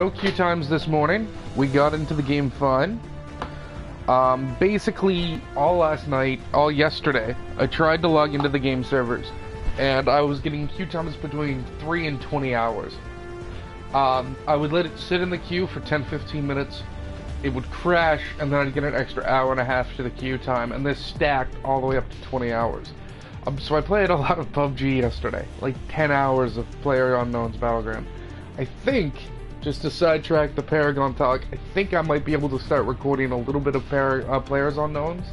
No queue times this morning. We got into the game fine. Basically, all last night, all yesterday, I tried to log into the game servers, and I was getting queue times between 3 and 20 hours. I would let it sit in the queue for 10-15 minutes, it would crash, and then I'd get an extra hour and a half to the queue time, and this stacked all the way up to 20 hours. So I played a lot of PUBG yesterday, like 10 hours of PlayerUnknown's Battleground. I think, just to sidetrack the Paragon talk, I think I might be able to start recording a little bit of PlayerUnknown's.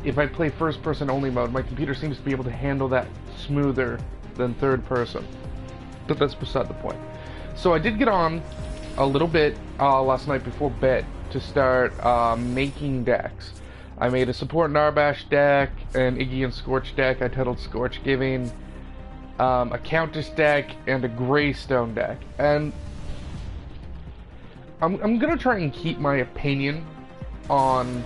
If I play first-person only mode, my computer seems to be able to handle that smoother than third-person. But that's beside the point. So I did get on a little bit last night before bed to start making decks. I made a support Narbash deck, an Iggy and Scorch deck I titled Scorch Giving, a Countess deck, and a Greystone deck. And I'm gonna try and keep my opinion on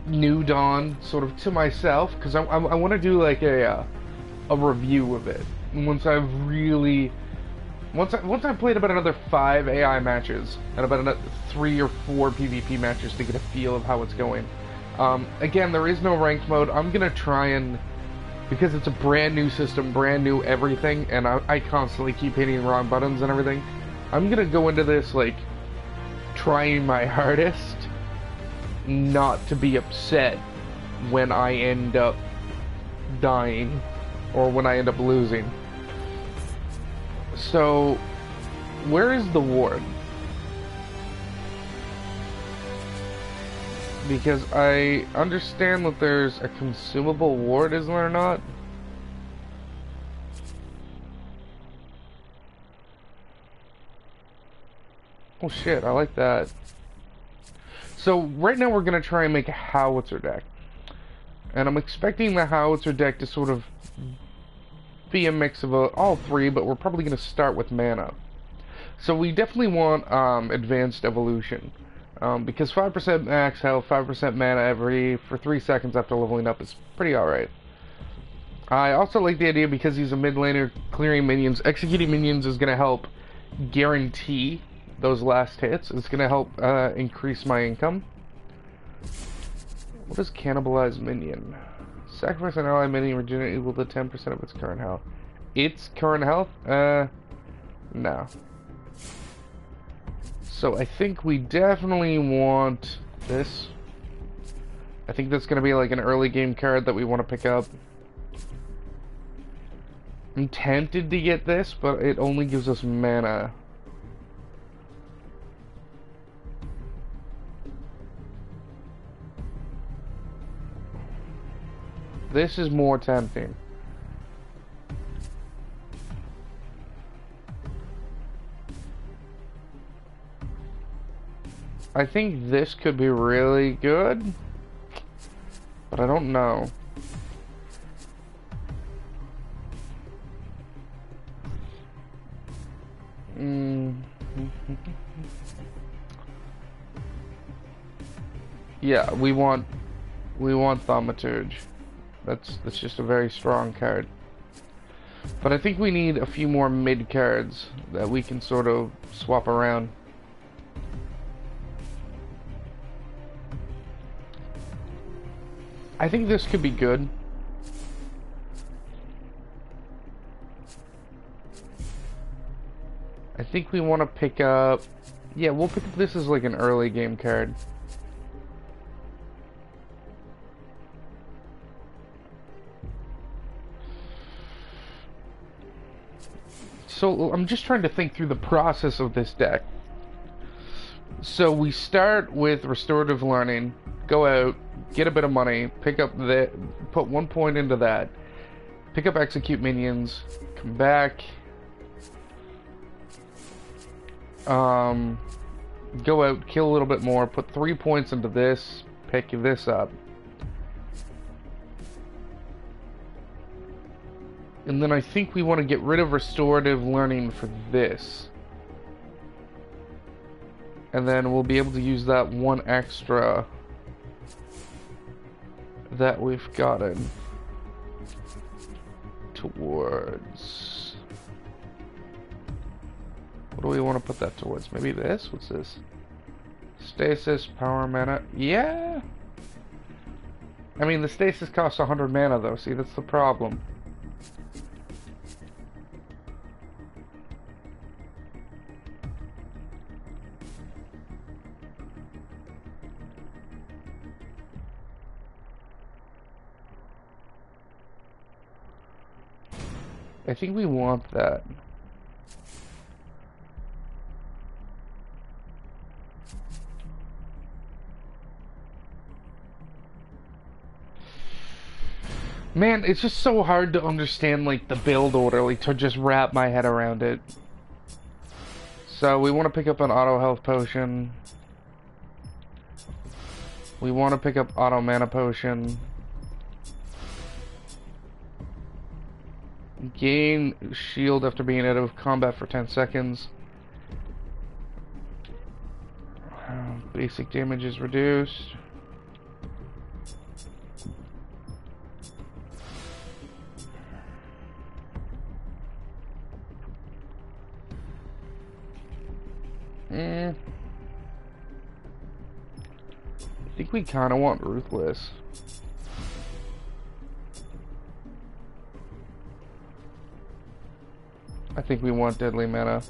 New Dawn sort of to myself, because I want to do like a review of it once I played about another 5 AI matches and about another 3 or 4 PvP matches to get a feel of how it's going. Again, there is no ranked mode. I'm gonna try and, because it's a brand new system, brand new everything, and I constantly keep hitting wrong buttons and everything, I'm gonna go into this like trying my hardest not to be upset when I end up dying or when I end up losing. So, where is the ward? Because I understand that there's a consumable ward, isn't there not? Oh shit, I like that. So, right now we're gonna try and make a howitzer deck. And I'm expecting the howitzer deck to sort of be a mix of all three, but we're probably going to start with mana. So we definitely want advanced evolution, because 5% max health, 5% mana for 3 seconds after leveling up is pretty alright. I also like the idea, because he's a mid laner clearing minions, executing minions is going to help guarantee those last hits. It's going to help increase my income. What is cannibalize minion? Sacrifice an ally minion, regenerate equal to 10% of its current health. Its current health? No. So I think we definitely want this. I think that's going to be like an early game card that we want to pick up. I'm tempted to get this, but it only gives us mana. This is more tempting. I think this could be really good, but I don't know. Yeah, we want Thaumaturge. That's just a very strong card. But I think we need a few more mid cards that we can sort of swap around. I think this could be good. I think we want to pick up... Yeah, we'll pick up this as like an early game card. So I'm just trying to think through the process of this deck. So we start with restorative learning, go out, get a bit of money, pick up the, put 1 point into that, pick up execute minions, come back, go out, kill a little bit more, put 3 points into this, pick this up. And then I think we want to get rid of restorative learning for this. And then we'll be able to use that 1 extra that we've gotten towards? What do we want to put that towards? Maybe this? What's this? Stasis, power mana. Yeah. I mean, the stasis costs 100 mana though. See, that's the problem. I think we want that. Man, it's just so hard to understand, like, the build order, like, to just wrap my head around it. So, we want to pick up an auto health potion. We want to pick up auto mana potion. Gain shield after being out of combat for 10 seconds. Basic damage is reduced. I think we kind of want Ruthless. I think we want Deadly Mana.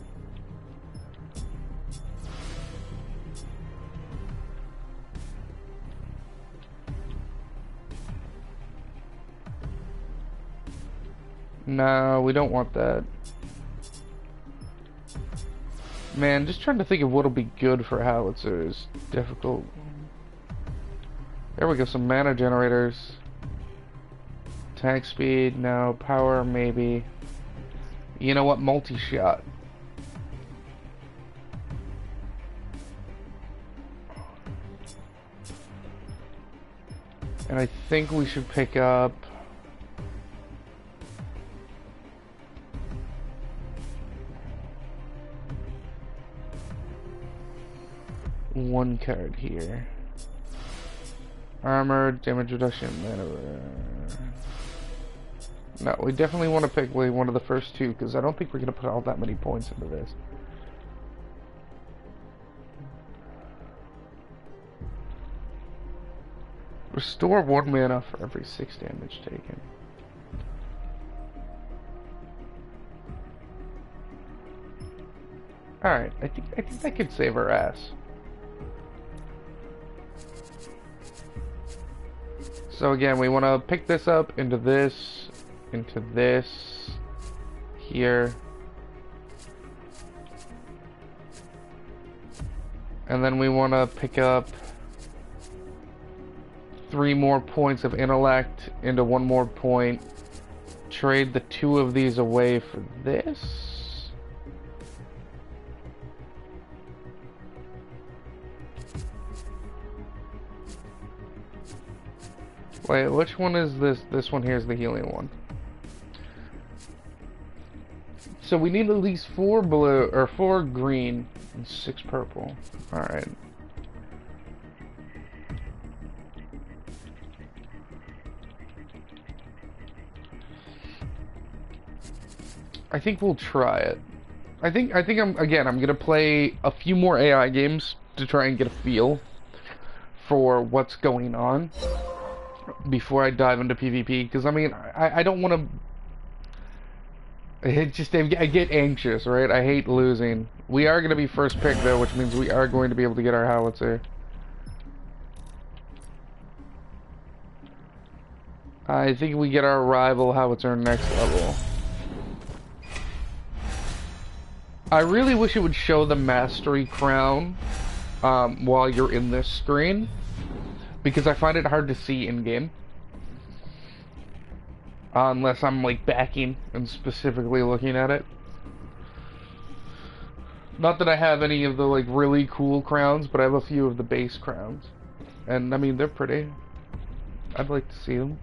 No, we don't want that. Man, just trying to think of what'll be good for Howitzer is difficult. There we go, some mana generators. Attack speed, no. Power, maybe. You know what? Multi-shot. And I think we should pick up... one card here. Armor, damage reduction, mana. No, we definitely want to pick one of the first two, because I don't think we're going to put all that many points into this. Restore 1 mana for every 6 damage taken. Alright, I think that could save our ass. So again, we want to pick this up into this, here. And then we want to pick up 3 more points of intellect into 1 more point. Trade the 2 of these away for this. Wait, which one is this? This one here is the healing one. So we need at least 4 blue, or 4 green, and 6 purple. Alright. I think we'll try it. I think I'm gonna play a few more AI games to try and get a feel for what's going on before I dive into PvP, because I mean, I don't want to. I get anxious, right? I hate losing. We are going to be first pick though, which means we are going to be able to get our Howitzer. I think we get our rival Howitzer next level. I really wish it would show the Mastery Crown while you're in this screen, because I find it hard to see in-game. Unless I'm like backing and specifically looking at it. Not that I have any of the like really cool crowns, but I have a few of the base crowns. And I mean, they're pretty. I'd like to see them.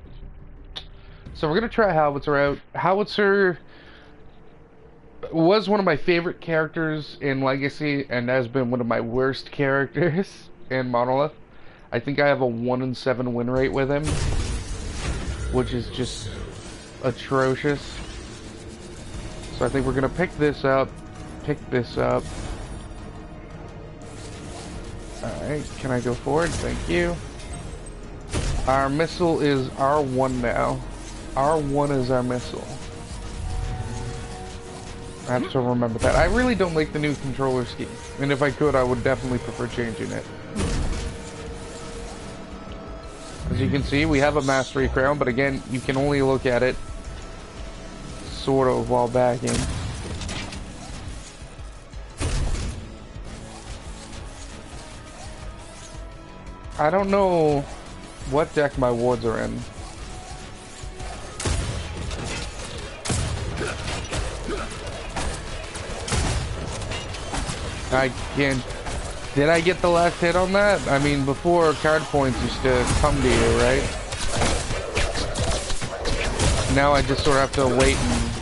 So we're gonna try Howitzer out. Howitzer was one of my favorite characters in Legacy and has been one of my worst characters in Monolith. I think I have a 1 in 7 win rate with him, which is just atrocious. So I think we're gonna pick this up. Alright, can I go forward? Thank you. Our missile is R1 now. R1 is our missile. I have to remember that. I really don't like the new controller scheme. And if I could, I would definitely prefer changing it. As you can see, we have a mastery crown, but again, you can only look at it sort of while backing. I don't know what deck my wards are in. I can't... Did I get the last hit on that? I mean, before card points used to come to you, right? Now I just sort of have to wait and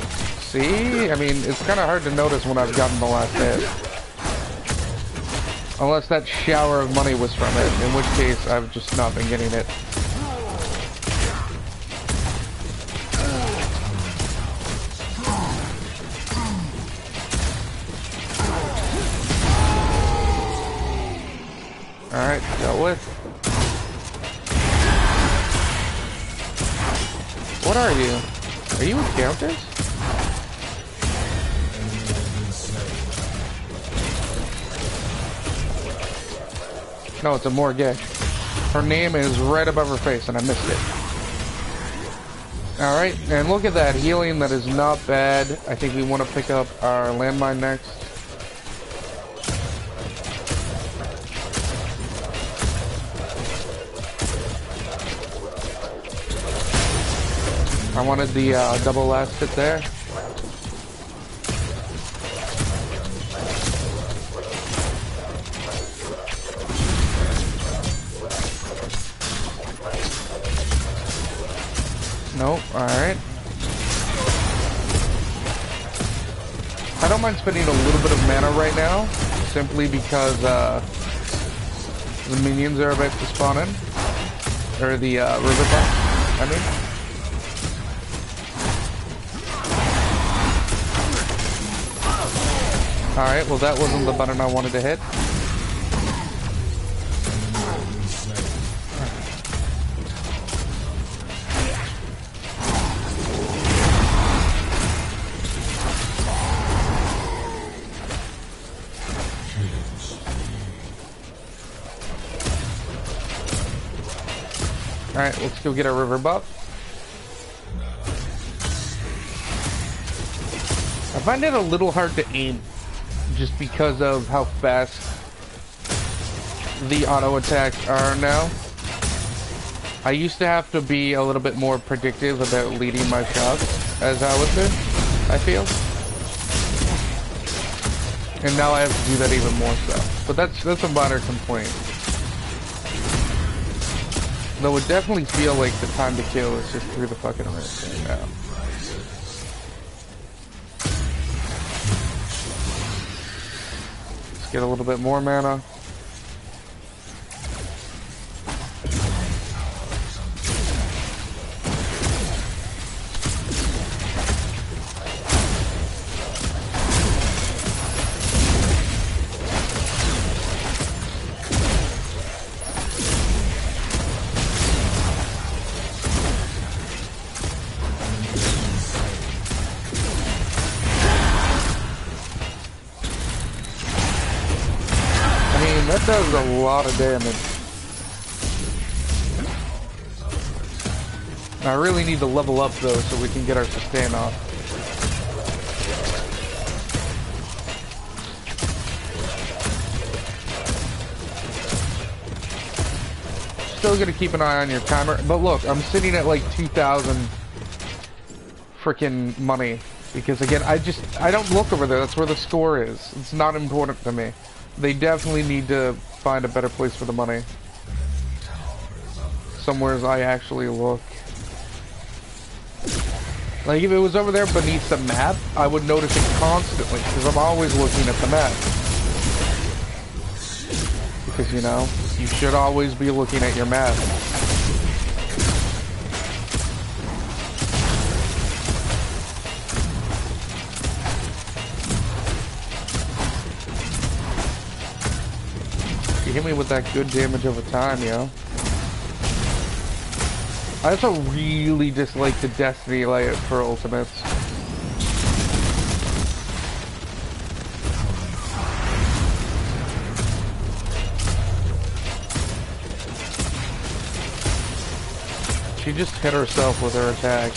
see? I mean, it's kind of hard to notice when I've gotten the last hit. Unless that shower of money was from it, in which case I've just not been getting it. Alright, dealt with. What are you? Are you a countess? No, it's a Mortgage. Her name is right above her face, and I missed it. Alright, and look at that healing. That is not bad. I think we want to pick up our landmine next. I wanted the double last hit there. Nope, alright. I don't mind spending a little bit of mana right now, simply because the minions are about to spawn in. Or the river buff, I mean. Alright, well that wasn't the button I wanted to hit. Alright, let's go get our river buff. I find it a little hard to aim, just because of how fast the auto attacks are now. I used to have to be a little bit more predictive about leading my shots, as I would do, I feel. And now I have to do that even more so. But that's a minor complaint. Though it definitely feels like the time to kill is just through the fucking wrist right now. Let's get a little bit more mana. That does a lot of damage. I really need to level up though so we can get our sustain off. Still gonna keep an eye on your timer, but look, I'm sitting at like 2,000 freaking money because again, I don't look over there. That's where the score is. It's not important to me. They definitely need to find a better place for the money. Somewhere I actually look. Like if it was over there beneath the map, I would notice it constantly because I'm always looking at the map. Because you know, you should always be looking at your map. hit me with that good damage over time, yo. I also really dislike the Destiny layout for ultimates. She just hit herself with her attack.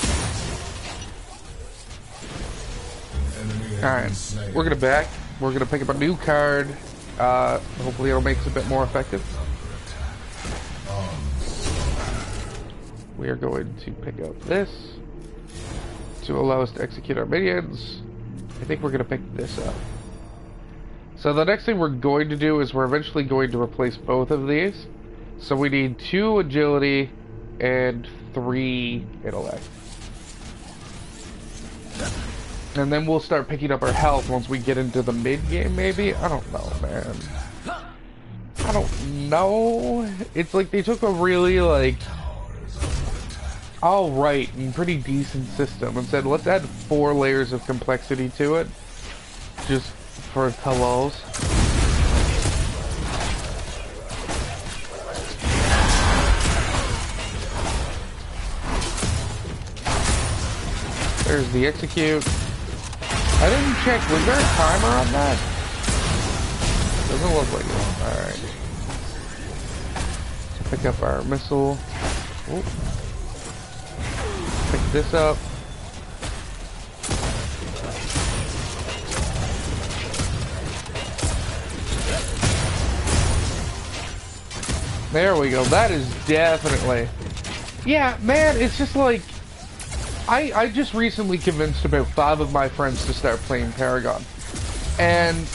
Alright, we're gonna back. We're gonna pick up a new card. Hopefully it'll make it a bit more effective. We are going to pick up this to allow us to execute our minions. I think we're gonna pick this up. So the next thing we're going to do is we're eventually going to replace both of these. So we need 2 agility and 3 intellect. And then we'll start picking up our health once we get into the mid-game, maybe? I don't know, man. I don't know. It's like they took a really, like, alright and pretty decent system and said, let's add 4 layers of complexity to it. Just for hellos. There's the execute. I didn't check, was there a timer on that? Doesn't look like it. Alright. Pick up our missile. Ooh. Pick this up. There we go. That is definitely... Yeah, man, it's just like... I just recently convinced about 5 of my friends to start playing Paragon. And...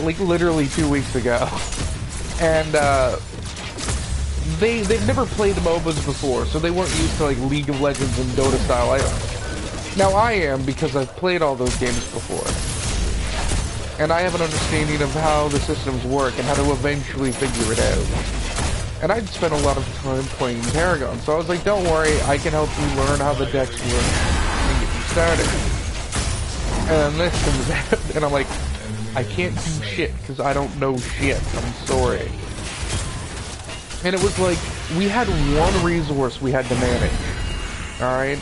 like, literally 2 weeks ago. And, They've never played MOBAs before, so they weren't used to, like, League of Legends and Dota style items. Now I am, because I've played all those games before. And I have an understanding of how the systems work and how to eventually figure it out. And I'd spent a lot of time playing Paragon, so I was like, don't worry, I can help you learn how the decks work and get you started. And then this comes out, and I'm like, I can't do shit, because I don't know shit, I'm sorry. And it was like, we had one resource we had to manage, alright?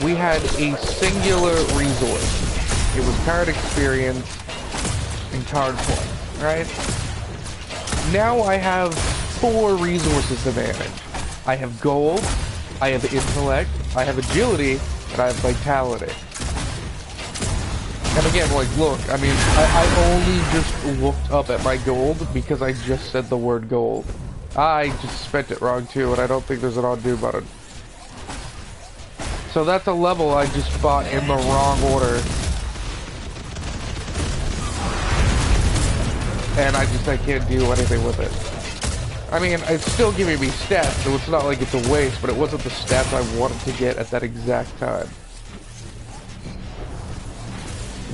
We had a singular resource. It was card experience and card points, right? Now I have 4 resources to manage. I have gold, I have intellect, I have agility, and I have vitality. And again, like, look, I mean, I only just looked up at my gold because I just said the word gold. I just spent it wrong too, and I don't think there's an undo button. So that's a level I just fought in the wrong order. And I can't do anything with it. I mean, it's still giving me stats, so it's not like it's a waste, but it wasn't the stats I wanted to get at that exact time.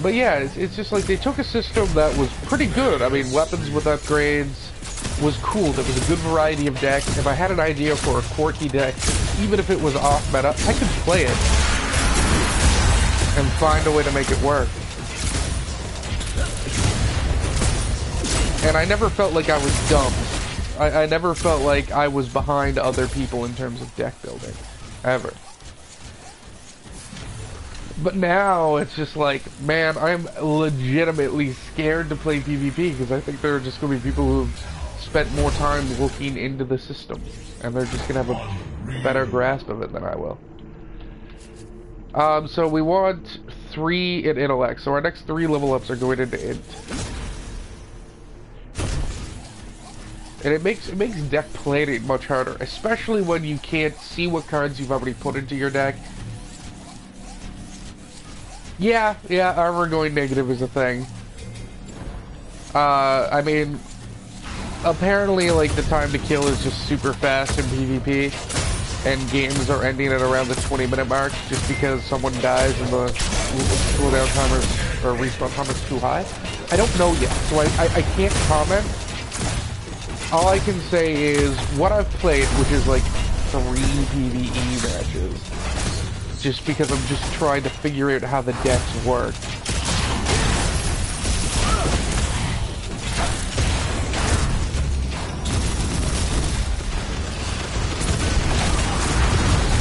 But yeah, it's just like they took a system that was pretty good. I mean, weapons with upgrades was cool. There was a good variety of decks. If I had an idea for a quirky deck, even if it was off meta, I could play it and find a way to make it work. And I never felt like I was dumb. I never felt like I was behind other people in terms of deck building. Ever. But now, it's just like, man, I'm legitimately scared to play PvP, because I think there are just going to be people who've spent more time looking into the system, and they're just going to have a better grasp of it than I will. So we want 3 in intellect, so our next 3 level ups are going into int. And it makes deck planning much harder, especially when you can't see what cards you've already put into your deck. Yeah, armor going negative is a thing. I mean, apparently, like, the time to kill is just super fast in PvP, and games are ending at around the 20-minute mark just because someone dies and the cooldown timer or respawn timer is too high. I don't know yet, so I can't comment. All I can say is what I've played, which is like 3 PvE matches. Just because I'm just trying to figure out how the decks work.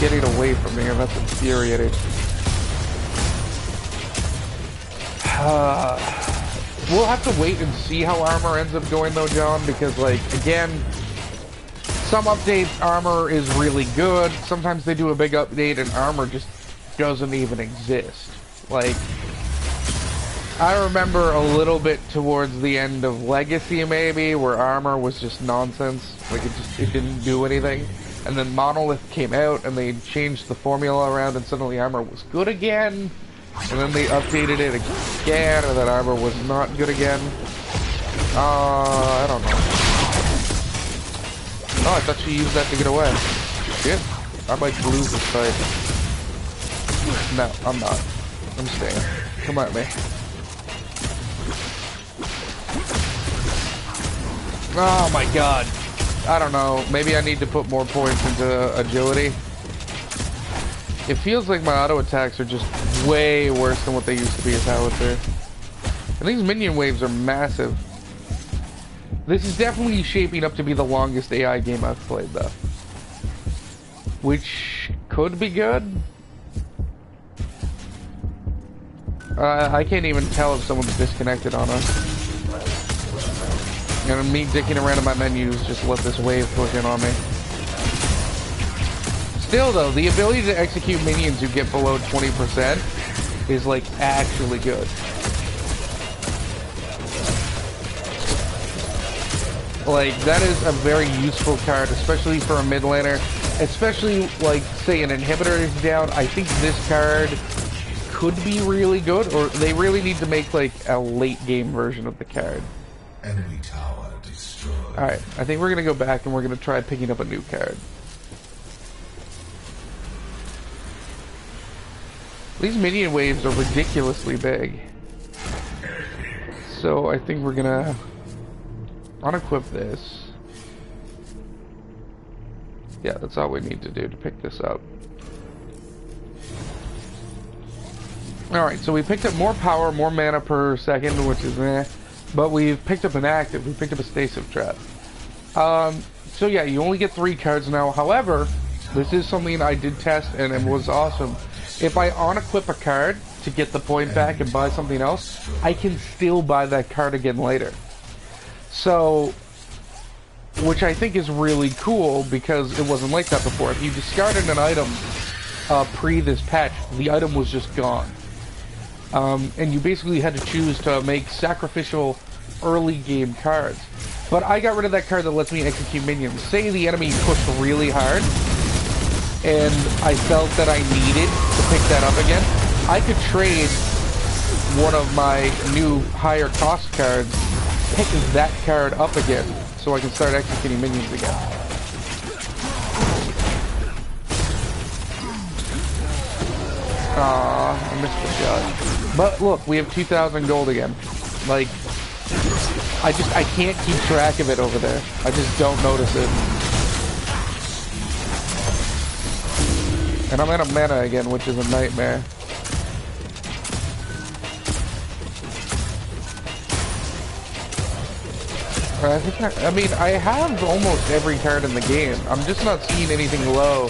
getting away from me, and that's infuriating. We'll have to wait and see how armor ends up going though, John, because like, again, some updates armor is really good. Sometimes they do a big update and armor just doesn't even exist. Like, I remember a little bit towards the end of Legacy maybe, where armor was just nonsense. Like it didn't do anything. And then Monolith came out and they changed the formula around and suddenly armor was good again. And then they updated it again, and that armor was not good again. I don't know. Oh, I thought she used that to get away. Shit. I might lose this fight. No, I'm not. I'm staying. Come at me. Oh my god. I don't know. Maybe I need to put more points into agility. It feels like my auto attacks are just way worse than what they used to be as Howitzer. And these minion waves are massive. This is definitely shaping up to be the longest AI game I've played, though. Which could be good. I can't even tell if someone's disconnected on us. And me dicking around in my menus just let this wave push in on me. Still though, the ability to execute minions who get below 20% is like actually good. Like, that is a very useful card, especially for a mid laner. Especially, like, say an inhibitor is down. I think this card could be really good, or they really need to make, like, a late game version of the card. Enemy tower destroyed. Alright, I think we're gonna go back and we're gonna try picking up a new card. These minion waves are ridiculously big. So I think we're gonna unequip this. Yeah, that's all we need to do to pick this up. Alright, so we picked up more power, more mana per second, which is meh. But we've picked up an active. We picked up a stasis trap. So yeah, you only get 3 cards now. However, this is something I did test and it was awesome. If I unequip a card to get the point back and buy something else, I can still buy that card again later. So, which I think is really cool because it wasn't like that before. If you discarded an item pre this patch, the item was just gone. And you basically had to choose to make sacrificial early game cards. But I got rid of that card that lets me execute minions. Say the enemy pushed really hard, and I felt that I needed to pick that up again. I could trade one of my new higher cost cards, pick that card up again, so I can start executing minions again. Aww, I missed the shot. But look, we have 2,000 gold again. Like, I can't keep track of it over there. I just don't notice it. And I'm out of mana again, which is a nightmare. I mean, I have almost every card in the game. I'm just not seeing anything low.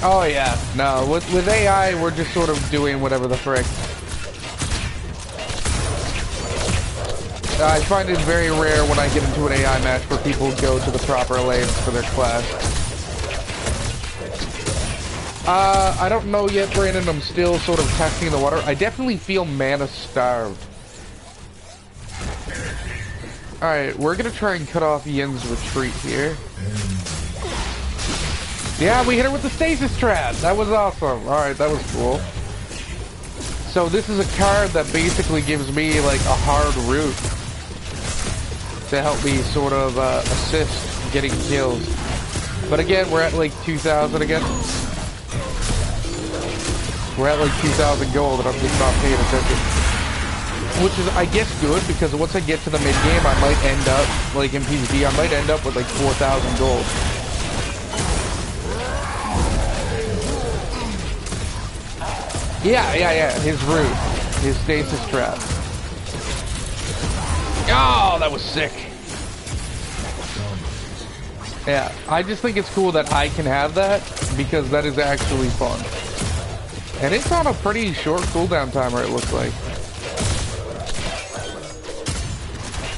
Oh yeah, no, with AI, we're just sort of doing whatever the frick. I find it very rare when I get into an AI match for people to go to the proper lanes for their class. I don't know yet, Brandon. I'm still sort of testing the water. I definitely feel mana starved. Alright, we're gonna try and cut off Yin's retreat here. Yeah, we hit her with the stasis trap. That was awesome. Alright, that was cool. So this is a card that basically gives me like a hard route to help me sort of assist getting kills. But again, we're at like 2,000 again. We're at like 2,000 gold and I'm just not paying attention. Which is, I guess, good, because once I get to the mid-game, I might end up, like in PvP, I might end up with like 4,000 gold. Yeah, his root. His stasis trap. Oh, that was sick. Yeah, I just think it's cool that I can have that, because that is actually fun. And it's on a pretty short cooldown timer, it looks like.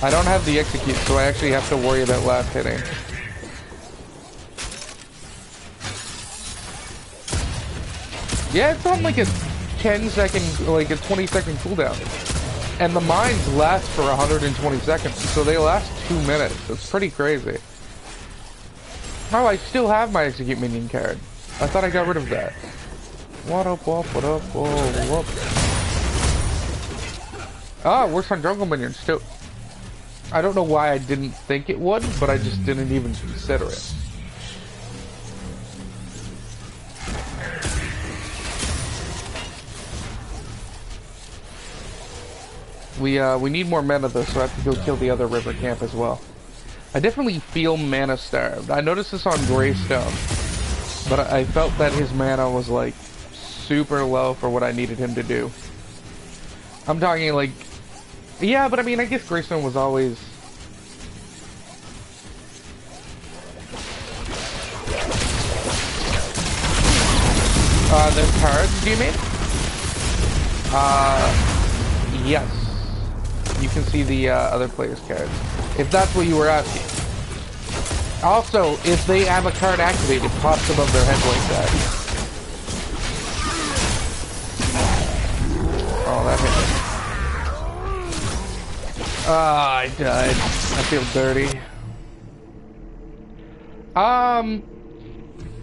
I don't have the execute, so I actually have to worry about last hitting. Yeah, it's on like a 10-second, like a 20-second cooldown. And the mines last for 120 seconds, so they last 2 minutes. It's pretty crazy. Oh, I still have my execute minion card. I thought I got rid of that. What up, what up, whoa, whoop. Ah, it works on jungle minions too. I don't know why I didn't think it would, but I just didn't even consider it. We need more mana though, so I have to go kill the other river camp as well. I definitely feel mana starved. I noticed this on Greystone, but I felt that his mana was like super low for what I needed him to do. I'm talking like, yeah, but I mean, I guess Greystone was always. The cards, do you mean? Yes. You can see the other players' cards, if that's what you were asking. Also, if they have a card activated, it pops above their head like that. Oh, that hit me. Ah, I died. I feel dirty.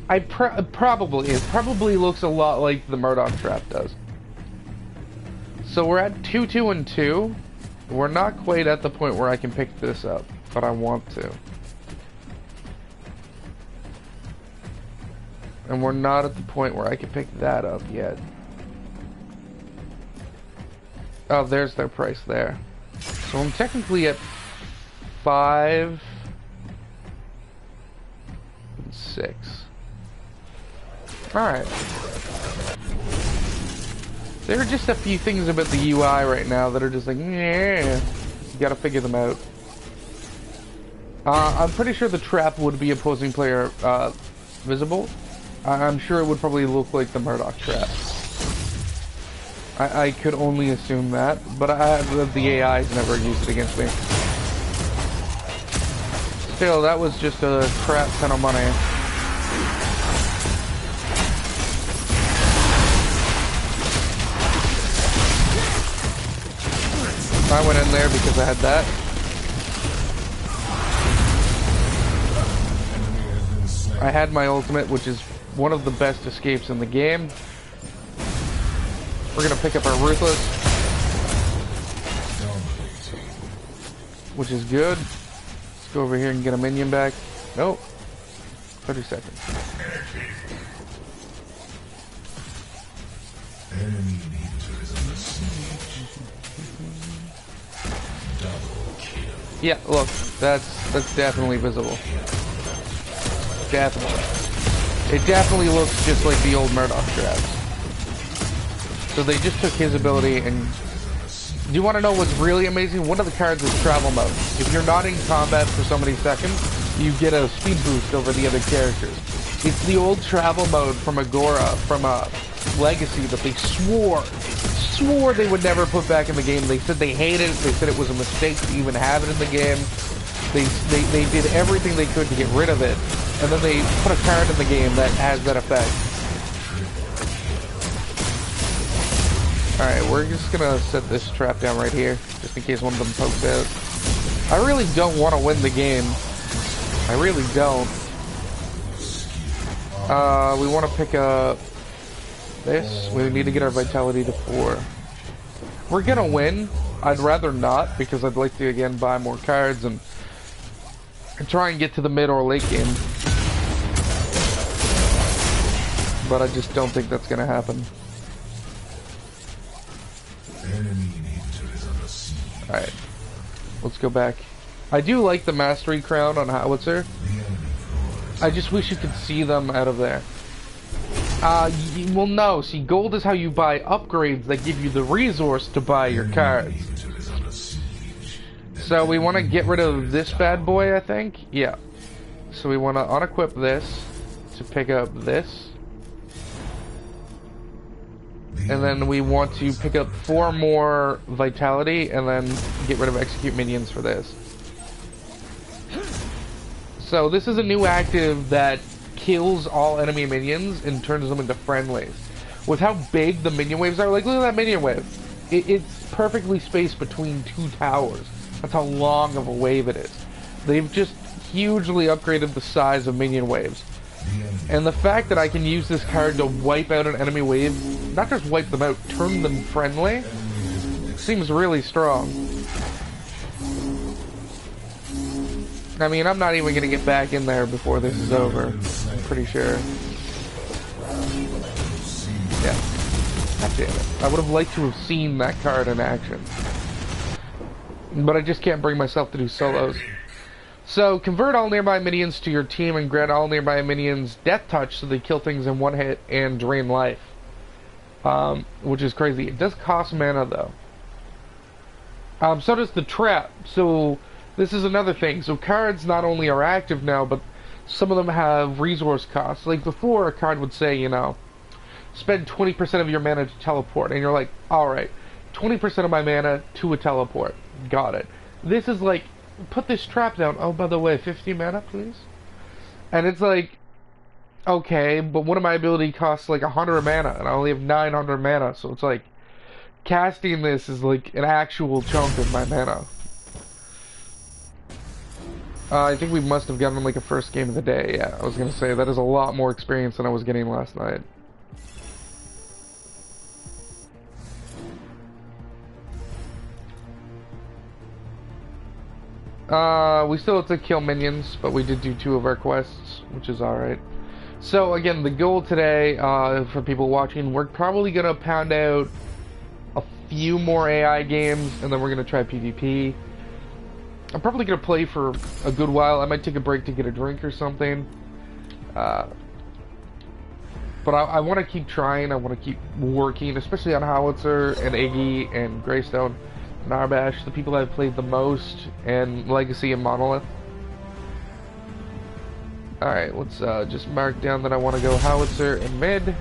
It probably looks a lot like the Murdoch trap does. So we're at 2, 2, and 2. We're not quite at the point where I can pick this up, but I want to. And we're not at the point where I can pick that up yet. Oh, there's their price there. So I'm technically at 5 and 6. Alright. There are just a few things about the UI right now that are just like, yeah, you gotta figure them out. I'm pretty sure the trap would be opposing player visible. I'm sure it would probably look like the Murdoch trap. I could only assume that, but the AI's never used it against me. Still, that was just a crap ton of money. I went in there because I had that. I had my ultimate, which is one of the best escapes in the game. We're gonna pick up our Ruthless, which is good. Let's go over here and get a minion back. Nope. 30 seconds. Yeah, look, that's definitely visible. Definitely. It definitely looks just like the old Murdoch traps. So they just took his ability and... Do you want to know what's really amazing? One of the cards is travel mode. If you're not in combat for so many seconds, you get a speed boost over the other characters. It's the old travel mode from Agora, from Legacy, that they swore they would never put back in the game. They said they hated it. They said it was a mistake to even have it in the game. They did everything they could to get rid of it. And then they put a card in the game that has that effect. Alright, we're just gonna set this trap down right here, just in case one of them pokes out. I really don't want to win the game. I really don't. We want to pick up this. We need to get our vitality to 4. We're gonna win. I'd rather not, because I'd like to again buy more cards and try and get to the mid or late game. But I just don't think that's gonna happen. Alright, let's go back. I do like the Mastery Crown on Howitzer. I just wish you could see them out of there. Well, no. See, gold is how you buy upgrades that give you the resource to buy your cards. So we want to get rid of this bad boy, I think? Yeah. So we want to unequip this to pick up this. And then we want to pick up 4 more vitality and then get rid of execute minions for this. So this is a new active that kills all enemy minions and turns them into friendlies. With how big the minion waves are, like look at that minion wave. It's perfectly spaced between 2 towers. That's how long of a wave it is. They've just hugely upgraded the size of minion waves. And the fact that I can use this card to wipe out an enemy wave, not just wipe them out, turn them friendly, seems really strong. I mean, I'm not even going to get back in there before this is over. I'm pretty sure. Yeah. God damn it. I would have liked to have seen that card in action. But I just can't bring myself to do solos. So, convert all nearby minions to your team and grant all nearby minions Death Touch so they kill things in 1 hit and drain life. Which is crazy. It does cost mana, though. So does the trap. So, this is another thing. So, cards not only are active now, but some of them have resource costs. Like, before, a card would say, you know, spend 20% of your mana to teleport. And you're like, alright, 20% of my mana to a teleport. Got it. This is like, put this trap down. Oh, by the way, 50 mana, please? And it's like, okay, but one of my ability costs like 100 mana, and I only have 900 mana, so it's like, casting this is like an actual chunk of my mana. I think we must have gotten like a first game of the day. Yeah, I was gonna say, that is a lot more experience than I was getting last night. We still have to kill minions, but we did do 2 of our quests, which is alright. So, again, the goal today, for people watching, we're probably gonna pound out a few more AI games, and then we're gonna try PvP. I'm probably gonna play for a good while. I might take a break to get a drink or something. But I want to keep trying, I want to keep working, especially on Howitzer and Iggy and Greystone. Narbash, the people I've played the most, and Legacy and Monolith. Alright, let's just mark down that I want to go Howitzer and mid.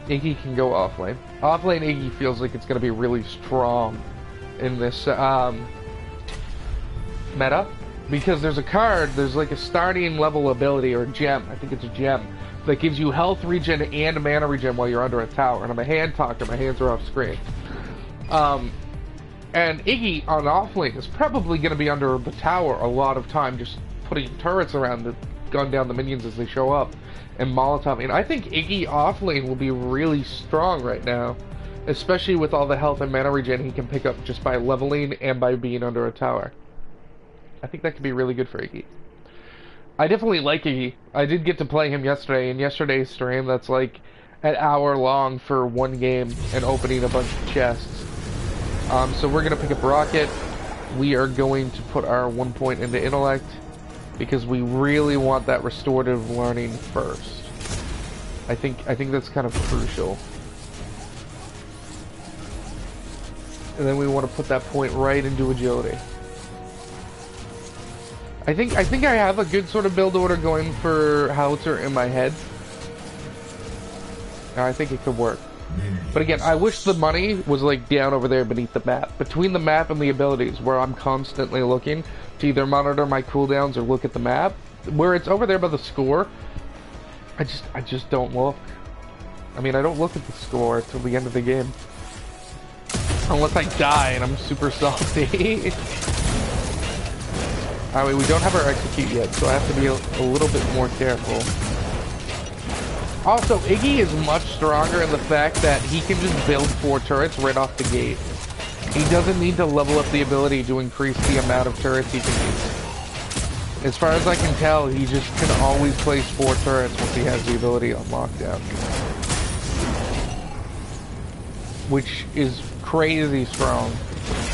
Iggy can go offlane. Offlane Iggy feels like it's going to be really strong in this meta. Because there's a card, there's like a starting level ability, or a gem, I think it's a gem, that gives you health regen and mana regen while you're under a tower. And I'm a hand talker, my hands are off screen. And Iggy on offlane is probably going to be under the tower a lot of time, just putting turrets around to gun down the minions as they show up, and Molotov. And I think Iggy offlane will be really strong right now, especially with all the health and mana regen he can pick up just by leveling and by being under a tower. I think that could be really good for Iggy. I definitely like Iggy. I did get to play him yesterday, in yesterday's stream that's like an hour long for 1 game and opening a bunch of chests. So we're going to pick up Rocket. We are going to put our 1 point into Intellect, because we really want that restorative learning first. I think that's kind of crucial. And then we want to put that point right into Agility. I think I have a good sort of build order going for Howitzer in my head. I think it could work. But again, I wish the money was like down over there beneath the map. Between the map and the abilities, where I'm constantly looking to either monitor my cooldowns or look at the map. Where it's over there by the score, I just don't look. I mean, I don't look at the score till the end of the game. Unless I die and I'm super salty. Alright, we don't have our execute yet, so I have to be a little bit more careful. Also, Iggy is much stronger in the fact that he can just build 4 turrets right off the gate. He doesn't need to level up the ability to increase the amount of turrets he can use. As far as I can tell, he just can always place 4 turrets once he has the ability on lockdown. Which is crazy strong.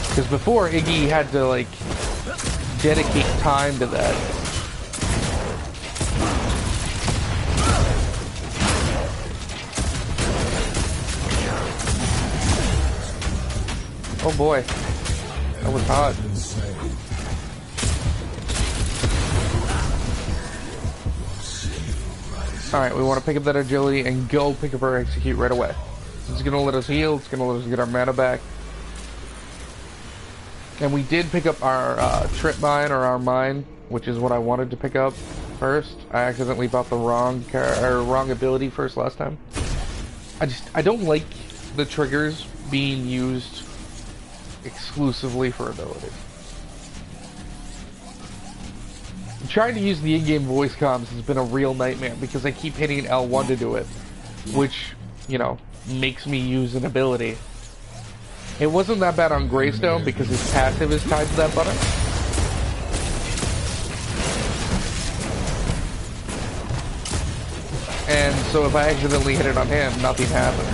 Because before, Iggy had to, like, dedicate time to that. Oh boy. That was hot. Alright, we want to pick up that agility and go pick up our execute right away. It's going to let us heal, it's going to let us get our mana back. And we did pick up our trip mine, or our mine, which is what I wanted to pick up first. I accidentally bought the wrong ability first last time. I don't like the triggers being used exclusively for abilities. Trying to use the in-game voice comms has been a real nightmare because I keep hitting L1 to do it, which, you know, makes me use an ability. It wasn't that bad on Greystone because his passive is tied to that button. And so if I accidentally hit it on him, nothing happens.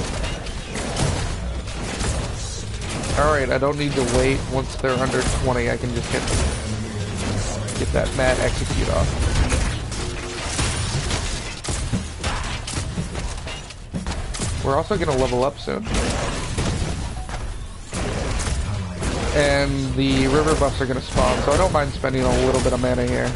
Alright, I don't need to wait. Once they're under 20, I can just get that mad execute off. We're also going to level up soon. And the river buffs are going to spawn, so I don't mind spending a little bit of mana here.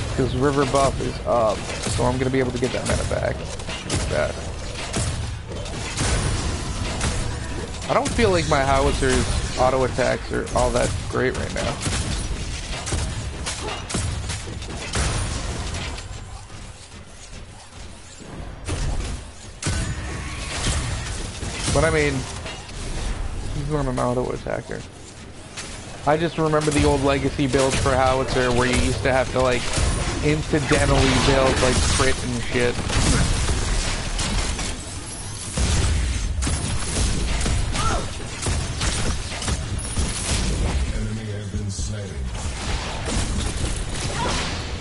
Because river buff is up, so I'm going to be able to get that mana back. Like that. I don't feel like my howitser's auto attacks are all that great right now. But I mean, he's not an auto attacker. I just remember the old legacy builds for howitzer where you used to have to like incidentally build like crit and shit.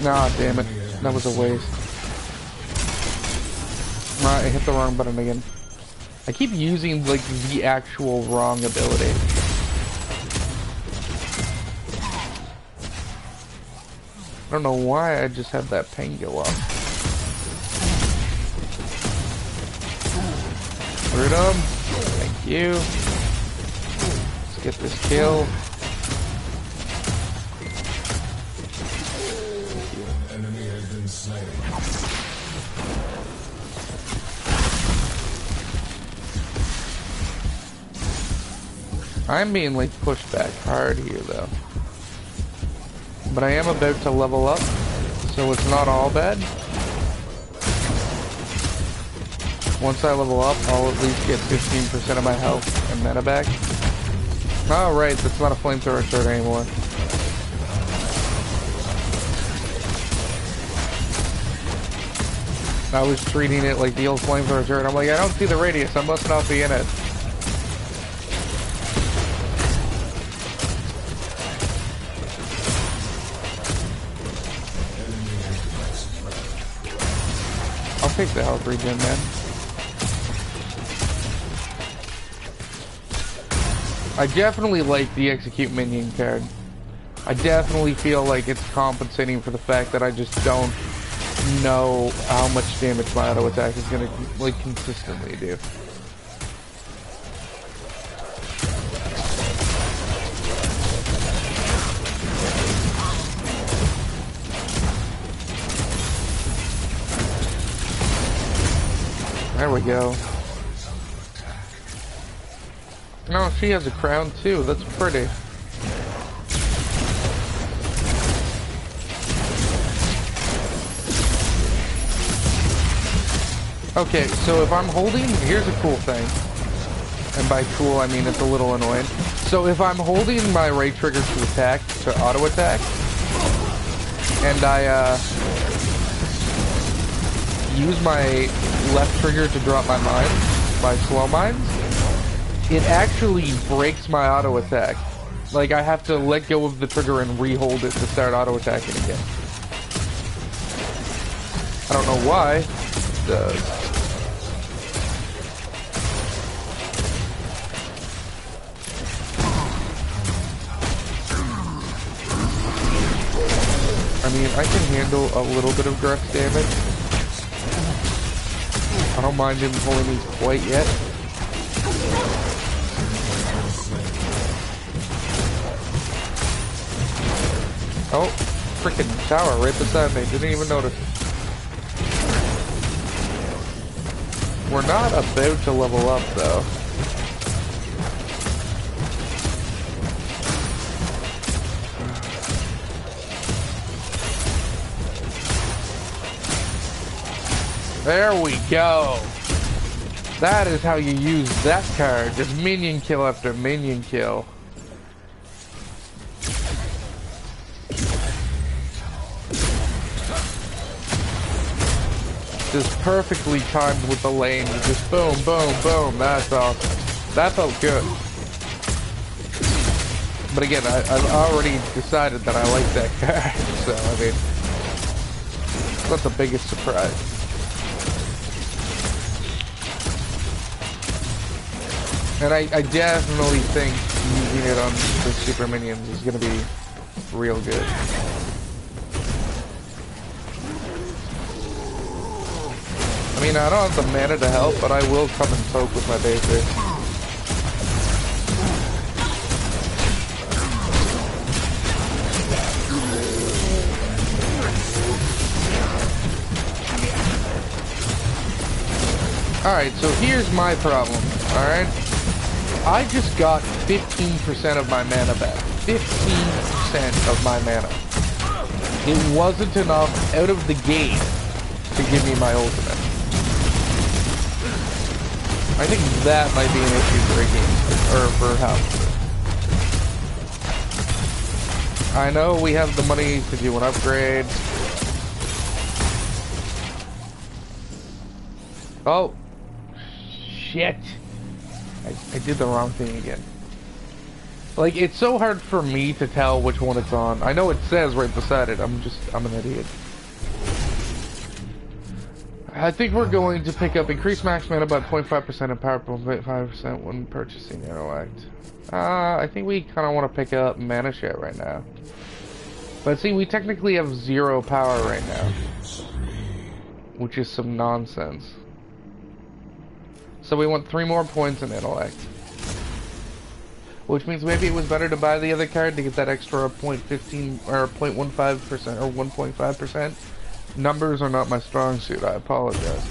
Nah, damn it. That was a waste. Nah, I hit the wrong button again. I keep using, like, the actual wrong ability. I don't know why I just had that ping go off. Freedom. Thank you. Let's get this kill. I'm being like pushed back hard here though. But I am about to level up, so it's not all bad. Once I level up, I'll at least get 15% of my health and mana back. Oh right, that's not a flamethrower sword anymore. I was treating it like the old flamethrower sword. I'm like, I don't see the radius, I must not be in it. I'll take the health regen, man. I definitely like the execute minion card. I definitely feel like it's compensating for the fact that I just don't know how much damage my auto attack is gonna like consistently do. There we go. No, she has a crown too. That's pretty. Okay, so if I'm holding, here's a cool thing. And by cool, I mean it's a little annoying. So if I'm holding my right trigger to attack, to auto attack, and I use my left trigger to drop my mines, my slow mines, it actually breaks my auto attack. Like I have to let go of the trigger and re-hold it to start auto attacking again. I don't know why. It does. I mean, I can handle a little bit of Grux damage. don't mind him pulling these quite yet. Oh, freaking tower right beside me. Didn't even notice. We're not about to level up though. There we go. That is how you use that card. Just minion kill after minion kill. Just perfectly timed with the lane. Just boom, boom, boom. That's awesome. That felt good. But again, I've already decided that I like that card. So, I mean, it's not the biggest surprise. And I definitely think using it on the super minions is going to be real good. I mean, I don't have the mana to help, but I will come and poke with my basic. Alright, so here's my problem, alright? I just got 15% of my mana back. 15% of my mana. It wasn't enough out of the gate to give me my ultimate. I think that might be an issue for a game, or for health. I know we have the money to do an upgrade. Oh. Shit. I did the wrong thing again. Like, it's so hard for me to tell which one it's on. I know it says right beside it. I'm an idiot. I think we're going to pick up increased max mana by 0.5% and power 0.5% when purchasing intellect. I think we kind of want to pick up mana share right now. But see, we technically have 0 power right now. Which is some nonsense. So we want 3 more points in intellect. Which means maybe it was better to buy the other card to get that extra 0.15 or 0.15% or 1.5%. Numbers are not my strong suit, I apologize.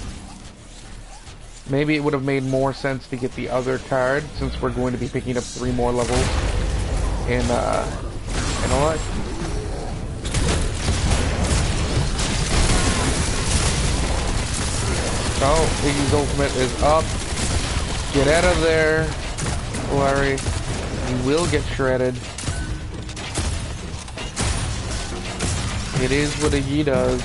Maybe it would have made more sense to get the other card since we're going to be picking up 3 more levels in intellect. Oh, Iggy's ultimate is up. Get out of there, Larry. You will get shredded. It is what Iggy does.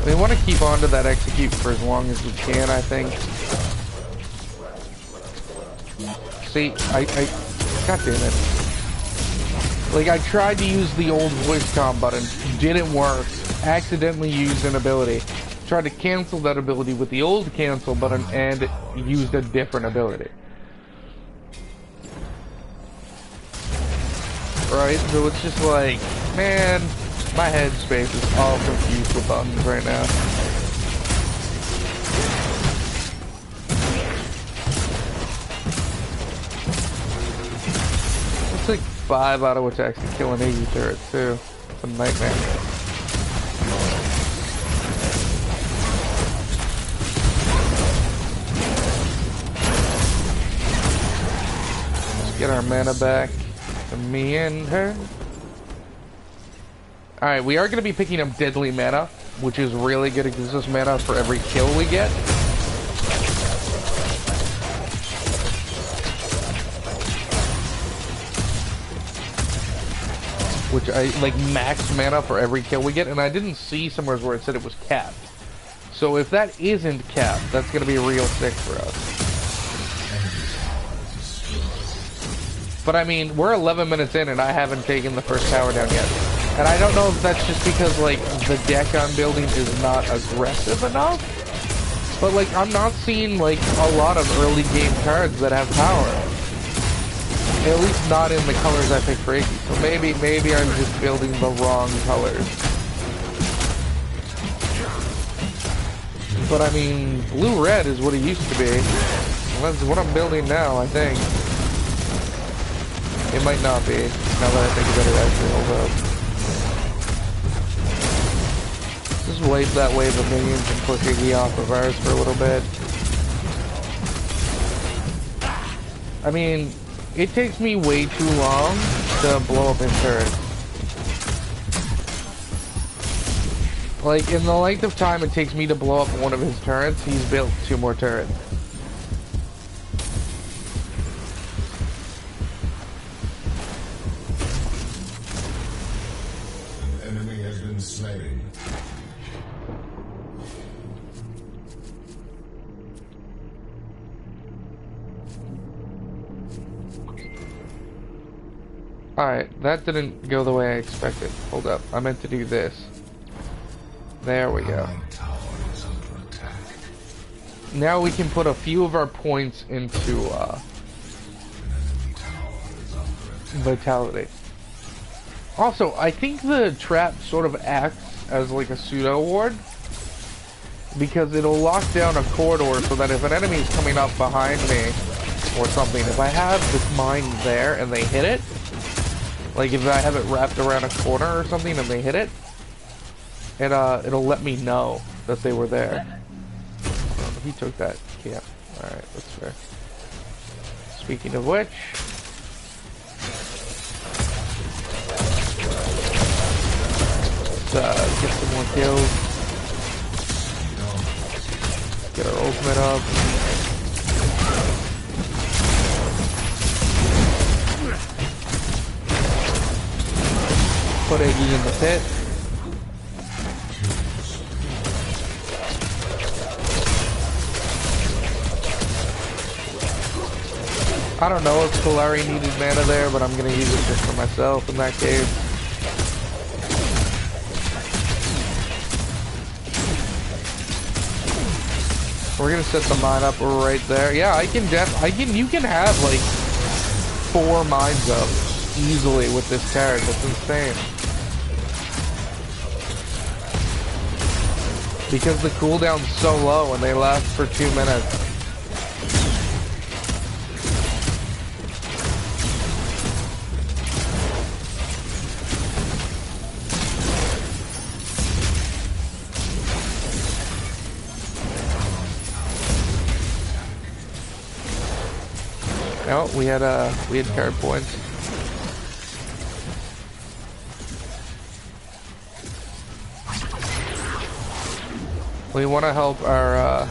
We want to keep on to that execute for as long as we can, I think. See, God damn it. Like, I tried to use the old voice comm button, didn't work, accidentally used an ability. Tried to cancel that ability with the old cancel button and used a different ability. Right, so it's just like, man, my headspace is all confused with buttons right now. It's like 5 auto attacks to kill an 80 turret too. It's a nightmare. Let's get our mana back. Me and her. Alright, we are going to be picking up deadly mana, which is really good. It gives us mana for every kill we get. Which like max mana for every kill we get, and I didn't see somewhere where it said it was capped. So if that isn't capped, that's going to be real sick for us. But I mean, we're 11 minutes in and I haven't taken the first tower down yet. And I don't know if that's just because, like, the deck I'm building is not aggressive enough, But like, I'm not seeing like a lot of early game cards that have power. At least not in the colors I picked for Iggy. So maybe I'm just building the wrong colors. But I mean, blue-red is what it used to be. Well, that's what I'm building now, I think. It might not be, now that I think about it actually, hold up. Just wave that wave of minions and push Iggy off of ours for a little bit. I mean, it takes me way too long to blow up his turret. Like, in the length of time it takes me to blow up one of his turrets, he's built 2 more turrets. An enemy has been slain. Alright, that didn't go the way I expected. Hold up, I meant to do this. There we go. Now we can put a few of our points into vitality. Also, I think the trap sort of acts as like a pseudo ward, because it'll lock down a corridor so that if an enemy is coming up behind me or something, if I have this mine there and they hit it, like if I have it wrapped around a corner or something and they hit it, it'll let me know that they were there. He took that camp. Alright, that's fair. Speaking of which, let's get some more kills. Get our ultimate up. Put Iggy in the pit. I don't know if Solari needed mana there, but I'm gonna use it just for myself in that case. We're gonna set the mine up right there. Yeah, you can have like 4 mines up easily with this carrot. That's insane. Because the cooldown's so low and they last for 2 minutes. No, we had card points. We want to help our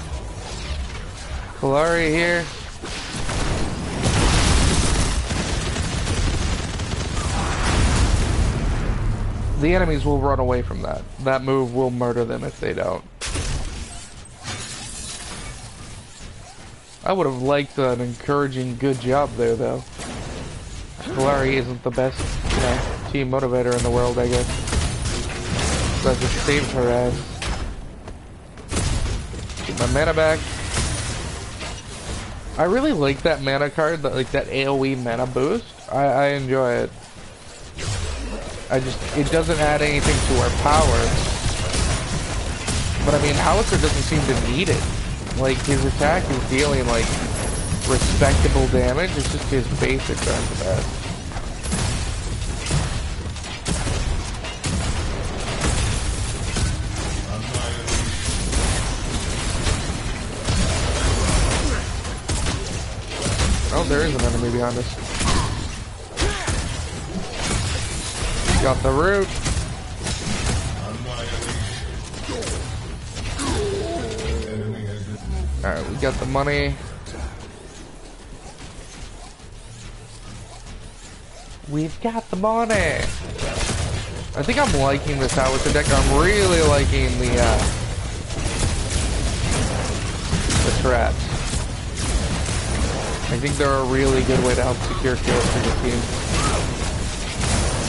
Kalari here. The enemies will run away from that. That move will murder them if they don't. I would have liked an encouraging good job there, though. Kalari isn't the best, team motivator in the world, I guess. So I just saved her ass. Get my mana back. I really like that mana card, that AoE mana boost. I enjoy it. It doesn't add anything to our power. But I mean, Howitzer doesn't seem to need it. Like, his attack is dealing, like, respectable damage. It's just his basics aren't the best. Oh, there is an enemy behind us. Got the root. Alright, we got the money. We've got the money! I think I'm liking this Howitzer deck. I'm really liking the traps. I think they're a really good way to help secure kills for the team.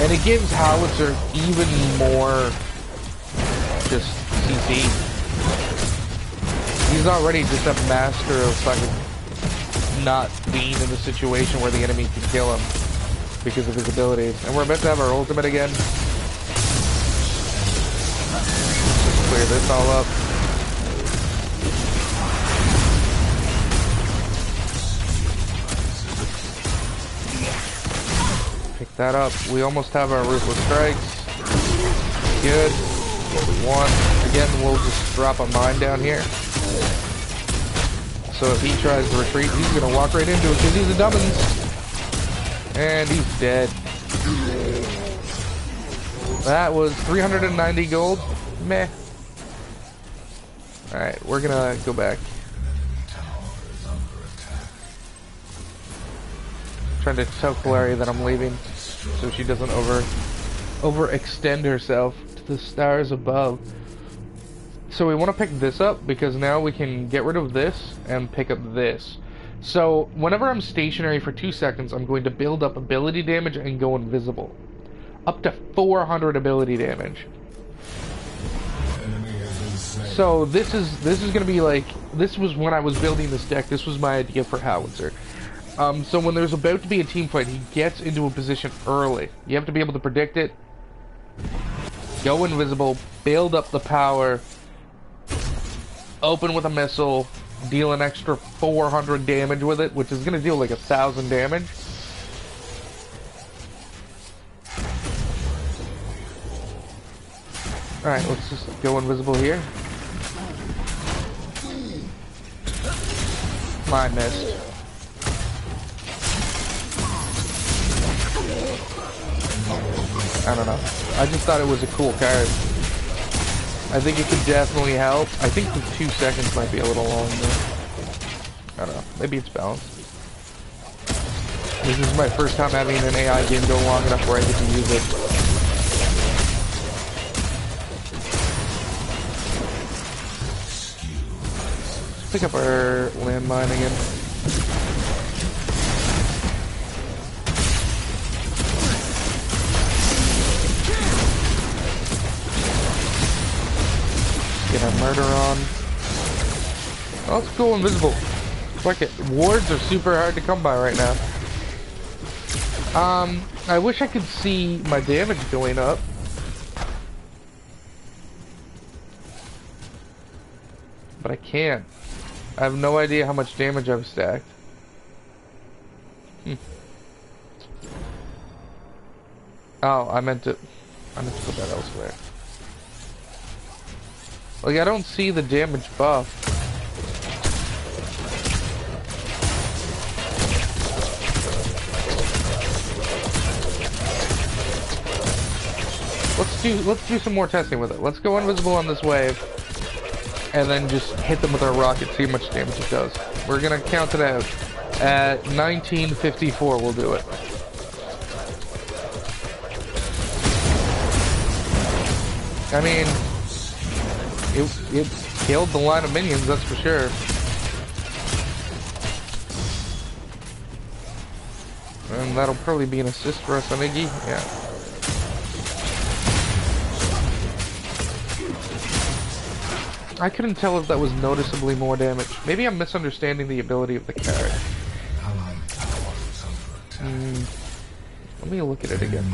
And it gives Howitzer even more just CC. He's already just a master of fucking not being in a situation where the enemy can kill him because of his abilities. And we're about to have our ultimate again. Just clear this all up. Pick that up. We almost have our Ruthless Strikes. Good. What we want. Again, we'll just drop a mine down here. So if he tries to retreat, he's gonna walk right into it because he's a dumbins. And he's dead. That was 390 gold. Meh. Alright, we're gonna go back. Trying to tell Kalari that I'm leaving so she doesn't overextend herself to the stars above. So we want to pick this up because now we can get rid of this and pick up this. So whenever I'm stationary for 2 seconds, I'm going to build up ability damage and go invisible. Up to 400 ability damage. So this is going to be like, this was when I was building this deck, this was my idea for Howitzer. So when there's about to be a team fight, he gets into a position early. You have to be able to predict it. Go invisible, build up the power, open with a missile, deal an extra 400 damage with it, which is going to deal like 1,000 damage. Alright, let's just go invisible here. I missed. I don't know. I just thought it was a cool card. I think it could definitely help. I think the 2 seconds might be a little long though. I don't know. Maybe it's balanced. This is my first time having an AI game go long enough where I get to use it. Let's pick up our landmine again. Get our murder on. Oh, let's go invisible. Fuck it. Wards are super hard to come by right now. I wish I could see my damage going up. But I can't. I have no idea how much damage I've stacked. Oh, I meant to put that elsewhere. Like, I don't see the damage buff. Let's do some more testing with it. Let's go invisible on this wave, and then just hit them with our rocket, see how much damage it does. We're gonna count it out. At 1954, we'll do it. I mean, it killed the line of minions, that's for sure. And that'll probably be an assist for us on Iggy. Yeah. I couldn't tell if that was noticeably more damage. Maybe I'm misunderstanding the ability of the card. Let me look at it again.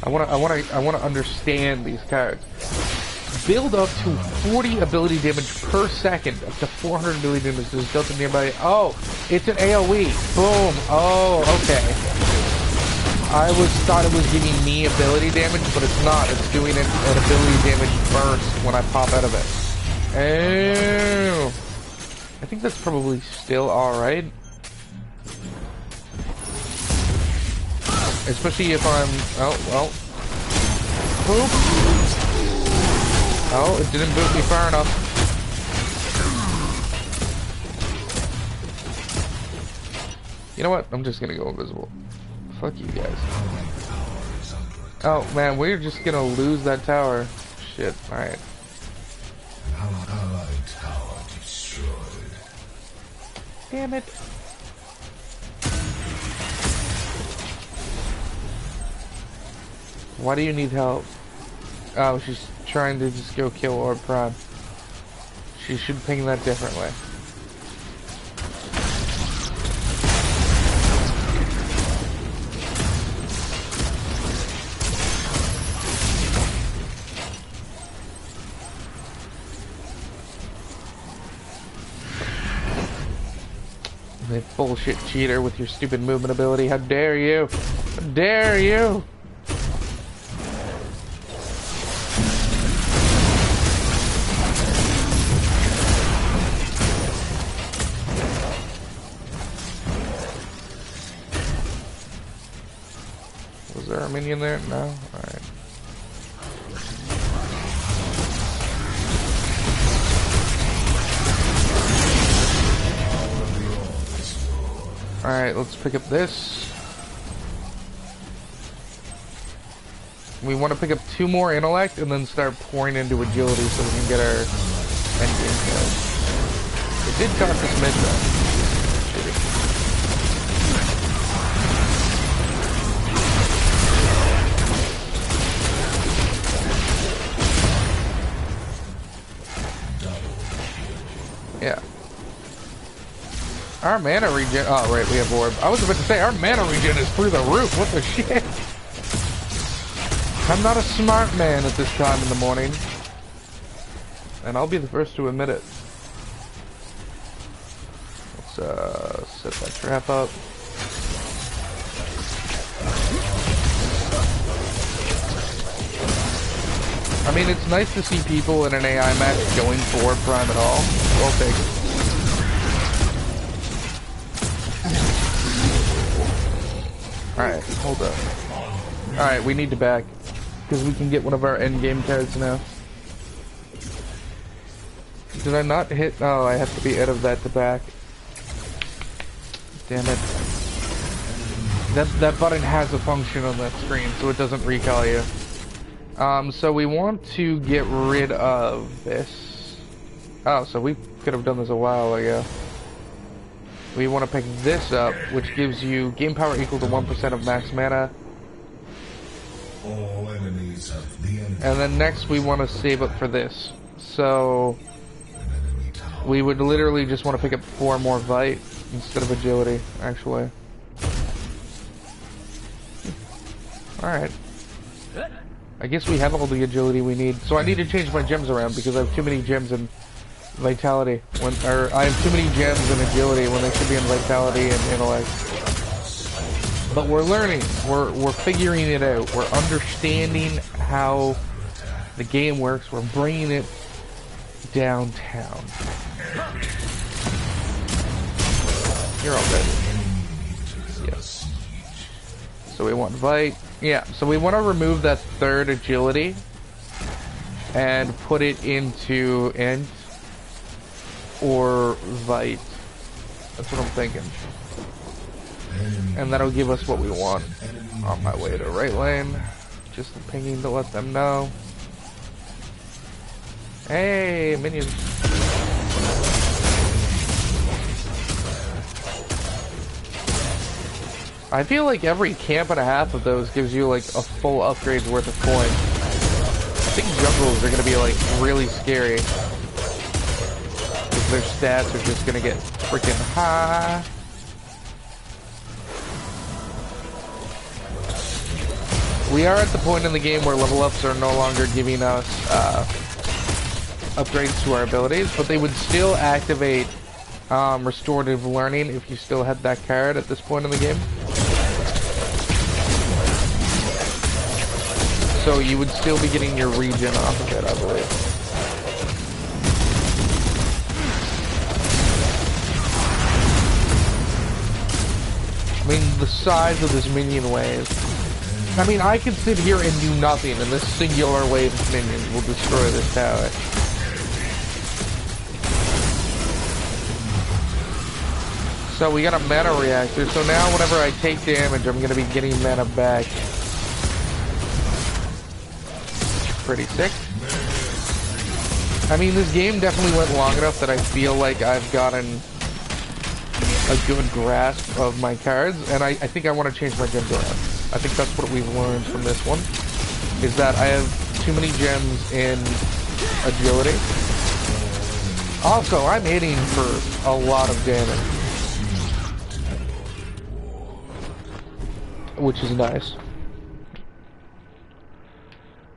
I wanna understand these cards. Build up to 40 ability damage per second, up to 400 ability damage. There's Delta nearby. Oh, it's an AoE. Boom. Oh, okay. I thought it was giving me ability damage, but it's not. It's doing an ability damage burst when I pop out of it. Oh. I think that's probably still alright. Especially if I'm... Oh, well. Boop. Oh, it didn't boot me far enough. You know what? I'm just gonna go invisible. Fuck you guys. Oh man, we're just gonna lose that tower. Shit, alright. Damn it. Why do you need help? Oh, she's trying to just go kill Orb Prime. She should ping that differently. That bullshit cheater with your stupid movement ability. How dare you? How dare you? Was there a minion there? No? Alright. Alright, let's pick up this. We want to pick up 2 more intellect and then start pouring into agility so we can get our end game kills. It did cost us mid though. Yeah. Our mana regen. Oh, right, we have orb. I was about to say, our mana regen is through the roof. What the shit? I'm not a smart man at this time in the morning. And I'll be the first to admit it. Let's set that trap up. I mean, it's nice to see people in an AI match going for Prime at all. We'll take it. Alright, hold up. Alright, we need to back. Because we can get one of our endgame cards now. Did I not hit? Oh, I have to be out of that to back. Damn it. That button has a function on that screen, so it doesn't recall you. So we want to get rid of this. Oh, so we could have done this a while ago. We want to pick this up, which gives you game power equal to 1% of max mana. All enemies have the enemy. And then next we want to save up for this. So we would literally just want to pick up 4 more Vite instead of agility, actually. Alright. I guess we have all the agility we need. So I need to change my gems around because I have too many gems in vitality. Or I have too many gems in agility when they should be in vitality and intellect. But we're learning. We're figuring it out. We're understanding how the game works. We're bringing it downtown. You're all good. Yes. So we want Vite. Yeah, so we want to remove that 3rd agility and put it into Int or Vite. That's what I'm thinking. And that'll give us what we want. On my way to right lane. Just pinging to let them know. Hey, minions. I feel like every camp and a half of those gives you like a full upgrade's worth of coins. I think jungles are gonna be like really scary. Because their stats are just gonna get freaking high. We are at the point in the game where level ups are no longer giving us upgrades to our abilities, but they would still activate restorative learning if you still had that card at this point in the game. So you would still be getting your regen off of it, I believe. I mean, the size of this minion wave. I mean, I could sit here and do nothing, and this singular wave of minions will destroy this tower. So we got a mana reactor, so now whenever I take damage, I'm going to be getting mana back. Pretty sick. I mean, this game definitely went long enough that I feel like I've gotten a good grasp of my cards, and I think I want to change my gems around. I think that's what we've learned from this one, is that I have too many gems in agility, Also, I'm hitting for a lot of damage, which is nice.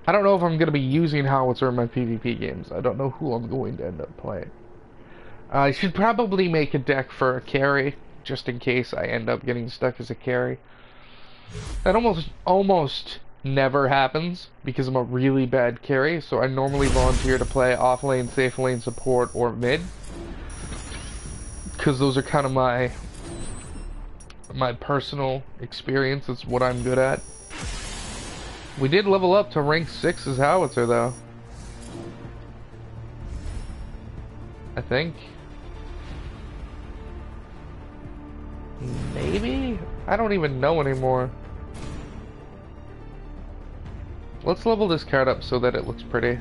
I don't know if I'm going to be using Howitzer in my PvP games. I don't know who I'm going to end up playing. I should probably make a deck for a carry, just in case I end up getting stuck as a carry. That almost never happens, because I'm a really bad carry, so I normally volunteer to play off lane, safe lane, support, or mid. Because those are kind of my personal experience. It's what I'm good at. We did level up to rank 6 as Howitzer, though. I think. Maybe? I don't even know anymore. Let's level this card up so that it looks pretty.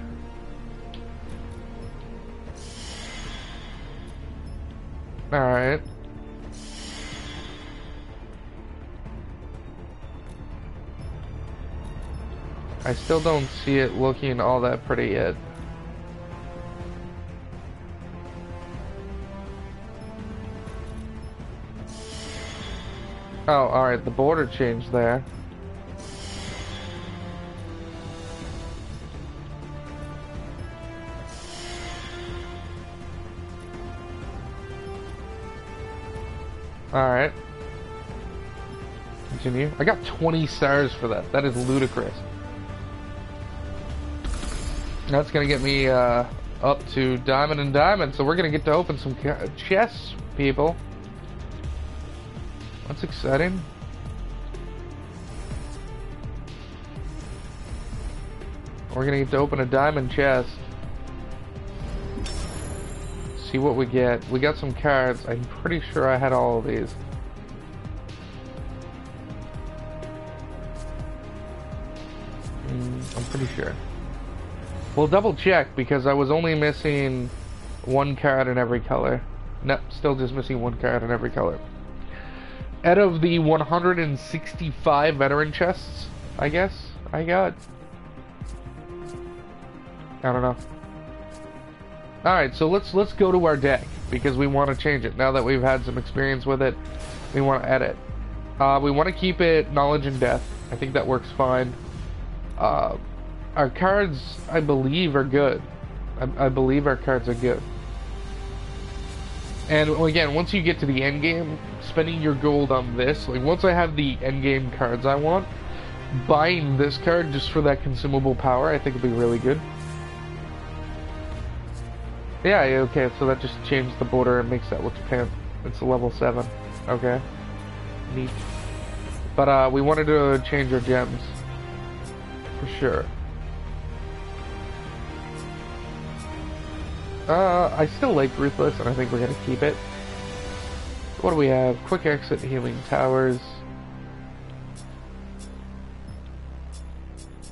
Alright. I still don't see it looking all that pretty yet. Oh, alright, the border changed there. Alright. Continue. I got 20 stars for that. That is ludicrous. That's gonna get me up to diamond and diamond, so we're gonna get to open some chests, people. That's exciting. We're gonna get to open a diamond chest. See what we get. We got some cards. I'm pretty sure I had all of these. I'm pretty sure. We'll double check because I was only missing one card in every color. Nope, still just missing one card in every color. Out of the 165 veteran chests, I guess, I got. I don't know. Alright, so let's go to our deck because we want to change it. Now that we've had some experience with it, we want to edit. We want to keep it knowledge and death. I think that works fine. Our cards, I believe, are good. I believe our cards are good. And again, once you get to the end game, spending your gold on this, like once I have the end game cards I want, buying this card just for that consumable power, I think would be really good. Yeah, okay, so that just changed the border and makes that look pimp. It's a level 7. Okay. Neat. But we wanted to change our gems. For sure. I still like Ruthless, and I think we're gonna keep it. What do we have? Quick Exit, Healing Towers.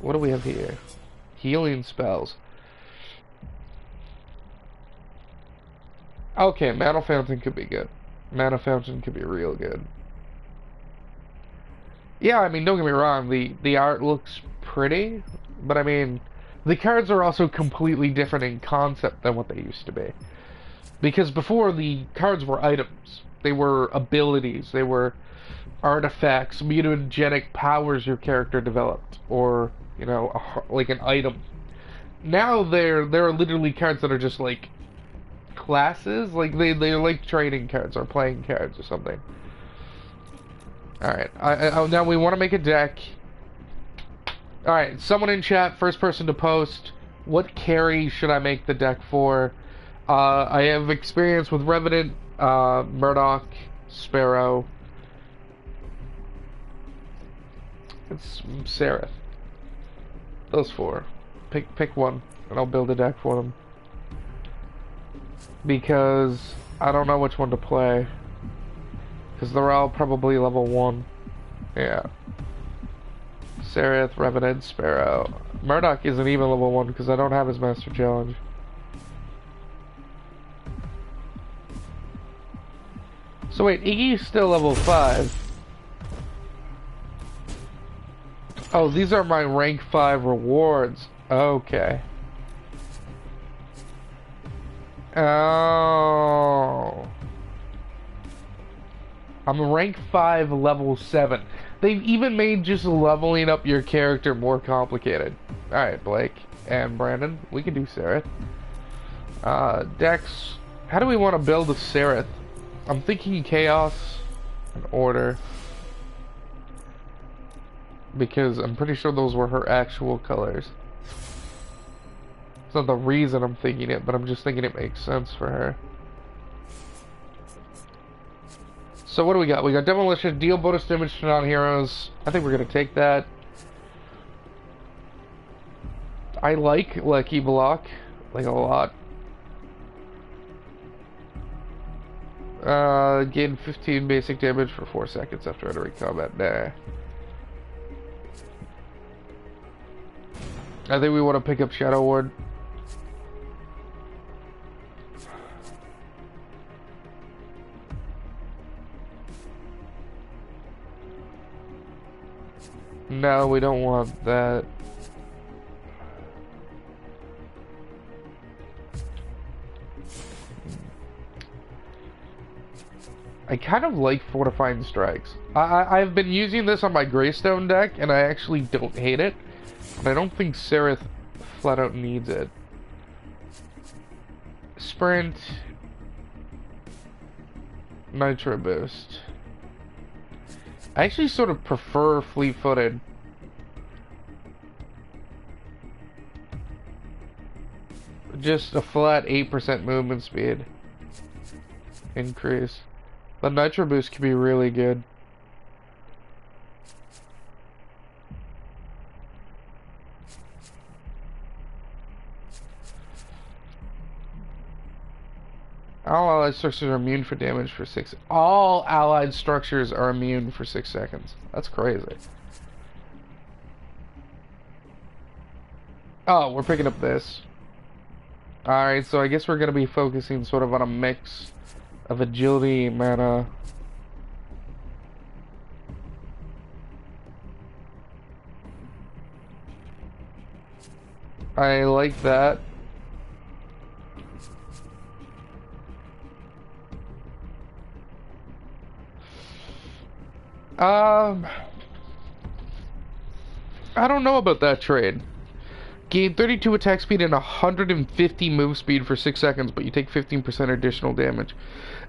What do we have here? Healing Spells. Okay, Mana Fountain could be good. Mana Fountain could be real good. Yeah, I mean, don't get me wrong, the art looks pretty, but I mean, the cards are also completely different in concept than what they used to be. Because before, the cards were items. They were abilities. They were artifacts, mutagenic powers your character developed. Or, you know, like an item. Now there are literally cards that are just like classes. Like, they're like trading cards or playing cards or something. Alright, now we want to make a deck. Alright, someone in chat, first person to post, what carry should I make the deck for? I have experience with Revenant, Murdoch, Sparrow. It's Seraph. Those four. Pick one, and I'll build a deck for them. Because I don't know which one to play. Because they're all probably level 1. Yeah. Seraph, Revenant, Sparrow. Murdoch isn't even level 1 because I don't have his Master Challenge. So wait, Iggy's still level 5. Oh, these are my rank 5 rewards. Okay. Oh. I'm rank 5, level 7. They've even made just leveling up your character more complicated. Alright, Blake and Brandon, we can do Sereth. Dex, how do we want to build a Sereth? I'm thinking Chaos and Order. Because I'm pretty sure those were her actual colors. It's not the reason I'm thinking it, but I'm just thinking it makes sense for her. So what do we got? We got Demolition, deal bonus damage to non-heroes. I think we're going to take that. I like Lucky Block, like a lot. Gain 15 basic damage for 4 seconds after entering combat. Nah. I think we want to pick up Shadow Ward. No, we don't want that. I kind of like Fortifying Strikes. I've been using this on my Greystone deck, and I actually don't hate it. But I don't think Sereth flat out needs it. Sprint. Nitro Boost. I actually sort of prefer Fleet-Footed. Just a flat 8% movement speed increase. The Nitro Boost can be really good. All allied structures are immune for damage for 6. All allied structures are immune for 6 seconds. That's crazy. Oh, we're picking up this. Alright, so I guess we're going to be focusing sort of on a mix of agility, mana. I like that. I don't know about that trade. Gain 32 attack speed and 150 move speed for 6 seconds, but you take 15% additional damage.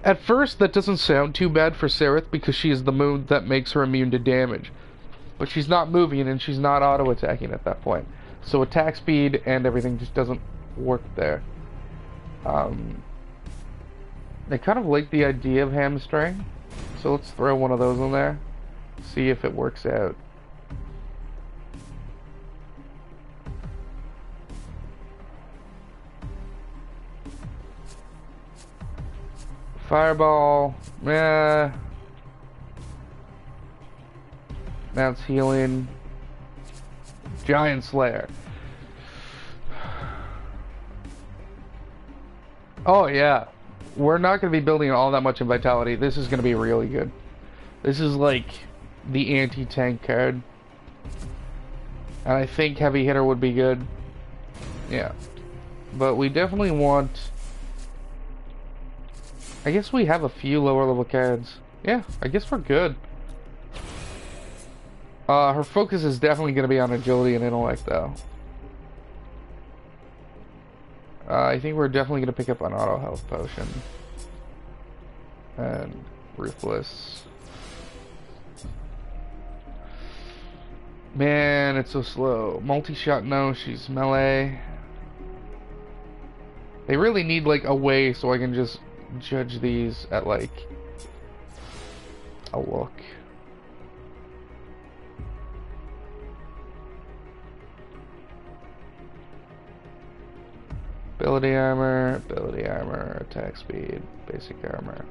At first, that doesn't sound too bad for Sereth because she is the move that makes her immune to damage. But she's not moving and she's not auto-attacking at that point. So attack speed and everything just doesn't work there. I kind of like the idea of Hamstring. So let's throw one of those in there. See if it works out. Fireball, that's healing. Giant Slayer. Oh yeah, we're not going to be building all that much in Vitality. This is going to be really good. This is like the anti-tank card. And I think Heavy Hitter would be good. Yeah. But we definitely want... I guess we have a few lower level cards. Yeah, I guess we're good. Her focus is definitely going to be on agility and intellect, though. I think we're definitely going to pick up an auto health potion. And Ruthless. Man, it's so slow. Multi-shot, no, she's melee. They really need, like, a way so I can just judge these at, like, a look. Ability armor, attack speed, basic armor.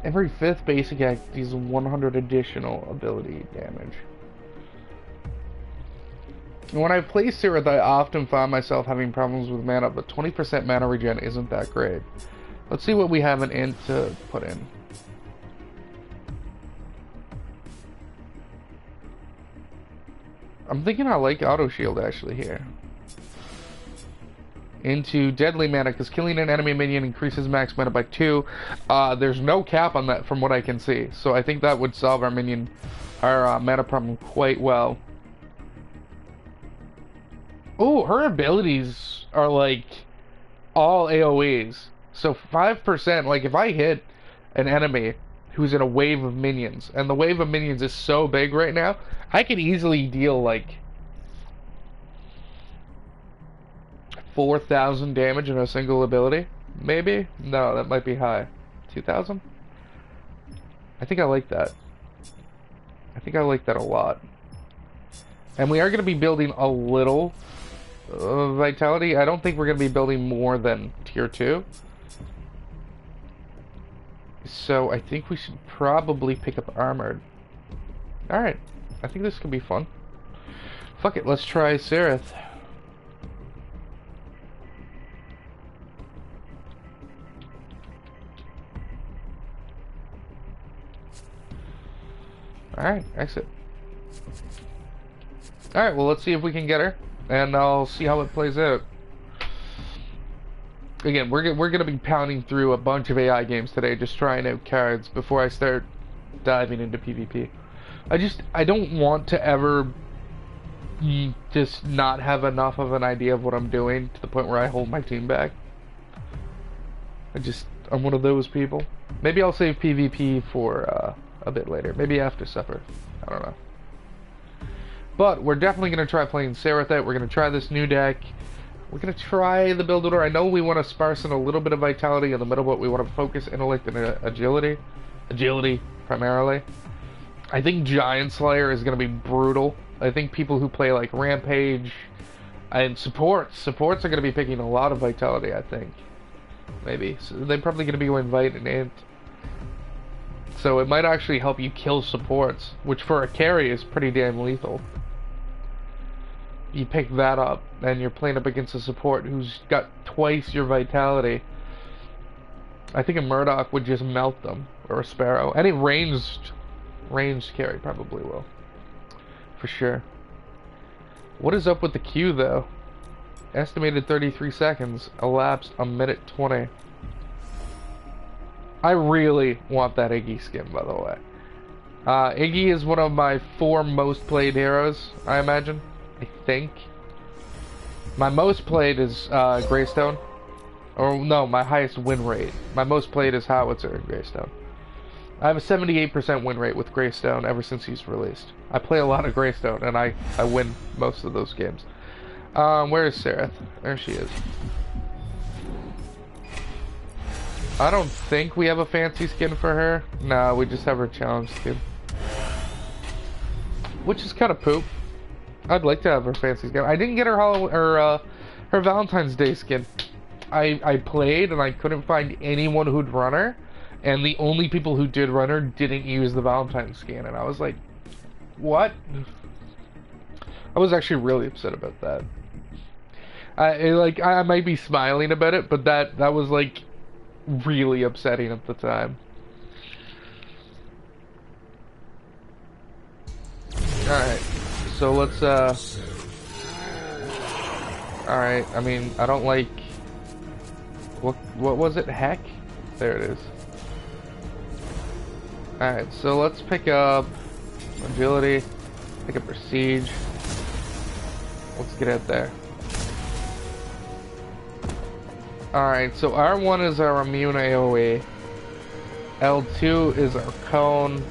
Every 5th basic act deals 100 additional ability damage. When I play Sereth, I often find myself having problems with mana, but 20% mana regen isn't that great. Let's see what we have an int to put in. I'm thinking I like auto shield actually here. into deadly mana, because killing an enemy minion increases max mana by 2. There's no cap on that from what I can see, so I think that would solve our mana problem quite well. Oh, her abilities are like all AoEs. So 5%, like if I hit an enemy who's in a wave of minions, and the wave of minions is so big right now, I could easily deal like 4,000 damage in a single ability. Maybe? No, that might be high. 2,000? I think I like that. I think I like that a lot. And we are going to be building a little vitality. I don't think we're going to be building more than tier 2. So I think we should probably pick up armored. Alright. I think this could be fun. Fuck it, let's try Sereth. Alright, exit. Alright, well let's see if we can get her, and I'll see how it plays out. Again, we're gonna be pounding through a bunch of AI games today, just trying out cards before I start diving into PvP. I don't want to ever just not have enough of an idea of what I'm doing to the point where I hold my team back. I'm one of those people. Maybe I'll save PvP for a bit later. Maybe after supper. I don't know. But we're definitely going to try playing Sereth out. We're going to try this new deck. We're going to try the build order. I know we want to sparse in a little bit of vitality in the middle, but we want to focus intellect and agility. Agility, primarily. I think Giant Slayer is going to be brutal. I think people who play like Rampage and supports are going to be picking a lot of vitality, I think. Maybe. So they're probably going to be going Vite and Int. So it might actually help you kill supports, which for a carry is pretty damn lethal. You pick that up, and you're playing up against a support who's got twice your vitality. I think a Murdoch would just melt them, or a Sparrow. Any ranged carry probably will. For sure. What is up with the queue, though? Estimated 33 seconds. Elapsed a minute 20. I really want that Iggy skin, by the way. Iggy is one of my 4 most played heroes, I imagine. I think. My most played is Greystone. Or no, my highest win rate. My most played is Howitzer and Greystone. I have a 78% win rate with Greystone ever since he's released. I play a lot of Greystone, and I win most of those games. Where is Sereth? There she is. I don't think we have a fancy skin for her. No, we just have her challenge skin. Which is kind of poop. I'd like to have her fancy skin. I didn't get her her Valentine's Day skin. I played and I couldn't find anyone who'd run her, and the only people who did run her didn't use the Valentine's skin, and I was like, what? I was actually really upset about that. I might be smiling about it, but that was like really upsetting at the time. Alright, so let's alright, I mean, I don't like what was it? Heck? There it is. Alright, so let's pick up agility, pick up siege. Let's get out there. Alright, so R1 is our immune AoE. L2 is our cone.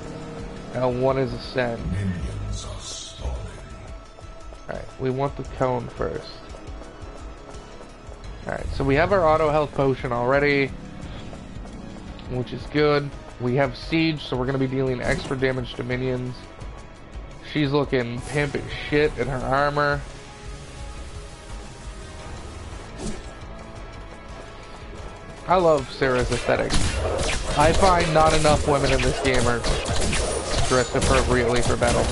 L1 is ascend. Alright, we want the cone first. Alright, so we have our auto health potion already, which is good. We have siege, so we're going to be dealing extra damage to minions. She's looking pimp as shit in her armor. I love Sarah's aesthetic. I find not enough women in this game are dressed appropriately for battle.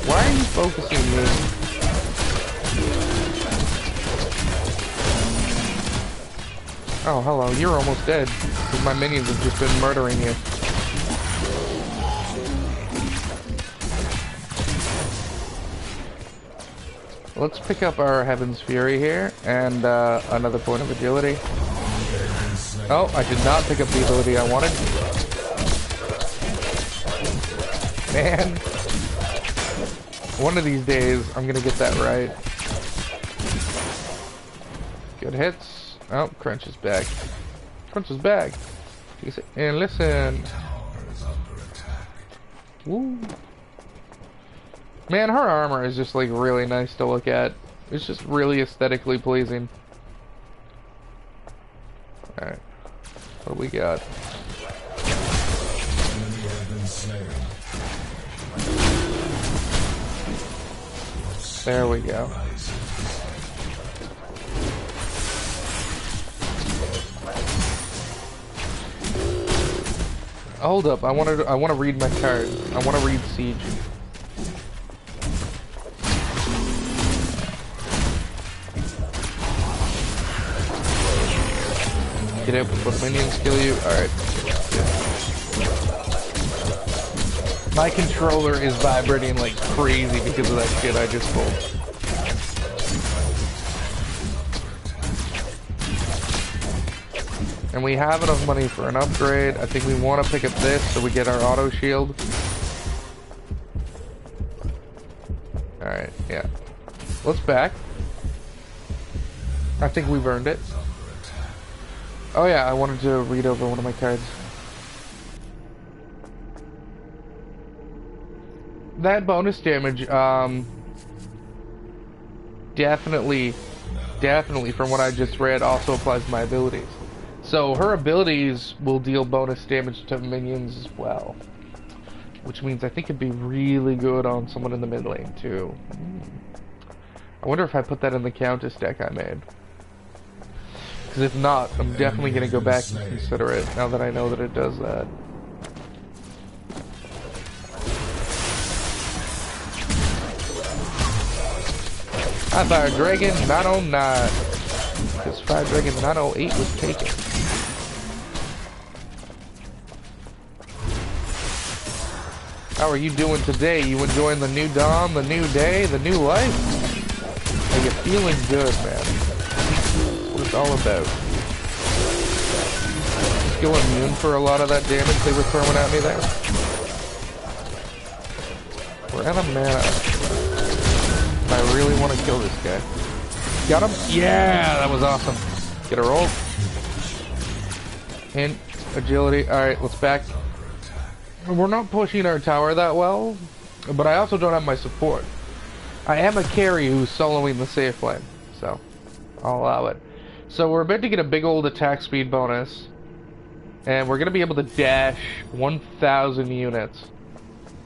Why are you focusing me? Oh, hello. You're almost dead. Because my minions have just been murdering you. let's pick up our Heaven's Fury here, and another point of agility. Oh, I did not pick up the ability I wanted. Man. One of these days, I'm gonna get that right. Good hits. Oh, Crunch is back. Crunch is back. And listen. Woo. Man, her armor is just like really nice to look at. It's just really aesthetically pleasing. Alright. What do we got? There we go. Hold up, I want to read my card. I want to read Siege. Get out before the minions kill you. Alright. My controller is vibrating like crazy because of that shit I just pulled. And we have enough money for an upgrade. I think we want to pick up this so we get our auto shield. Alright, yeah. Let's back. I think we've earned it. Oh yeah, I wanted to read over one of my cards. That bonus damage, definitely from what I just read also applies to my abilities. So her abilities will deal bonus damage to minions as well. Which means I think it'd be really good on someone in the mid lane too. I wonder if I put that in the Countess deck I made. Because if not, I'm definitely going to go back and consider it now that I know that it does that. High Fire Dragon 909. Because Fire Dragon 908 was taken. How are you doing today? You enjoying the new dawn, the new day, the new life? Are you feeling good, man? That's what it's all about. Still immune for a lot of that damage they were throwing at me there. We're out of mana. I really want to kill this guy. Got him? Yeah, that was awesome. Get a roll. Hint, agility. Alright, let's back. We're not pushing our tower that well, but I also don't have my support. I am a carry who's soloing the safe lane, so I'll allow it. So we're about to get a big old attack speed bonus, and we're going to be able to dash 1,000 units,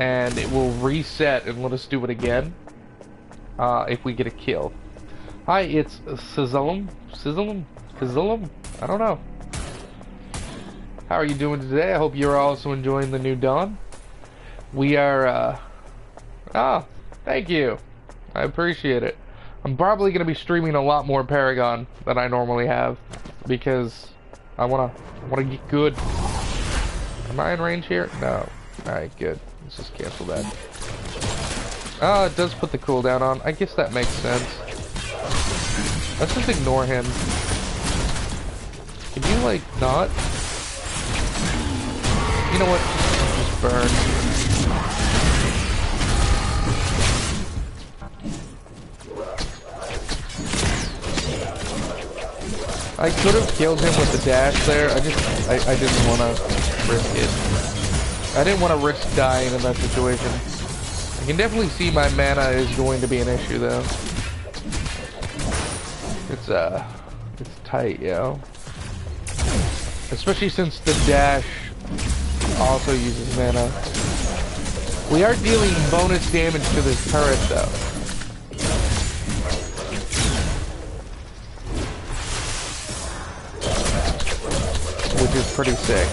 and it will reset and let us do it again if we get a kill. Hi, it's Sizzlum? I don't know. How are you doing today? I hope you're also enjoying the new dawn. We are, thank you. I appreciate it. I'm probably going to be streaming a lot more Paragon than I normally have because I want to get good. Am I in range here? No. Alright, good. Let's just cancel that. Oh, it does put the cooldown on. I guess that makes sense. Let's just ignore him. Can you, like, not? You know what? Just burn. I could have killed him with the dash there. I didn't want to risk it. I didn't want to risk dying in that situation. I can definitely see my mana is going to be an issue though. It's tight, yo. Especially since the dash also uses mana. We are dealing bonus damage to this turret though. Which is pretty sick.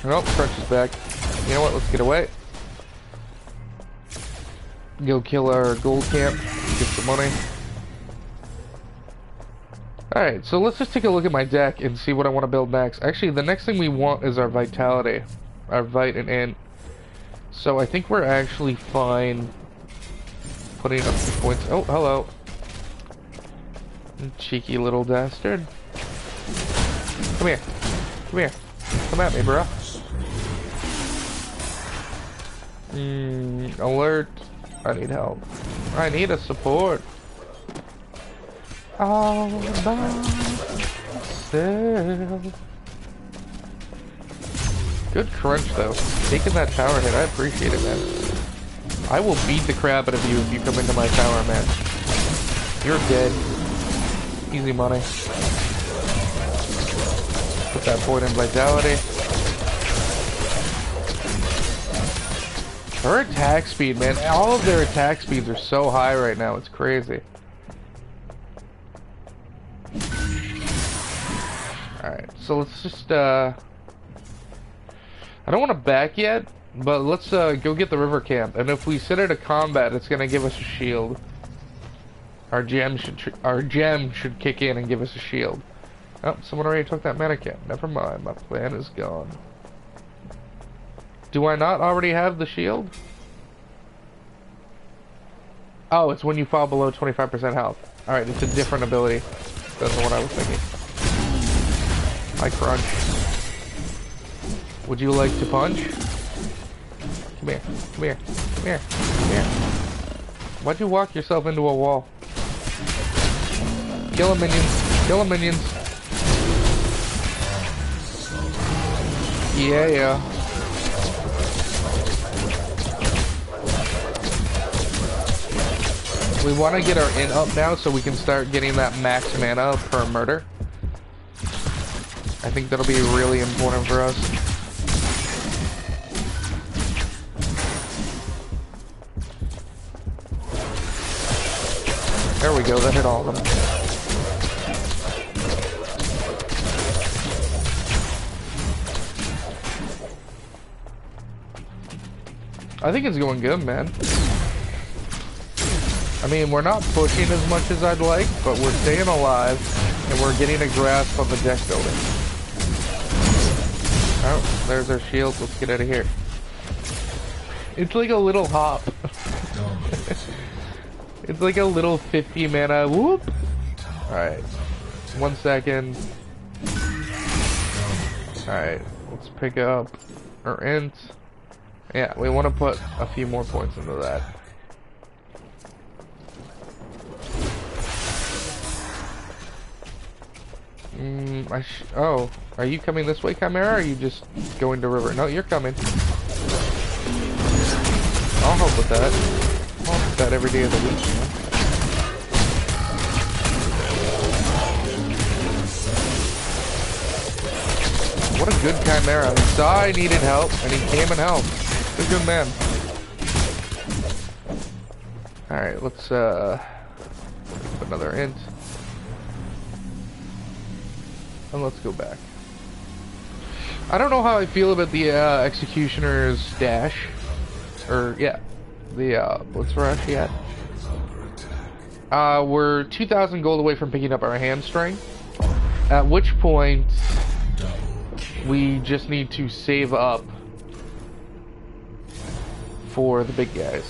Oh, Crunch is back. You know what, let's get away. Go kill our gold camp, get some money. Alright, so let's just take a look at my deck and see what I want to build next. Actually, the next thing we want is our vitality. Our vit and int. So I think we're actually fine putting up the points. Oh, hello. Cheeky little dastard. Come here. Come here. Come at me, bro. Alert. I need help. I need a support. All by myself. Good crunch, though. Taking that tower hit, I appreciate it, man. I will beat the crap out of you if you come into my tower, man. You're dead. Easy money. Put that point in vitality. Her attack speed, man. All of their attack speeds are so high right now. It's crazy. Alright, so let's just, I don't want to back yet, but let's go get the river camp. And if we sit at a combat, it's gonna give us a shield. Our gem should kick in and give us a shield. Oh, someone already took that mana camp. Never mind, my plan is gone. Do I not already have the shield? Oh, it's when you fall below 25% health. Alright, it's a different ability than the one I was thinking. I crunch. Would you like to punch? Come here, come here, come here, come here. Why'd you walk yourself into a wall? Kill him, minions. Kill him, minions. Yeah, yeah. We want to get our int up now so we can start getting that max mana per murder. I think that'll be really important for us. There we go, that hit all of them. I think it's going good, man. I mean, we're not pushing as much as I'd like, but we're staying alive, and we're getting a grasp on the deck building. Oh, there's our shield. Let's get out of here. It's like a little hop. It's like a little 50 mana whoop. Alright. 1 second. Alright. Let's pick up our int. Yeah, we want to put a few more points into that. Oh, are you coming this way, Chimera, or are you just going to river? No, you're coming. I'll help with that. I'll help with that every day of the week, man. What a good Chimera. He saw I needed help, and he came and helped. He's a good man. Alright, let's, put another int. And let's go back. I don't know how I feel about the Executioner's dash. Or, yeah. The, what's we're actually at? We're 2,000 gold away from picking up our hamstring. At which point, we just need to save up for the big guys.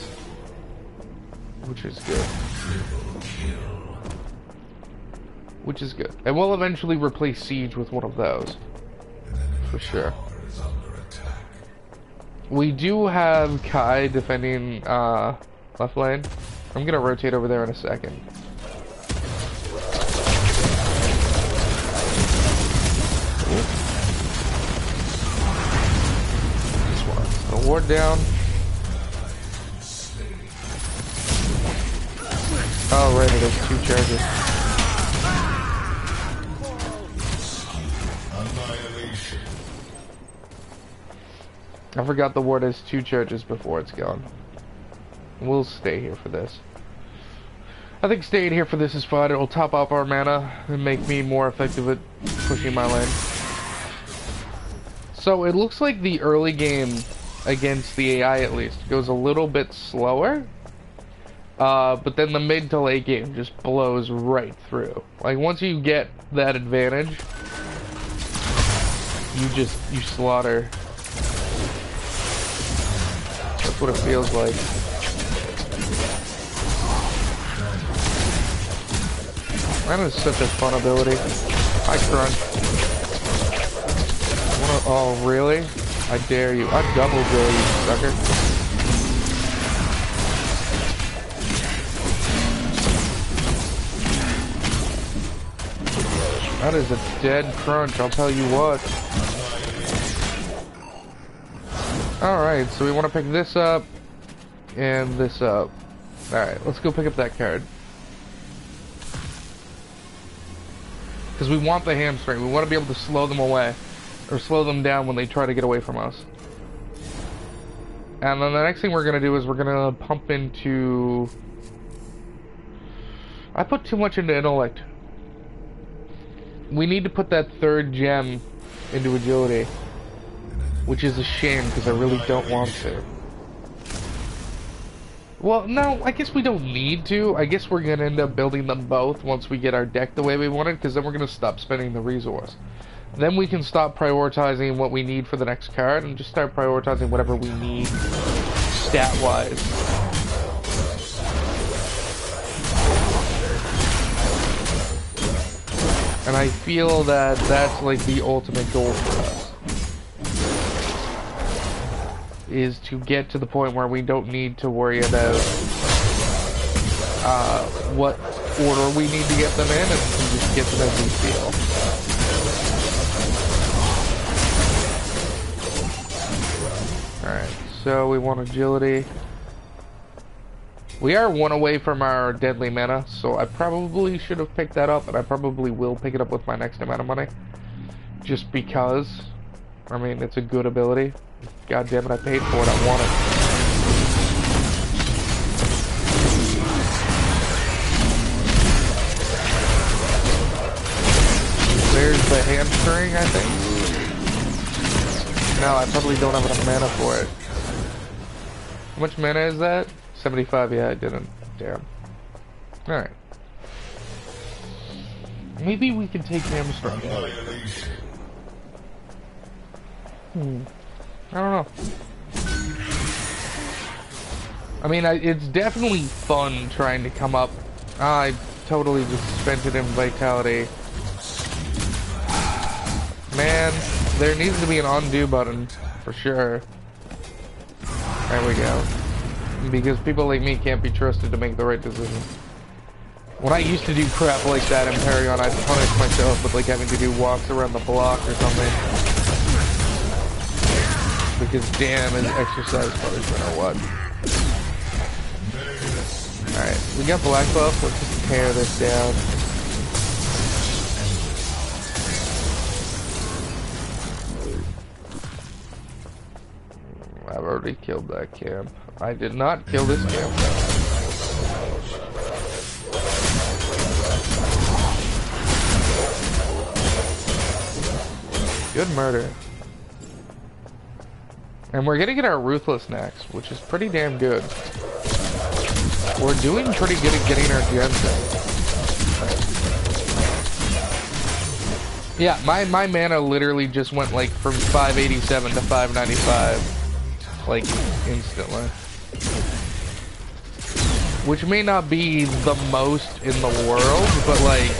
Which is good. Which is good. And we'll eventually replace Siege with one of those. For sure. We do have Kai defending left lane. I'm gonna rotate over there in a second. This one. The ward down. Oh right, it has 2 charges. I forgot the ward has 2 charges before it's gone. We'll stay here for this. I think staying here for this is fine. It'll top up our mana and make me more effective at pushing my lane. So it looks like the early game, against the AI at least, goes a little bit slower. But then the mid to late game just blows right through. Like once you get that advantage, you slaughter. That's what it feels like. That is such a fun ability. I crunch. Oh, really? I dare you. I double dare you, sucker. That is a dead crunch, I'll tell you what. Alright, so we want to pick this up and this up. Alright, let's go pick up that card. Because we want the hamstring. We want to be able to slow them away. Or slow them down when they try to get away from us. And then the next thing we're going to do is we're going to pump into... I put too much into intellect. We need to put that third gem into agility. Which is a shame because I really don't want to. Well, no, I guess we don't need to. I guess we're going to end up building them both once we get our deck the way we want it, because then we're going to stop spending the resource. Then we can stop prioritizing what we need for the next card and just start prioritizing whatever we need stat-wise. And I feel that that's like the ultimate goal for us. Is to get to the point where we don't need to worry about what order we need to get them in, and we can just get them as we feel. Alright, so we want agility. We are one away from our deadly mana, so I probably should have picked that up, and I probably will pick it up with my next amount of money. Just because, I mean, it's a good ability. God damn it, I paid for it, I want it. There's the hamstring, I think. No, I probably don't have enough mana for it. How much mana is that? 75, yeah, I didn't. Damn. Alright. Maybe we can take hamstring out. I don't know. I mean, it's definitely fun trying to come up. I totally just spent it in vitality. Man, there needs to be an undo button, for sure. There we go. Because people like me can't be trusted to make the right decision. When I used to do crap like that in Paragon, I'd punish myself with like having to do walks around the block or something. Because damn is exercise punishment or what. Alright, we got black buff, let's just tear this down. I've already killed that camp. I did not kill this camp. Good murder. And we're gonna get our Ruthless next, which is pretty damn good. We're doing pretty good at getting our gems in. Yeah, my mana literally just went like from 587 to 595. Like, instantly. Which may not be the most in the world, but like,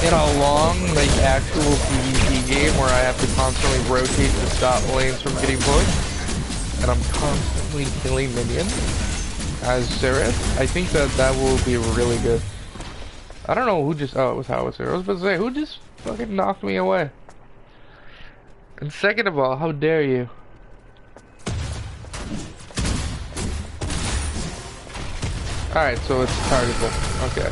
in a long, like, actual PvP game where I have to constantly rotate to stop lanes from getting pushed, and I'm constantly killing minions as Seraph, I think that will be really good. I don't know who just, oh, it was Howitzer. I was about to say, who just fucking knocked me away? And second of all, how dare you? Alright, so it's targetable. Okay.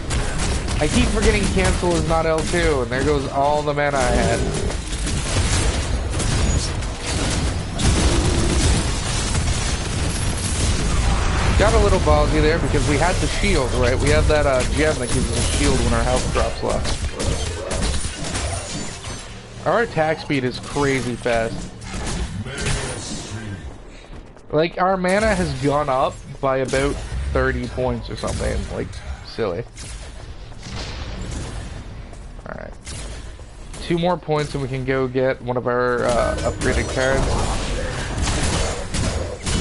I keep forgetting cancel is not L2, and there goes all the mana I had. Got a little ballsy there because we had the shield, right? We had that gem that gives us a shield when our health drops low. Our attack speed is crazy fast. Like, our mana has gone up by about 30 points or something, like, silly. Alright. 2 more points and we can go get one of our upgraded cards.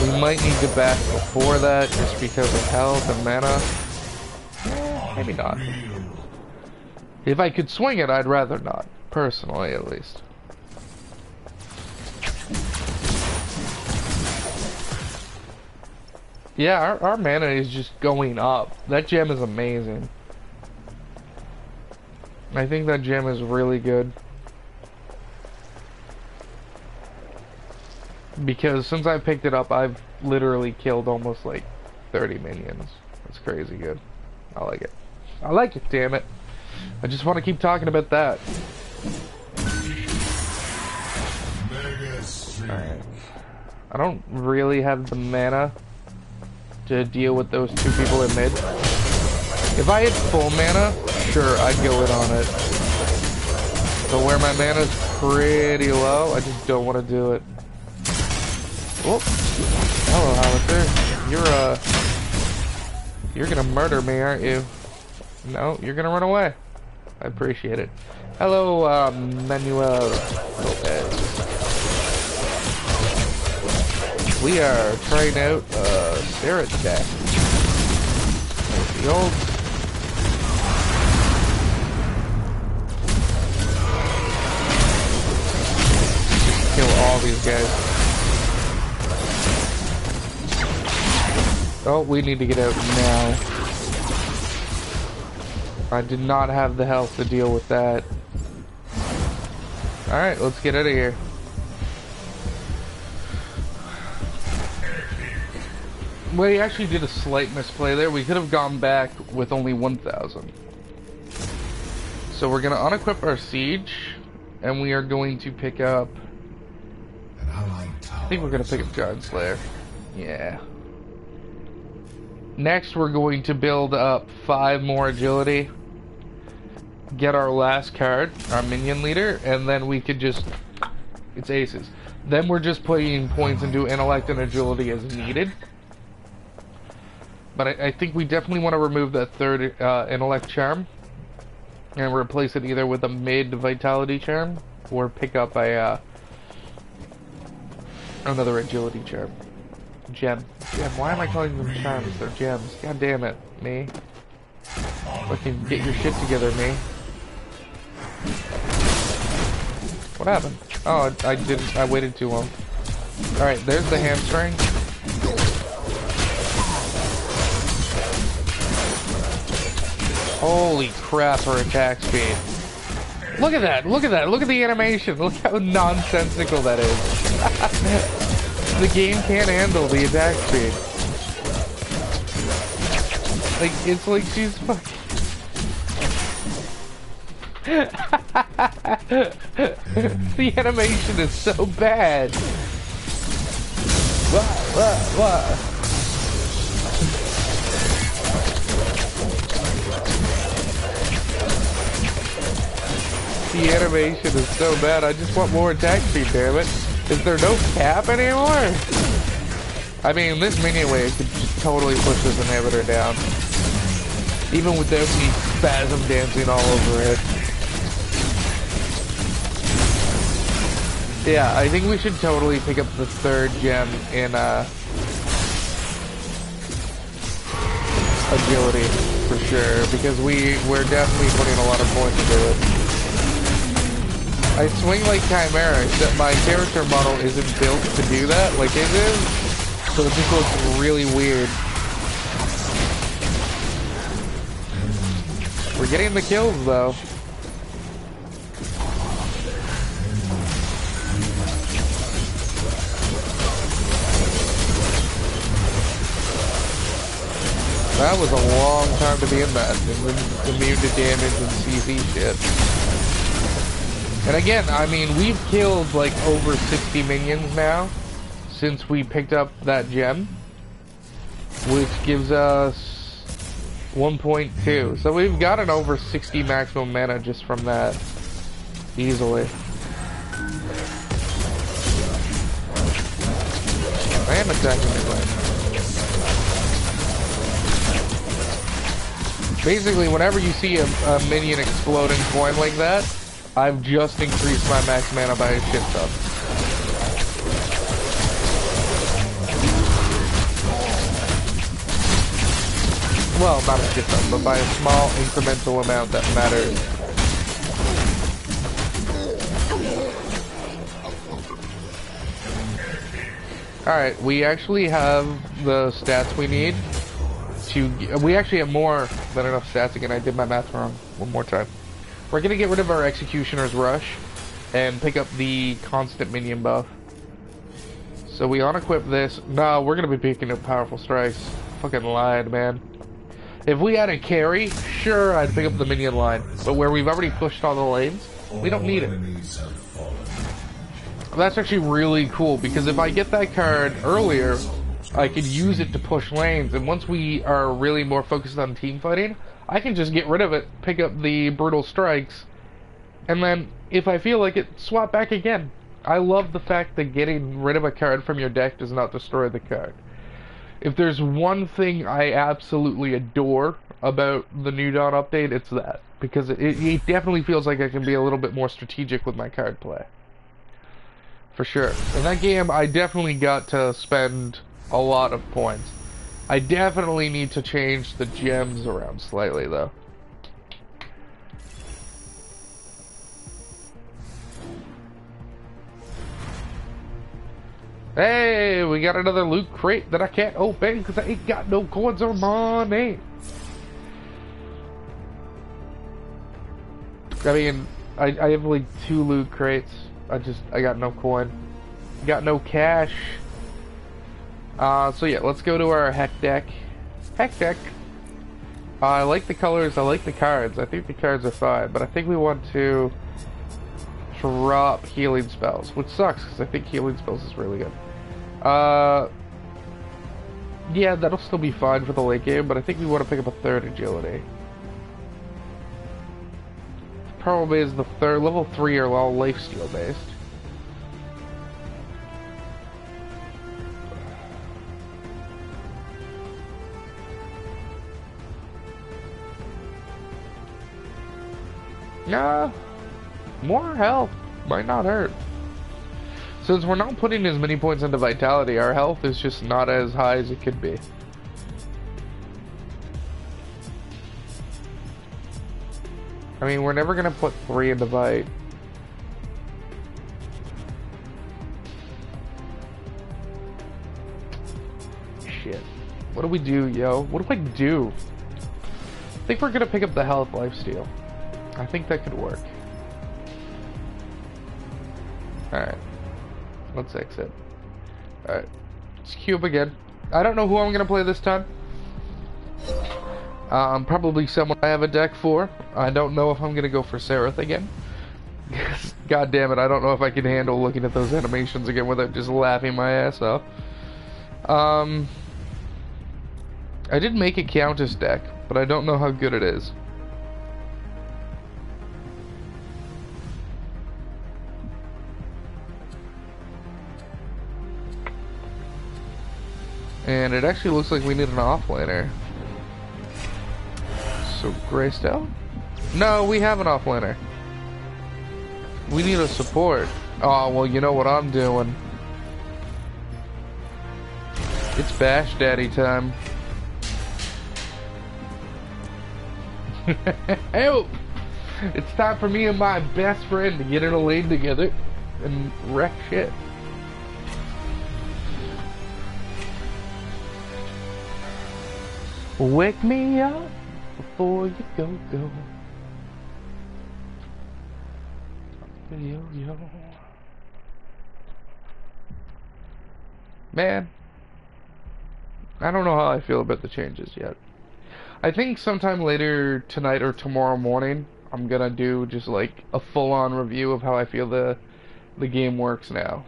We might need to back before that just because of health and mana. Maybe not. If I could swing it, I'd rather not. Personally, at least. Yeah, our mana is just going up. That gem is amazing. I think that gem is really good. Because since I picked it up, I've literally killed almost like 30 minions. That's crazy good. I like it. I like it, damn it. I just want to keep talking about that. Alright. I don't really have the mana to deal with those two people in mid. If I had full mana, sure, I'd go in on it. But where my mana's pretty low, I just don't want to do it. Oh, hello, Howitzer. You're gonna murder me, aren't you? No, you're gonna run away. I appreciate it. Hello, Manuel Lopez. We are trying out, Sarah's deck. There's the old. Kill all these guys. Oh, we need to get out now. I did not have the health to deal with that. Alright, let's get out of here. We actually did a slight misplay there. We could have gone back with only 1,000. So we're going to unequip our siege, and we are going to pick up... I think we're going to pick up Giant Slayer. Yeah. Next, we're going to build up 5 more agility, get our last card, our minion leader, and then we could just... It's aces. Then we're just putting points into intellect and agility as needed. But I think we definitely want to remove that third intellect charm and replace it either with a mid vitality charm or pick up a another agility charm. Gem. Why am I calling them charms? They're gems. God damn it, me. Fucking get your shit together, me. What happened? Oh, I didn't. I waited too long. Alright, there's the hamstring. Holy crap, her attack speed. Look at that, look at that, look at the animation. Look how nonsensical that is. The game can't handle the attack speed. Like, it's like she's fucking... The animation is so bad. What? The animation is so bad. I just want more attack speed, damn it. Is there no cap anymore? I mean, this minion wave could just totally push this inhibitor down. Even without me spasm dancing all over it. Yeah, I think we should totally pick up the third gem in, agility, for sure. Because we're definitely putting a lot of points into it. I swing like Chimera, except my character model isn't built to do that like it is, so it just looks really weird. We're getting the kills though. That was a long time to be in that, immune to damage and CZ shit. And again, I mean, we've killed like over 60 minions now since we picked up that gem, which gives us 1.2. So we've gotten over 60 maximum mana just from that, easily. I am attacking it right now. Basically, whenever you see a minion exploding coin like that, I've just increased my max mana by a shit ton. well, not a shit ton, but by a small incremental amount that matters. Alright, we actually have the stats we need to... We actually have more than enough stats. Again, I did my math wrong. One more time. We're gonna get rid of our Executioner's Rush and pick up the constant minion buff. So we unequip this. No, we're gonna be picking up Powerful Strikes. Fucking lied, man. If we had a carry, sure, I'd pick up the minion line. But where we've already pushed all the lanes, we don't need it. That's actually really cool, because if I get that card earlier, I could use it to push lanes, and once we are really more focused on team fighting, I can just get rid of it, pick up the Brutal Strikes, and then, if I feel like it, swap back again. I love the fact that getting rid of a card from your deck does not destroy the card. If there's one thing I absolutely adore about the New Dawn update, it's that. Because it definitely feels like I can be a little bit more strategic with my card play. For sure. In that game, I definitely got to spend a lot of points. I definitely need to change the gems around slightly, though. Hey, we got another loot crate that I can't open because I ain't got no coins or money. I mean, I have like 2 loot crates. I got no coin. Got no cash. So yeah, let's go to our Heck deck. Heck deck. I like the colors, I like the cards. I think the cards are fine, but I think we want to drop healing spells, which sucks because I think healing spells is really good. Yeah, that'll still be fine for the late game, but I think we want to pick up a 3rd agility. Probably is the 3rd, level 3 are all lifesteal based. Nah, more health might not hurt. Since we're not putting as many points into vitality, our health is just not as high as it could be. I mean, we're never gonna put 3 into Vite. Shit. What do we do, yo? What do I do? I think we're gonna pick up the health lifesteal. I think that could work. Alright. Let's exit. Alright. Let's queue up again. I don't know who I'm gonna play this time. Probably someone I have a deck for. I don't know if I'm gonna go for Seraph again. God damn it, I don't know if I can handle looking at those animations again without just laughing my ass off. I did make a Countess deck, but I don't know how good it is. And it actually looks like we need an offlaner. So, Greystone? No, we have an offlaner. We need a support. Oh, well, you know what I'm doing. It's Bash Daddy time. Help! It's time for me and my best friend to get in a lane together and wreck shit. Wake me up before you go. Yo, yo. Man, I don't know how I feel about the changes yet. I think sometime later tonight or tomorrow morning, I'm gonna do just like a full-on review of how I feel the game works now.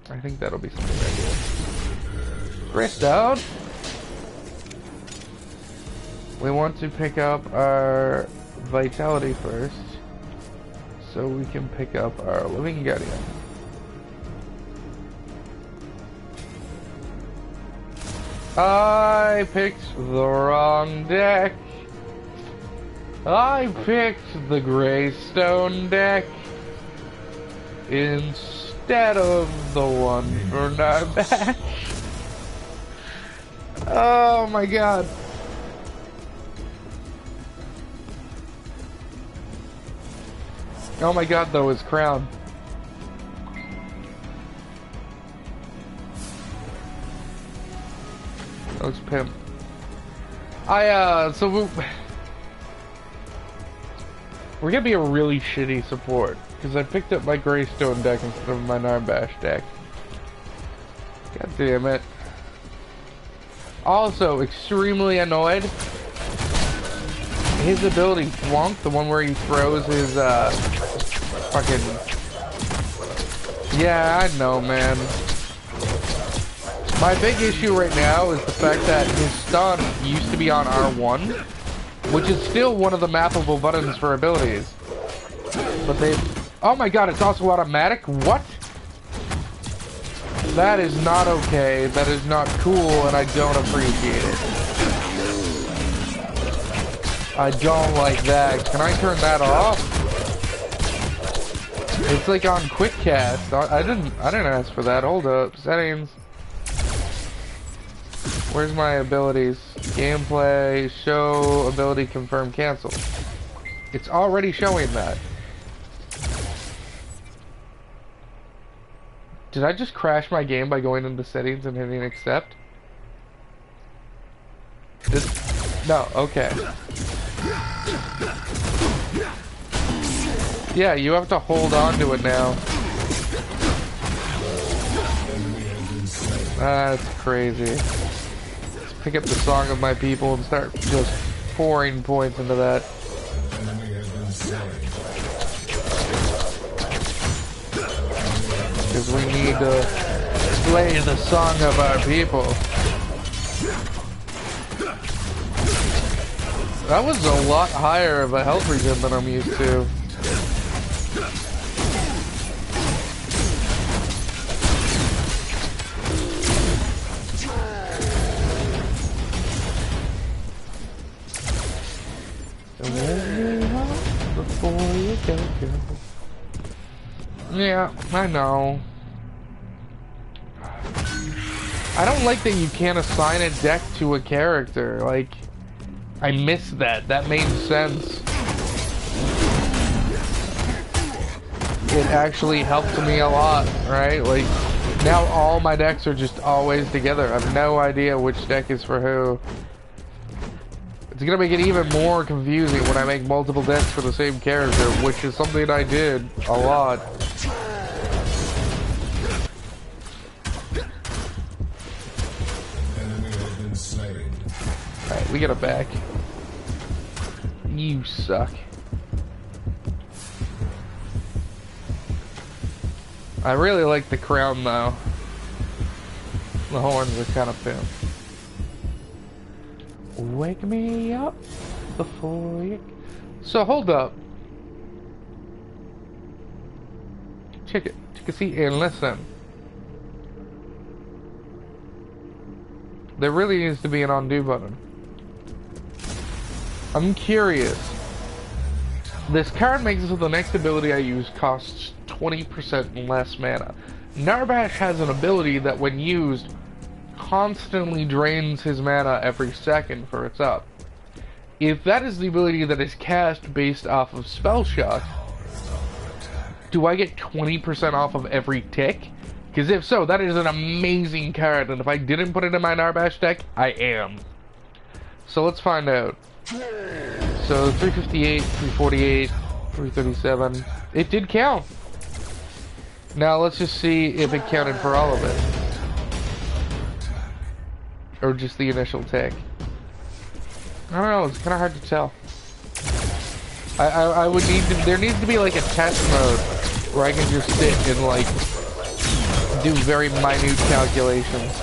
I think that'll be something I do. Chris down. We want to pick up our Vitality first, so we can pick up our Living Guardian. I picked the wrong deck. I picked the Greystone deck instead of the one for Narbash. Oh my god. Oh my god, though, his crown. That was pimp. We're gonna be a really shitty support, because I picked up my Greystone deck instead of my Narbash deck. God damn it. Also, extremely annoyed. His ability, Flunk, the one where he throws his, fucking... Yeah, I know, man. My big issue right now is the fact that his stun used to be on R1, which is still one of the mappable buttons for abilities. But they... Oh my god, it's also automatic? What? That is not okay, that is not cool, and I don't appreciate it. I don't like that. Can I turn that off? It's like on quick cast. I didn't ask for that. Hold up. Settings. Where's my abilities? Gameplay, show, ability, confirm, cancel. It's already showing that. Did I just crash my game by going into settings and hitting accept? No, okay. Yeah, you have to hold on to it now. That's crazy. Let's pick up the Song of My People and start just pouring points into that. Because we need to play the Song of Our People. That was a lot higher of a health regen than I'm used to. Before you go. Yeah, I know. I don't like that you can't assign a deck to a character. Like, I missed that. That made sense. It actually helped me a lot, right? Like, now all my decks are just always together. I have no idea which deck is for who. It's gonna make it even more confusing when I make multiple decks for the same character, which is something I did a lot. Alright, we got it back. You suck. I really like the crown though. The horns are kind of pimp. Wake me up before you... So hold up. Check it. Take a seat and listen. There really needs to be an undo button. I'm curious. This card makes it so the next ability I use costs 20% less mana. Narbash has an ability that when used constantly drains his mana every second for its up. If that is the ability that is cast based off of Spell Shock, do I get 20% off of every tick? Because if so, that is an amazing card, and if I didn't put it in my Narbash deck, I am. So let's find out. So 358, 348, 337. It did count. Now let's just see if it counted for all of it. Or just the initial tick. I don't know, it's kind of hard to tell. I would need to, there needs to be like a test mode where I can just sit and like do very minute calculations.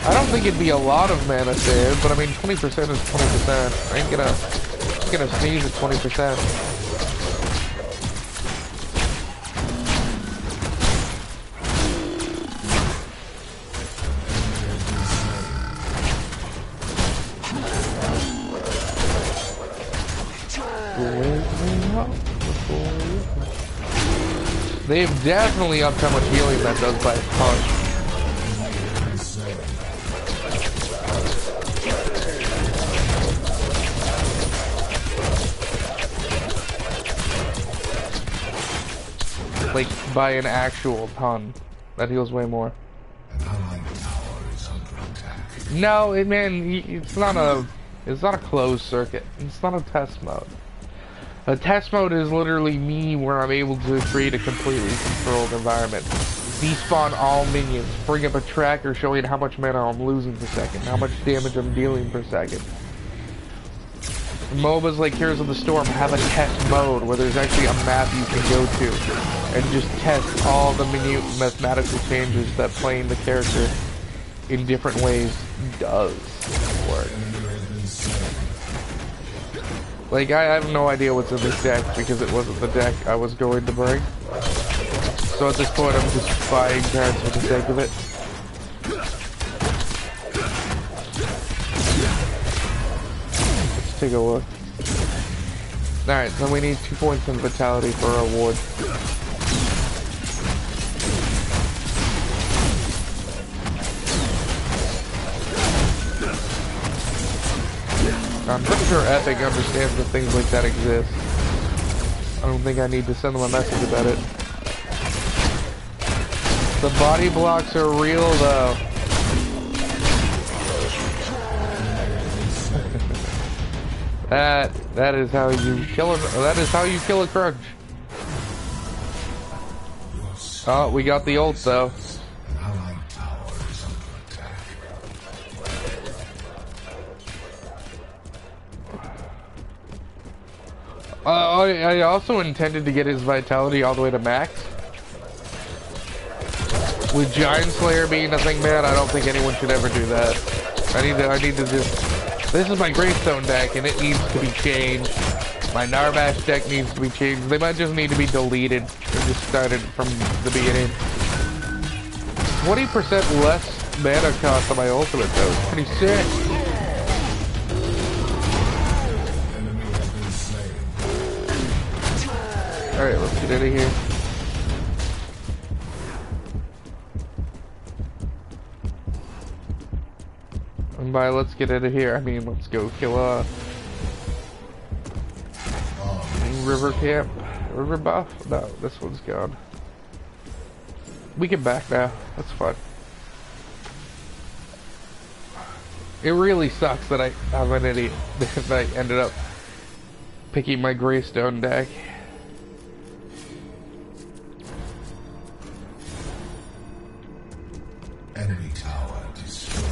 I don't think it'd be a lot of mana save, but I mean 20% is 20%. I ain't gonna sneeze at 20%. They've definitely upped how much healing that does by a punch. like by an actual ton. That heals way more. No, it's not a closed circuit. It's not a test mode. A test mode is literally me where I'm able to create a completely controlled environment. Despawn all minions, bring up a tracker showing how much mana I'm losing per second, how much damage I'm dealing per second. MOBAs like Heroes of the Storm have a test mode where there's actually a map you can go to and just test all the minute mathematical changes that playing the character in different ways does work. Like, I have no idea what's in this deck because it wasn't the deck I was going to bring. So at this point, I'm just buying cards for the sake of it. Let's take a look. Alright, so we need 2 points in Vitality for our award. I'm pretty sure Epic understands that things like that exist. I don't think I need to send them a message about it. The body blocks are real, though. That is how you kill a crunch. Oh, we got the ult though. I also intended to get his vitality all the way to max. With Giant Slayer being a thing, man, I don't think anyone should ever do that. I need to just... This is my Greystone deck, and it needs to be changed. My Narbash deck needs to be changed. They might just need to be deleted and just started from the beginning. 20% less mana cost on my ultimate, though. It's pretty sick. Alright, let's get out of here. And by let's get out of here, I mean let's go kill a river camp. River buff? No, this one's gone. We can back now. That's fine. It really sucks that I'm an idiot that I ended up picking my Greystone deck. Enemy tower destroyed.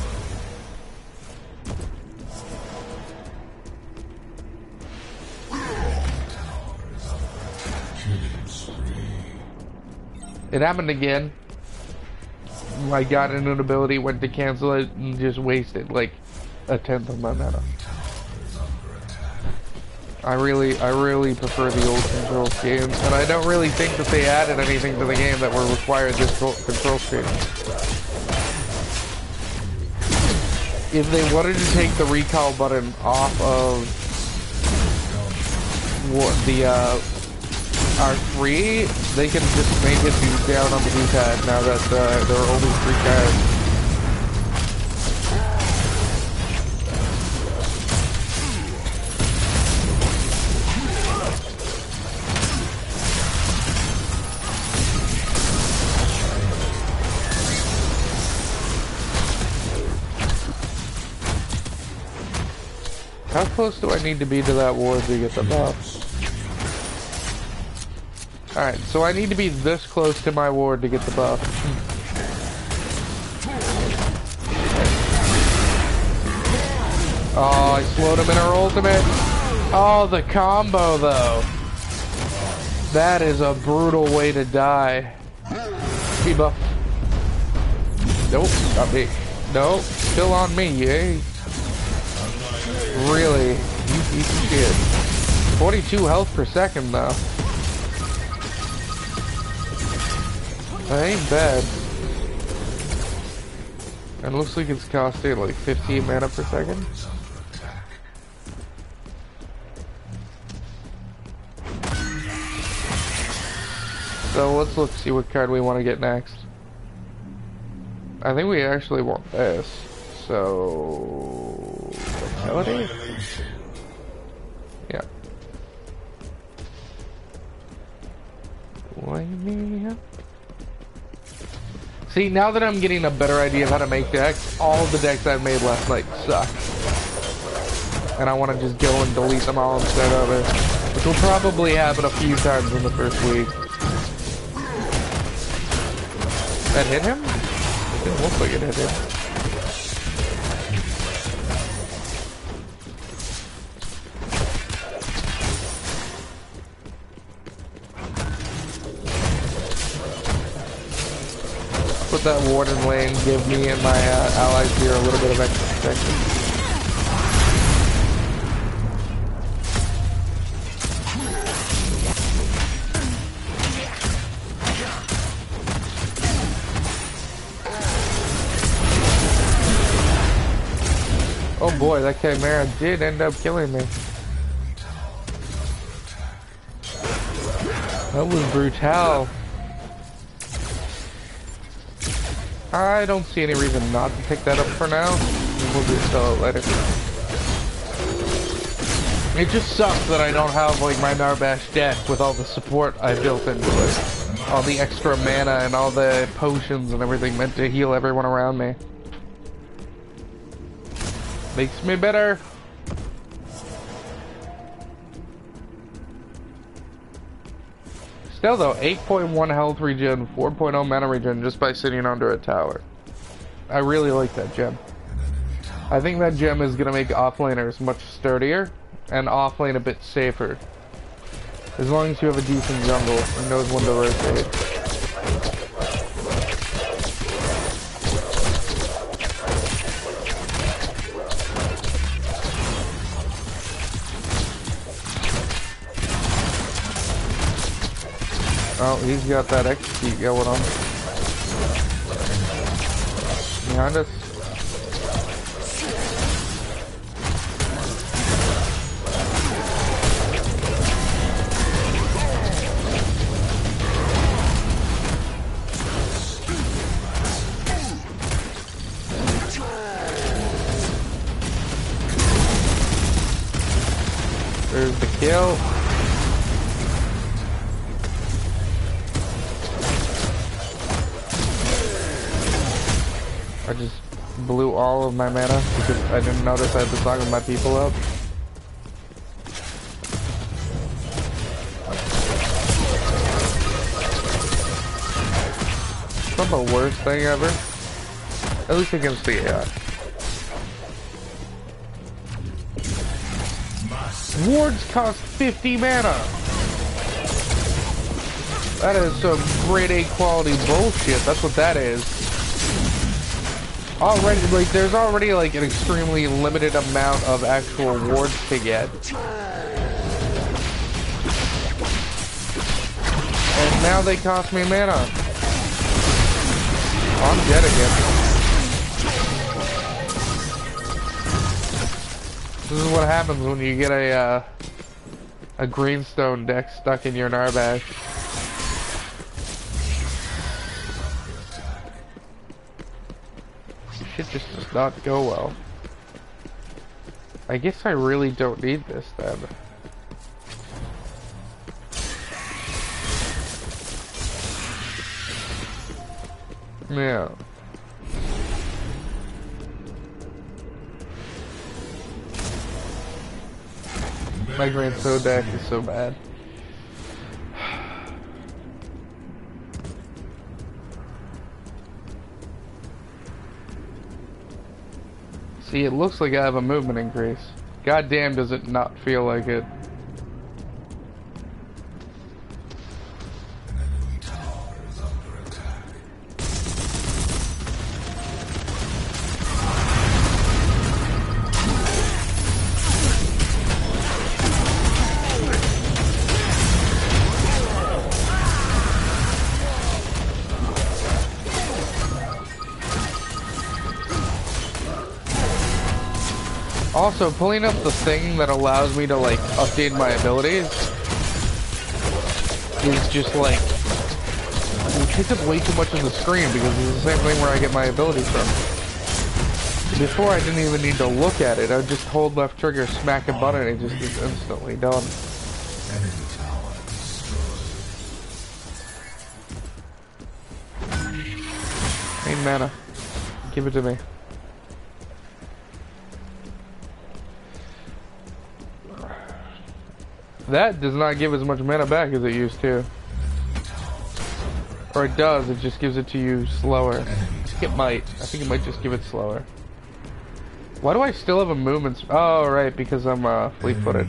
It happened again. I got an ability, went to cancel it, and just wasted like a tenth of my mana. I really prefer the old control schemes, and I don't really think that they added anything to the game that would require this control scheme. If they wanted to take the recall button off of the R3, they can just make it be down on the D-pad now that there are only 3 cards. How close do I need to be to that ward to get the buff? Alright, so I need to be this close to my ward to get the buff. Oh, I slowed him in her ultimate. Oh, the combo though. That is a brutal way to die. Debuff. Nope, not me. Nope, still on me, yay. Really? You piece of shit. 42 health per second though. That ain't bad. And it looks like it's costing like 15 mana per second. So let's see what card we want to get next. I think we actually want this. So Vitality? Yeah. Wake me up. See, now that I'm getting a better idea of how to make decks, all the decks I made last night suck. And I want to just go and delete them all instead of it. Which will probably happen a few times in the first week. That hit him? It didn't look like it hit him. Put that warden lane, give me and my allies here a little bit of extra protection. Oh boy, that Chimera did end up killing me. That was brutal. I don't see any reason not to pick that up for now. We'll just sell it later. It just sucks that I don't have like my Narbash deck with all the support I built into it. All the extra mana and all the potions and everything meant to heal everyone around me. Makes me better. Still though, 8.1 health regen, 4.0 mana regen just by sitting under a tower. I really like that gem. I think that gem is gonna make offlaners much sturdier and offlane a bit safer. As long as you have a decent jungle and knows when to rotate. Oh, he's got that execute going on. Behind us. There's the kill. I just blew all of my mana because I didn't notice I had to talk with my people up. It's not the worst thing ever. At least against the AI. Wards cost 50 mana! That is some grade A quality bullshit, that's what that is. Already, like, there's already, like, an extremely limited amount of actual wards to get. And now they cost me mana. I'm dead again. This is what happens when you get a greenstone deck stuck in your Narbash. Shit just does not go well. I guess I really don't need this then. Yeah. My Grand So deck is so bad. See, it looks like I have a movement increase. God damn, does it not feel like it. Also, pulling up the thing that allows me to, like, update my abilities is just, like, it takes up way too much of the screen because it's the same thing where I get my abilities from. Before, I didn't even need to look at it. I would just hold left trigger, smack a button, and it just is instantly done. Hey, mana. Give it to me. That does not give as much mana back as it used to. Or it does, it just gives it to you slower. I think it might just give it slower. Why do I still have a movement? Oh, right, because I'm fleet-footed.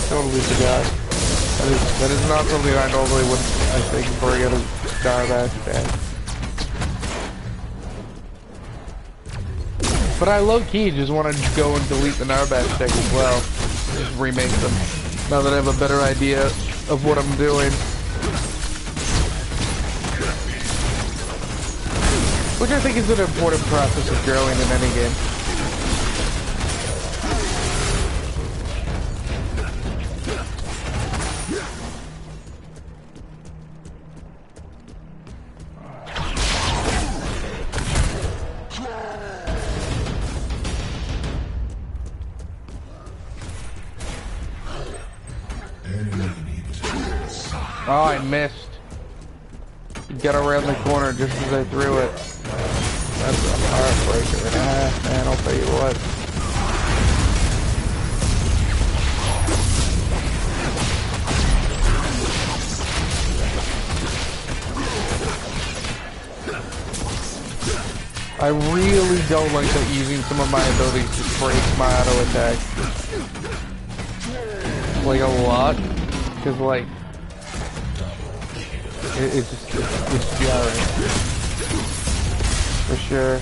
Totally forgot. That is not something I normally would, I think, bring out of Darbash deck. But I low-key just want to go and delete the Narbash deck as well. Just remake them. Now that I have a better idea of what I'm doing. Which I think is an important process of growing in any game. Oh, I missed. Get around the corner just as I threw it. That's a heartbreaker and a half, man, I'll tell you what. I really don't like that using some of my abilities to break my auto attack. Like a lot. Because like it's jarring. For sure.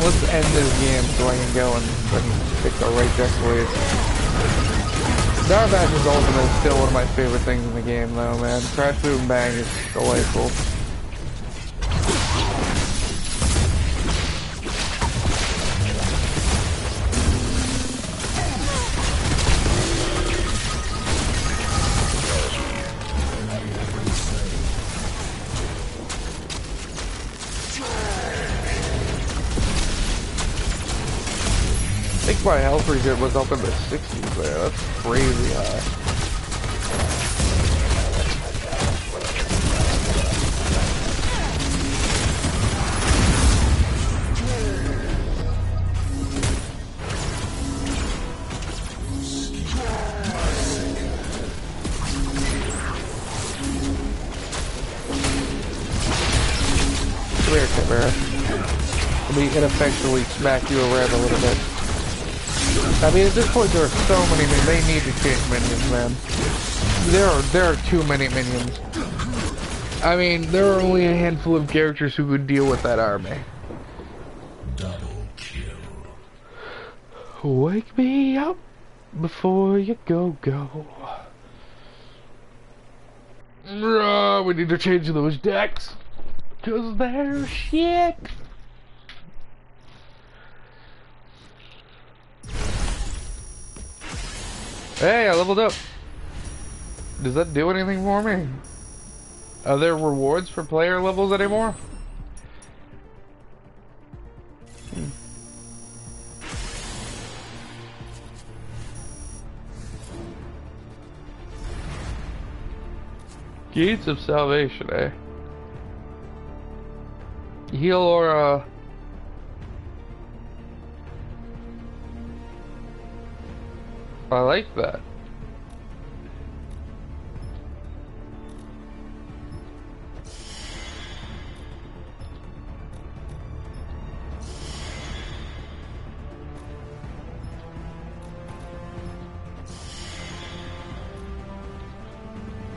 Let's end this game so I can go and pick the right deck please. Darbash's ultimate is still one of my favorite things in the game though, man. Crash Boot and Bang is delightful. I think my health regen was up in the 60s there. That's crazy high. Come here, Chimera. Let me ineffectually smack you around a little bit. I mean, at this point, there are so many minions. They need to change minions, man. There are too many minions. I mean, there are only a handful of characters who could deal with that army. Double kill. Wake me up before you go. We need to change those decks. 'Cause they're shit. Hey, I leveled up. Does that do anything for me? Are there rewards for player levels anymore? Gates of Salvation, eh? Heal or, I like that.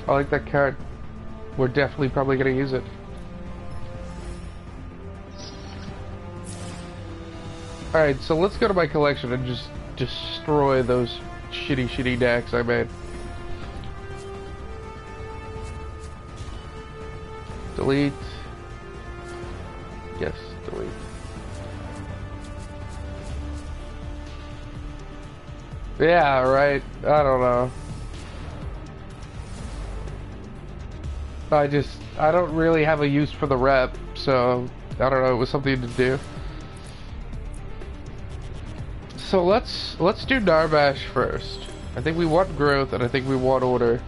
I like that card. We're definitely probably gonna use it. Alright, so let's go to my collection and just destroy those shitty decks I made. Delete. Yes, delete. Yeah, right. I don't know. I don't really have a use for the rep, so I don't know, it was something to do. So let's do Narbash first. I think we want growth and I think we want order.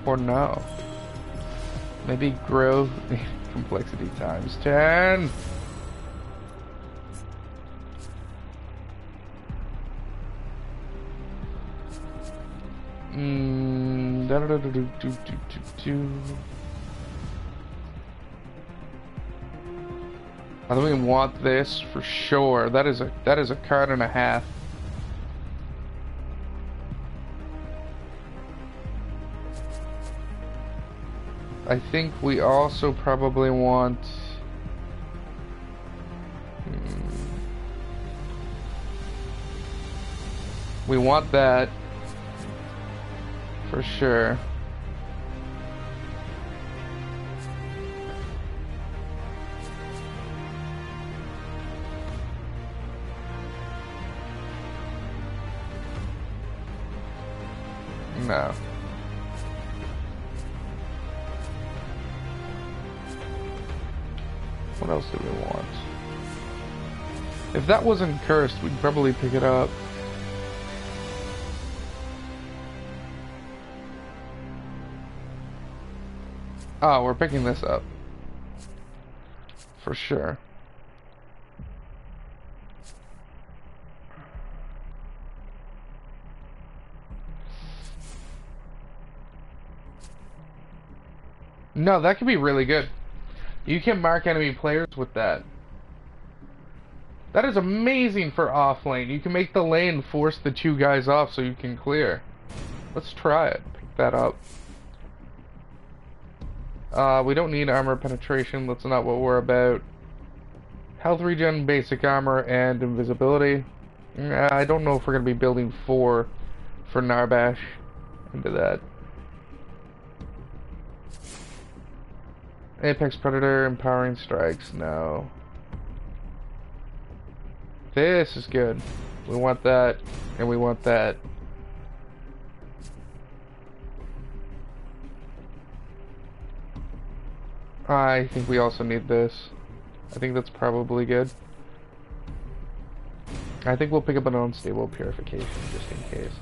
Or no. Maybe growth complexity times 10. I don't even want this for sure. That is a card and a half. I think we also probably want we want that for sure. No. What else do we want? If that wasn't cursed, we'd probably pick it up. Oh, we're picking this up. For sure. No, that could be really good. You can mark enemy players with that. That is amazing for off lane. You can make the lane force the two guys off so you can clear. Let's try it. Pick that up. We don't need armor penetration. That's not what we're about. Health regen, basic armor, and invisibility. I don't know if we're going to be building 4 for Narbash into that. Apex Predator, Empowering Strikes, no. This is good. We want that, and we want that. I think we also need this. I think that's probably good. I think we'll pick up an unstable purification just in case.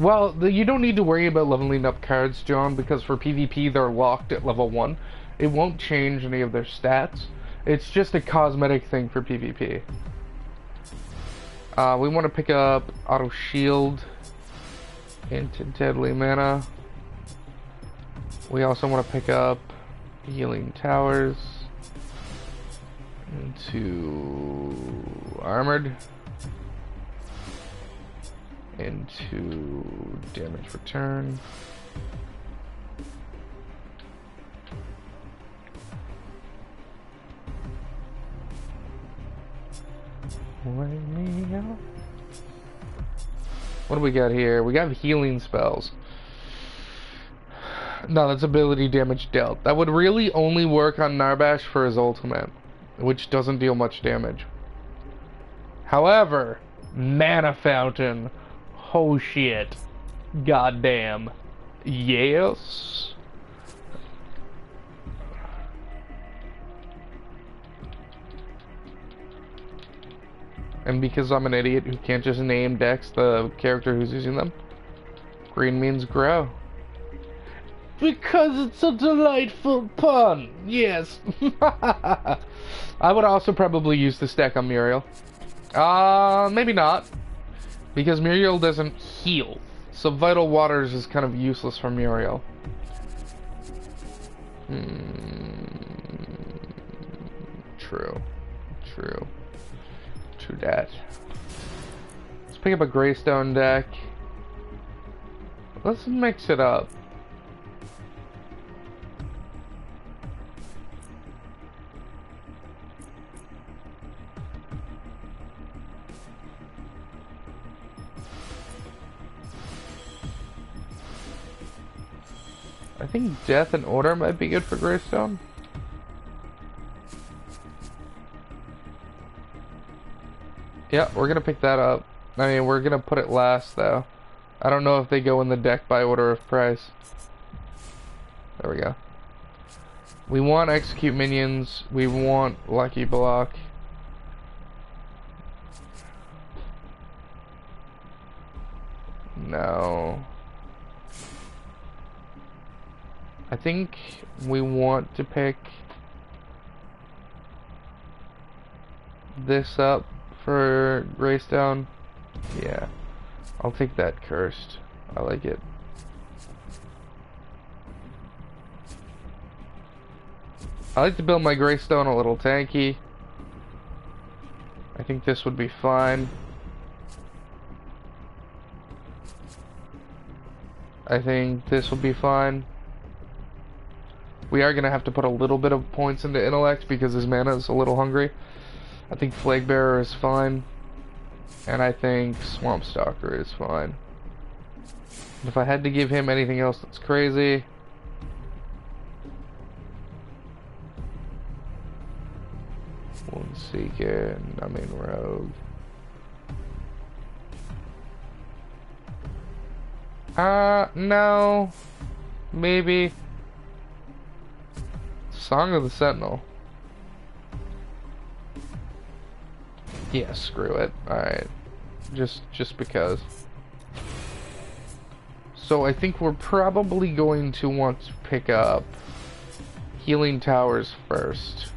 Well, you don't need to worry about leveling up cards, John, because for PvP they're locked at level 1. It won't change any of their stats. It's just a cosmetic thing for PvP. We want to pick up Auto Shield into Deadly Mana. We also want to pick up Healing Towers into Armored, into Damage Return. What do we got here? We got healing spells. No, that's ability damage dealt. That would really only work on Narbash for his ultimate, which doesn't deal much damage. However, Mana Fountain. Oh shit. Goddamn. Yes. And because I'm an idiot who can't just name Dex the character who's using them, green means grow. Because it's a delightful pun. Yes. I would also probably use this deck on Muriel. Maybe not. Because Muriel doesn't heal. So Vital Waters is kind of useless for Muriel. True. True. True that. Let's pick up a Greystone deck. Let's mix it up. I think Death and Order might be good for Greystone. Yeah, we're gonna pick that up. I mean, we're gonna put it last, though. I don't know if they go in the deck by order of price. There we go. We want Execute Minions. We want Lucky Block. No. I think we want to pick this up for Greystone. Yeah. I'll take that Cursed. I like it. I like to build my Greystone a little tanky. I think this would be fine. I think this will be fine. We are going to have to put a little bit of points into Intellect because his mana is a little hungry. I think Flagbearer is fine. And I think Swamp Stalker is fine. And if I had to give him anything else that's crazy... Woundseeker, Numbing Rogue. No. Maybe. Song of the Sentinel. Yeah, screw it. Alright. Just because. So I think we're probably going to want to pick up Healing Towers first.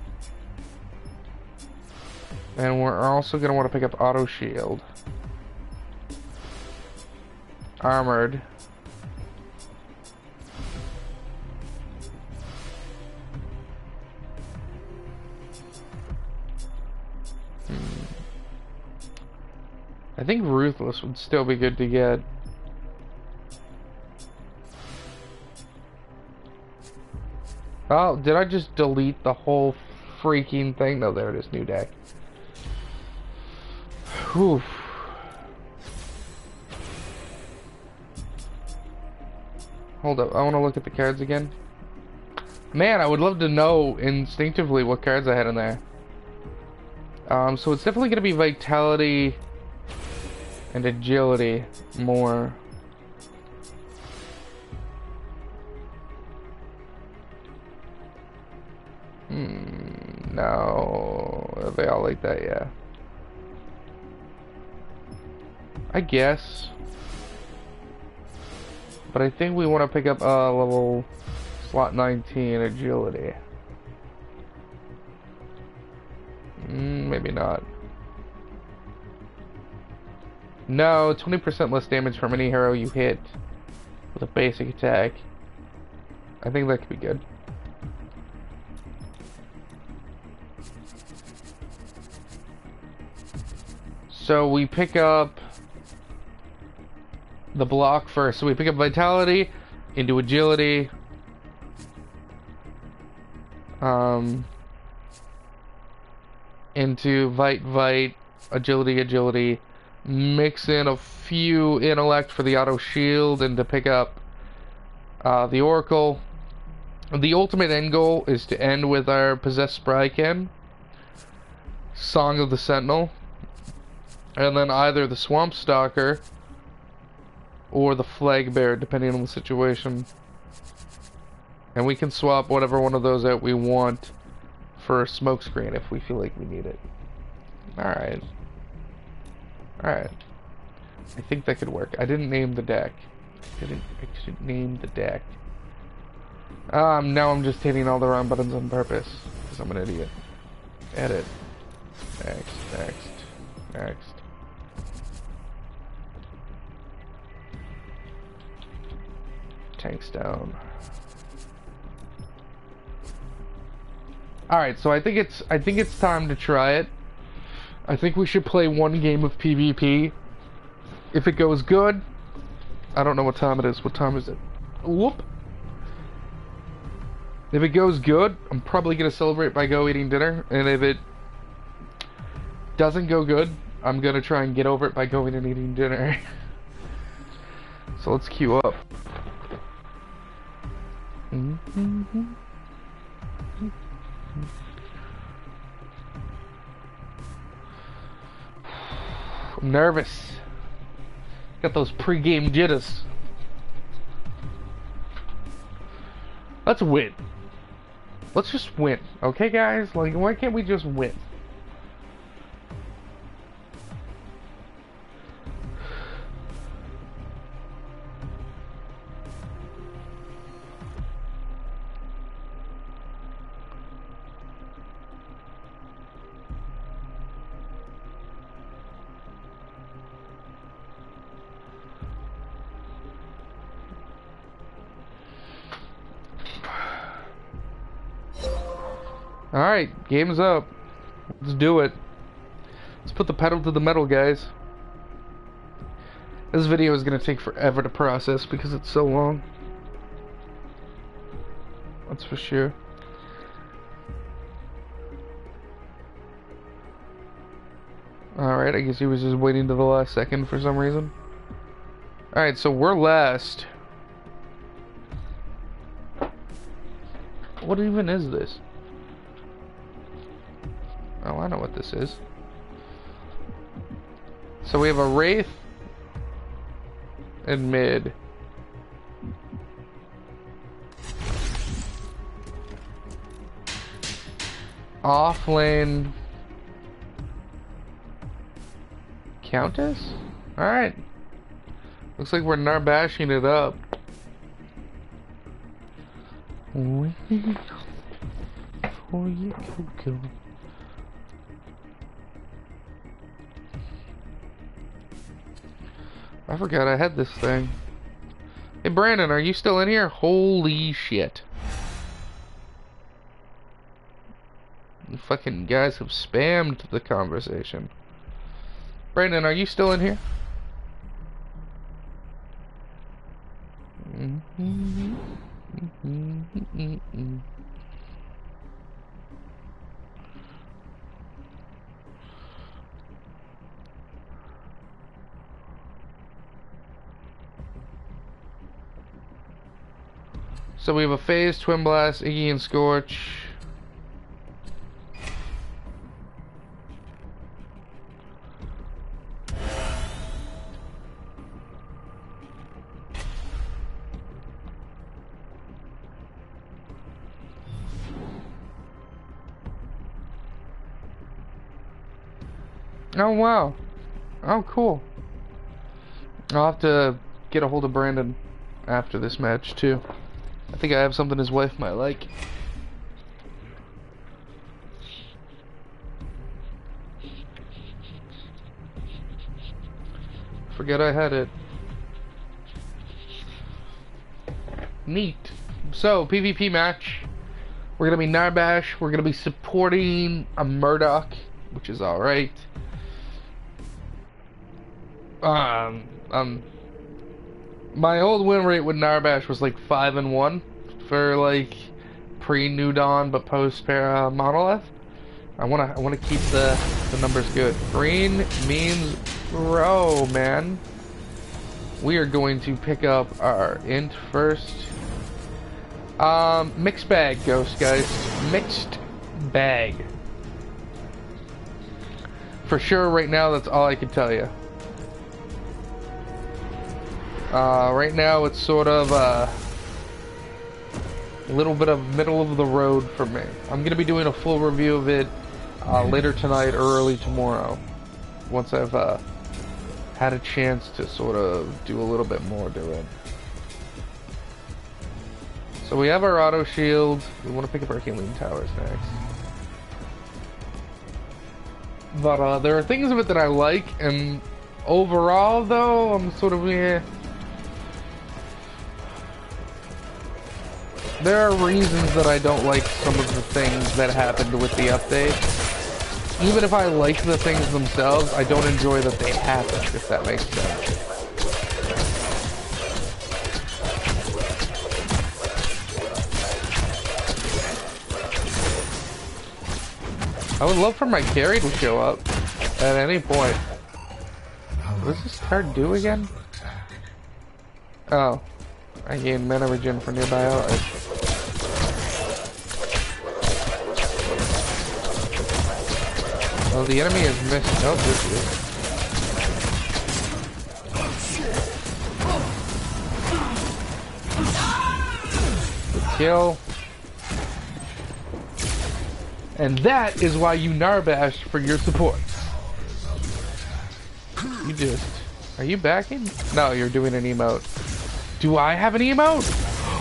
And we're also going to want to pick up Auto Shield. Armored. I think Ruthless would still be good to get. Oh, did I just delete the whole freaking thing? No, there it is, new deck. Whew. Hold up, I want to look at the cards again. Man, I would love to know instinctively what cards I had in there. So it's definitely going to be Vitality and Agility more. No. Are they all like that? Yeah. I guess. But I think we want to pick up level slot 19 Agility. Maybe not. No, 20% less damage from any hero you hit with a basic attack. I think that could be good. So we pick up the block first. So we pick up Vitality into Agility. Into Vite, Agility. Mix in a few Intellect for the Auto Shield and to pick up the Oracle. The ultimate end goal is to end with our Possessed Spryken, Song of the Sentinel, and then either the Swamp Stalker or the Flagbearer, depending on the situation. And we can swap whatever one of those out we want for a Smokescreen if we feel like we need it. Alright. Alright. I think that could work. I didn't name the deck. I should name the deck. Now I'm just hitting all the wrong buttons on purpose. Because I'm an idiot. Edit. Next. Tanks down. Alright, so I think it's time to try it. I think we should play one game of PvP. If it goes good, I don't know what time it is. What time is it? Whoop. If it goes good, I'm probably gonna celebrate by eating dinner, and if it doesn't go good, I'm gonna try and get over it by going and eating dinner. So let's queue up. I'm nervous. Got those pre-game jitters. Let's win. Let's just win, okay, guys? Like, why can't we just win? Alright, game's up. Let's do it. Let's put the pedal to the metal, guys. This video is gonna take forever to process because it's so long. That's for sure. Alright, I guess he was just waiting to the last second for some reason. Alright, so we're last. What even is this? Oh, I know what this is. So we have a Wraith in mid. Off lane Countess? Alright. Looks like we're Narbashing it up. For you, Coco. I forgot I had this thing. Hey Brandon, are you still in here? Holy shit. You fucking guys have spammed the conversation. Brandon, are you still in here? So we have a Phase, Twin Blast, Iggy, and Scorch. Oh wow. Oh cool. I'll have to get a hold of Brandon after this match too. I think I have something his wife might like. Forget I had it. Neat. So, PvP match. We're gonna be Narbash. We're gonna be supporting a Murdoch, which is alright. My old win rate with Narbash was like 5-1 for like pre-New Dawn but post Monolith. I wanna keep the numbers good. Green means row, man. We are going to pick up our int first. Mixed bag, Ghost, guys. Mixed bag. For sure, right now, that's all I can tell you. Right now, it's sort of a little bit of middle of the road for me. I'm gonna be doing a full review of it later tonight or early tomorrow, once I've had a chance to sort of do a little bit more to it. So we have our auto shield. We want to pick up our healing towers next. But there are things of it that I like, and overall, though, I'm sort of There are reasons that I don't like some of the things that happened with the update. Even if I like the things themselves, I don't enjoy that they happened, if that makes sense. I would love for my carry to show up at any point. What does this card do again? Oh. I gain mana regen for nearby allies. Oh, the enemy is missing. Oh, this is. Good kill. And that is why you Narbash for your support. You just... Are you backing? No, you're doing an emote. Do I have an emote?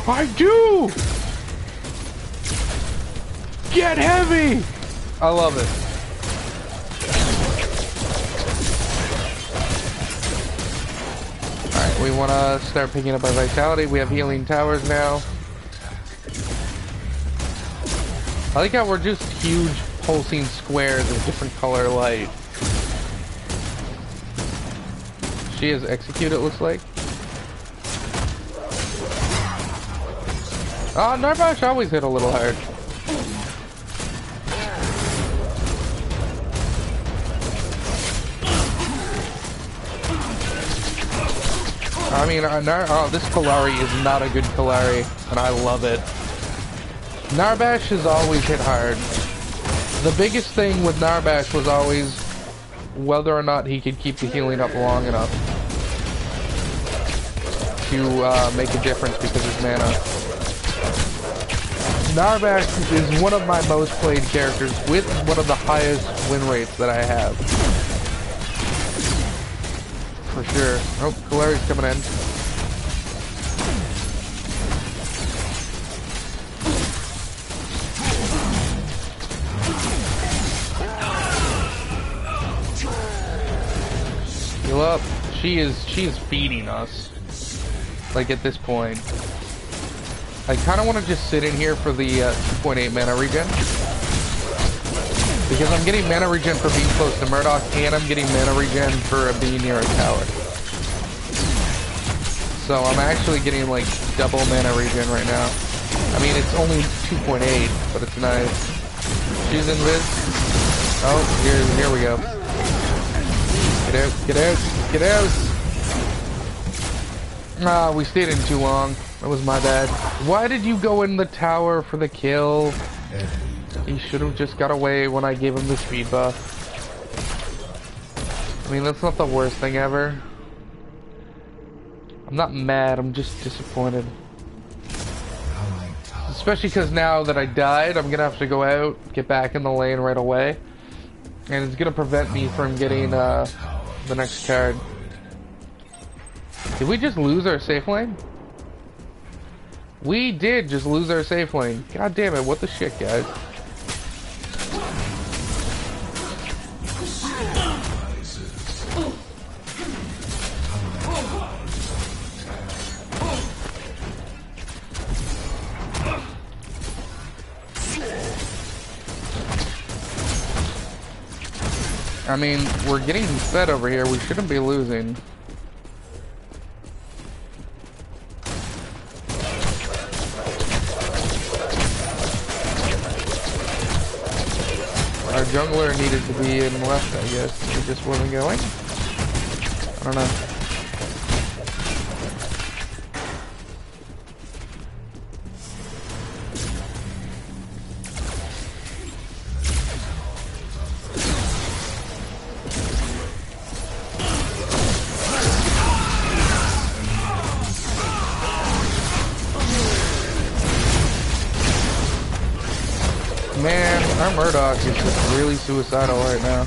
I do! Get heavy! I love it. Alright, we want to start picking up our vitality. We have healing towers now. I like how we're just huge pulsing squares of different color light. She is execute, it looks like. Ah, Narbash always hit a little hard. I mean, this Kalari is not a good Kalari, and I love it. Narbash has always hit hard. The biggest thing with Narbash was always whether or not he could keep the healing up long enough to make a difference because of his mana. Narbash is one of my most played characters with one of the highest win rates that I have. For sure. Oh, Kalari's coming in. Heal up. She is feeding us. Like at this point. I kind of want to just sit in here for the 2.8 mana regen. Because I'm getting mana regen for being close to Murdoch, and I'm getting mana regen for being near a tower. So I'm actually getting like double mana regen right now. I mean, it's only 2.8, but it's nice. She's invis. Oh, here we go. Get out, get out, get out! Ah, we stayed in too long. That was my bad. Why did you go in the tower for the kill? He should have just got away when I gave him the speed buff. I mean, that's not the worst thing ever. I'm not mad, I'm just disappointed. Especially because now that I died, I'm gonna have to go out, get back in the lane right away. And it's gonna prevent me from getting the next card. Did we just lose our safe lane? We did just lose our safe lane. God damn it, what the shit, guys. I mean, we're getting fed over here. We shouldn't be losing. Our jungler needed to be in left, I guess. He just wasn't going. I don't know. Man, our Murdoch is just really suicidal right now.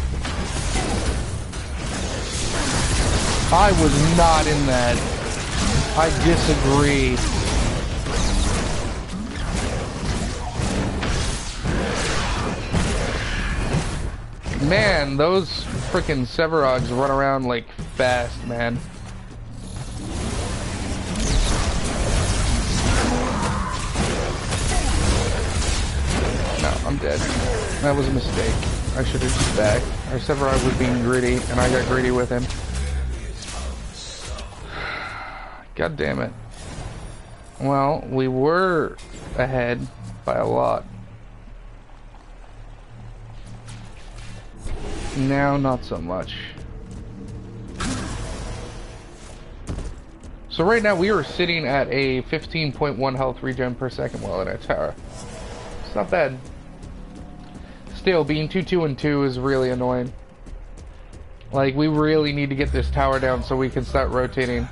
I was not in that. I disagree. Man, those frickin' Severogs run around like fast, man. I'm dead. That was a mistake. I should have just backed. Our Severog was being greedy, and I got greedy with him. God damn it. Well, we were ahead by a lot. Now, not so much. So right now, we are sitting at a 15.1 health regen per second while in our tower. It's not bad. still, being 2-2 and 2 is really annoying. Like, we really need to get this tower down so we can start rotating.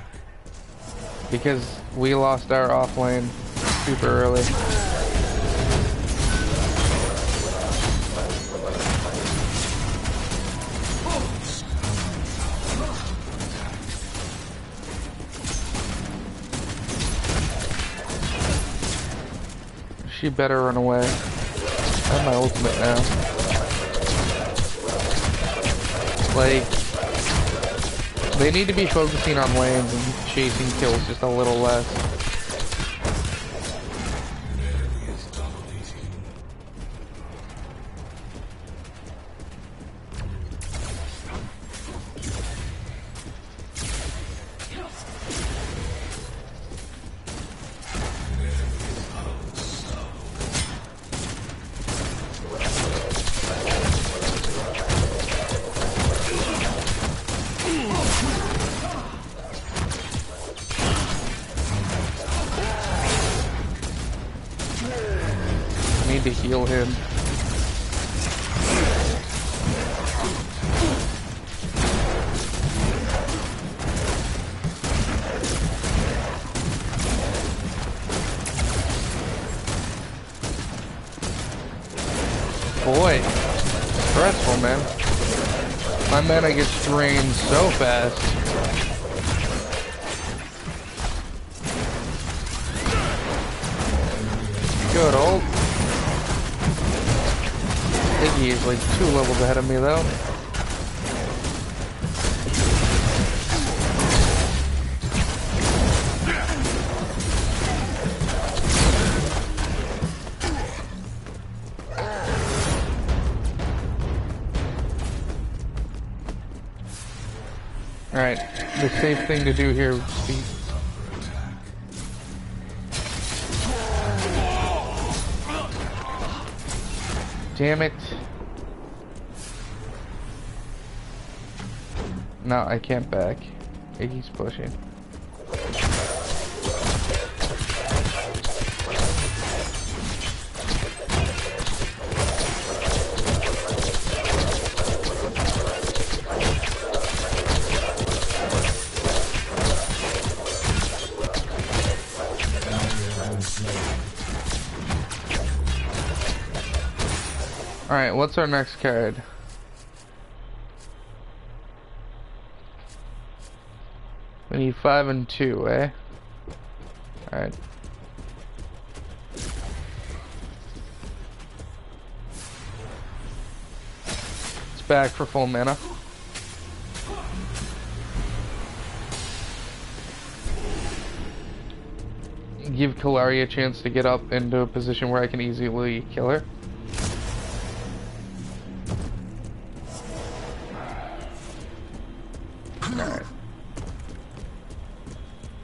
Because we lost our off lane super early. She better run away. I have my ultimate now. Like, they need to be focusing on lanes and chasing kills just a little less. To heal him. Boy, stressful, man. My mana gets drained so fast. Good ult. Iggy is like 2 levels ahead of me though. Alright, the safe thing to do here would be... Damn it. No, I can't back. Iggy's pushing. Alright, what's our next card? We need 5 and 2, eh? Alright. It's back for full mana. Give Kalari a chance to get up into a position where I can easily kill her.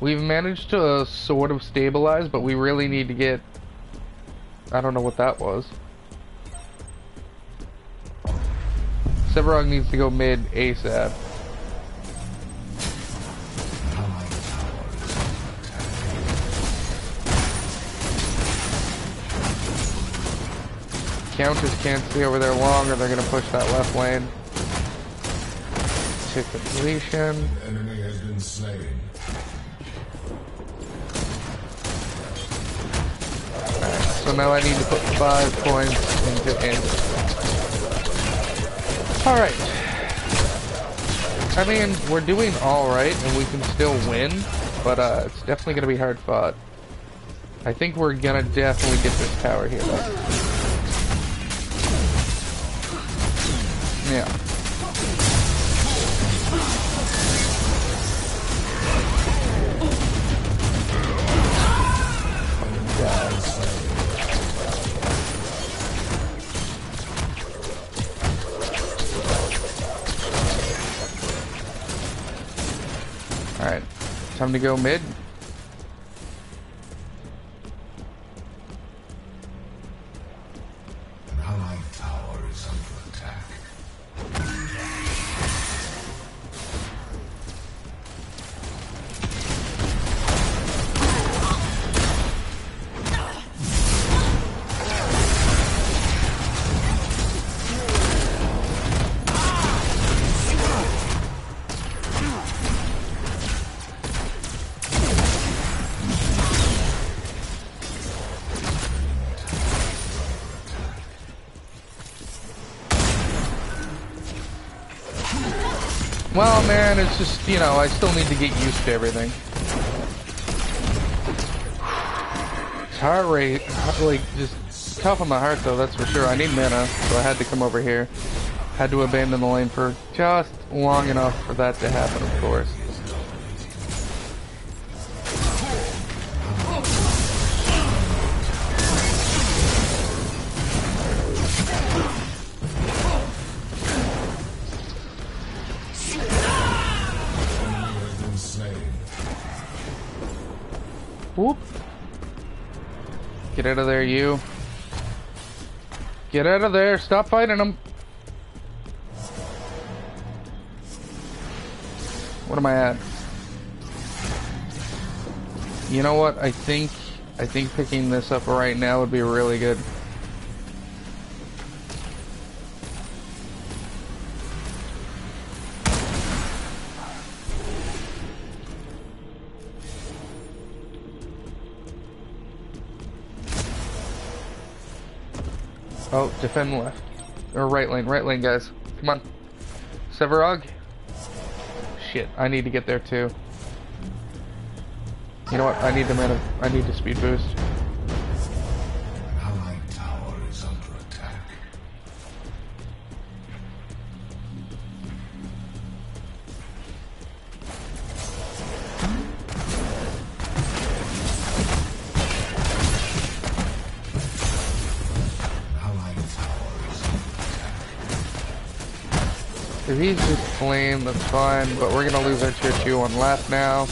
We've managed to sort of stabilize, but we really need to get... I don't know what that was. Sevarog needs to go mid ASAP. Counters can't stay over there long or they're going to push that left lane. Take the deletion. Enemy has been slain. So now I need to put 5 points into end. Alright. I mean, we're doing alright and we can still win, but it's definitely going to be hard fought. I think we're going to definitely get this tower here though. Yeah. Alright, time to go mid. An allied tower is under attack. Well, man, it's just, you know, I still need to get used to everything. It's heart rate, like, just tough on the heart, though, that's for sure. I need mana, so I had to come over here. Had to abandon the lane for just long enough for that to happen, of course. Whoop. Get out of there, you. Get out of there. Stop fighting them. What am I at? You know what? I think picking this up right now would be really good. Oh, defend left. Or right lane, guys. Come on. Severog. Shit, I need to get there too. You know what? I need to speed boost. Allied tower is under attack. If he's just flame, that's fine, but we're gonna lose our tier 2 on left now.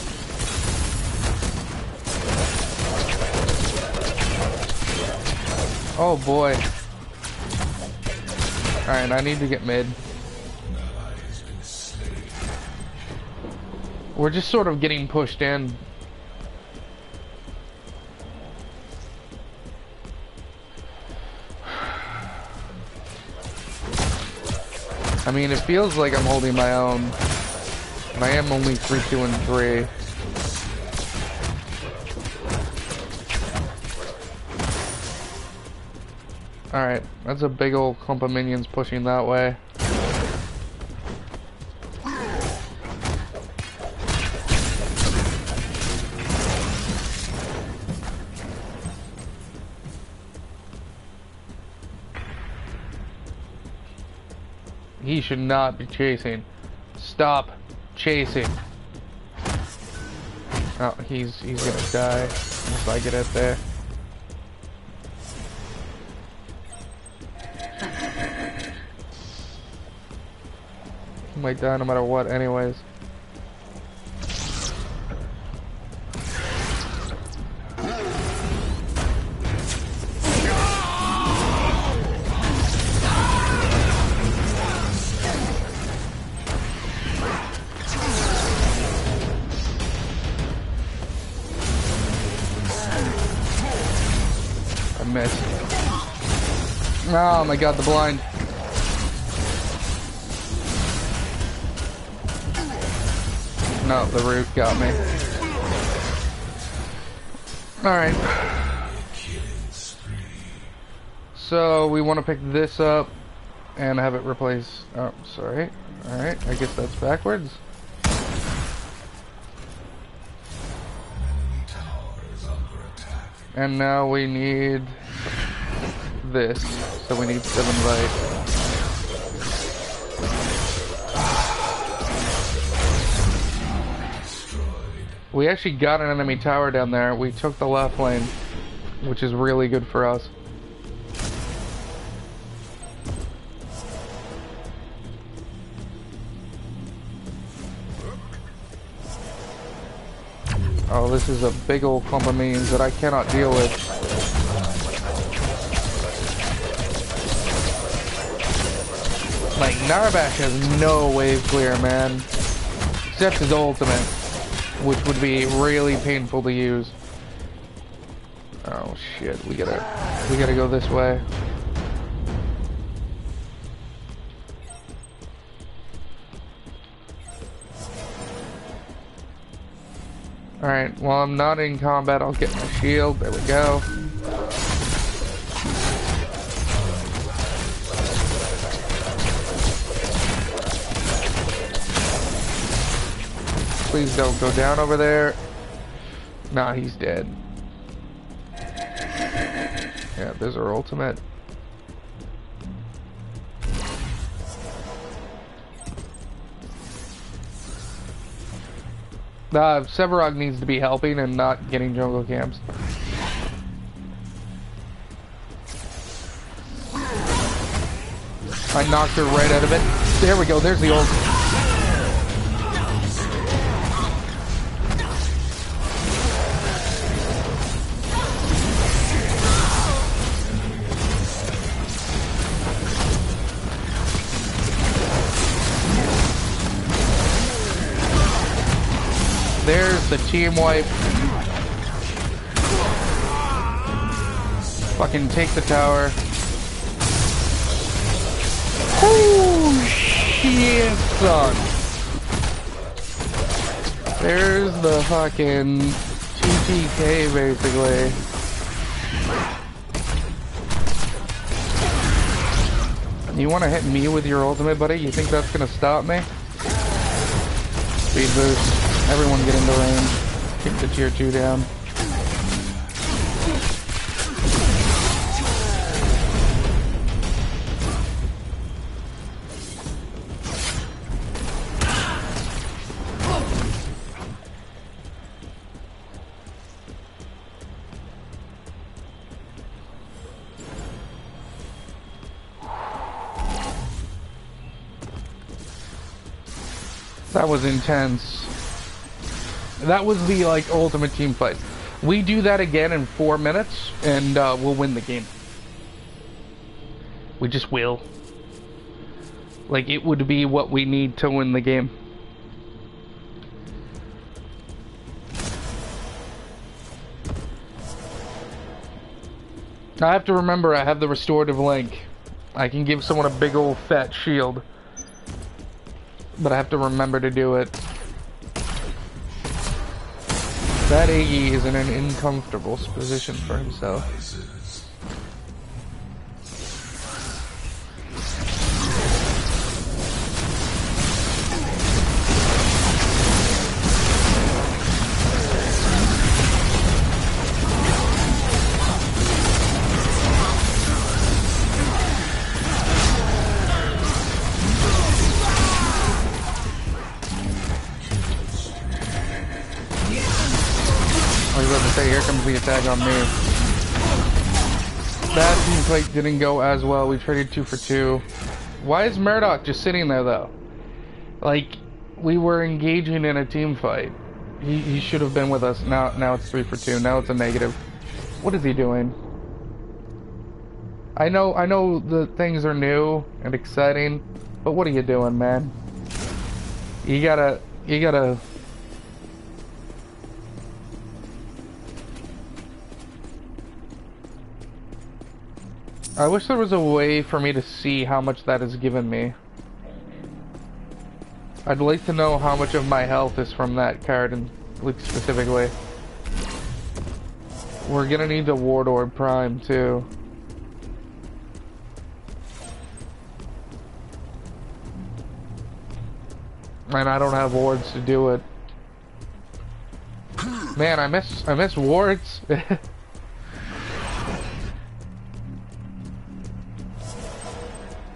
Oh boy. Alright, I need to get mid. We're just sort of getting pushed in. I mean, it feels like I'm holding my own, and I am only 3-2 and 3. Alright, that's a big old clump of minions pushing that way. He should not be chasing. Stop chasing. Oh, he's gonna die if I get out there. He might die no matter what anyways. Missed. Oh my god, the blind. No, the root got me. Alright. So, we want to pick this up and have it replace... Oh, sorry. Alright, I guess that's backwards. And now we need this, so we need 7 light. We actually got an enemy tower down there. We took the left lane, which is really good for us. Oh, this is a big old clump of minions that I cannot deal with. Like, Narbash has no wave clear, man. Except his ultimate, which would be really painful to use. Oh shit, we gotta go this way. Alright, while I'm not in combat, I'll get my shield. There we go. Please don't go down over there. Nah, he's dead. Yeah, there's our ultimate. Sevarog needs to be helping and not getting jungle camps. I knocked her right out of it. There we go, there's the ult. There's the team wipe. Fucking take the tower. Oh shit, son. There's the fucking TTK basically. You wanna hit me with your ultimate, buddy? You think that's gonna stop me? Speed boost. Everyone get into range. Kick the tier 2 down. That was intense. That was the, like, ultimate team fight. We do that again in 4 minutes, and we'll win the game. We just will. Like, it would be what we need to win the game. I have to remember I have the restorative link. I can give someone a big old fat shield. But I have to remember to do it. That AE is in an uncomfortable position for himself. Here comes the attack on me. That team fight didn't go as well. We traded 2 for 2. Why is Murdoch just sitting there though? Like, we were engaging in a team fight. He should have been with us. Now it's 3 for 2. Now it's a negative. What is he doing? I know the things are new and exciting, but what are you doing, man? You gotta I wish there was a way for me to see how much that has given me. I'd like to know how much of my health is from that card, and like specifically. We're gonna need the Ward Orb Prime too. And I don't have wards to do it. Man, I miss wards.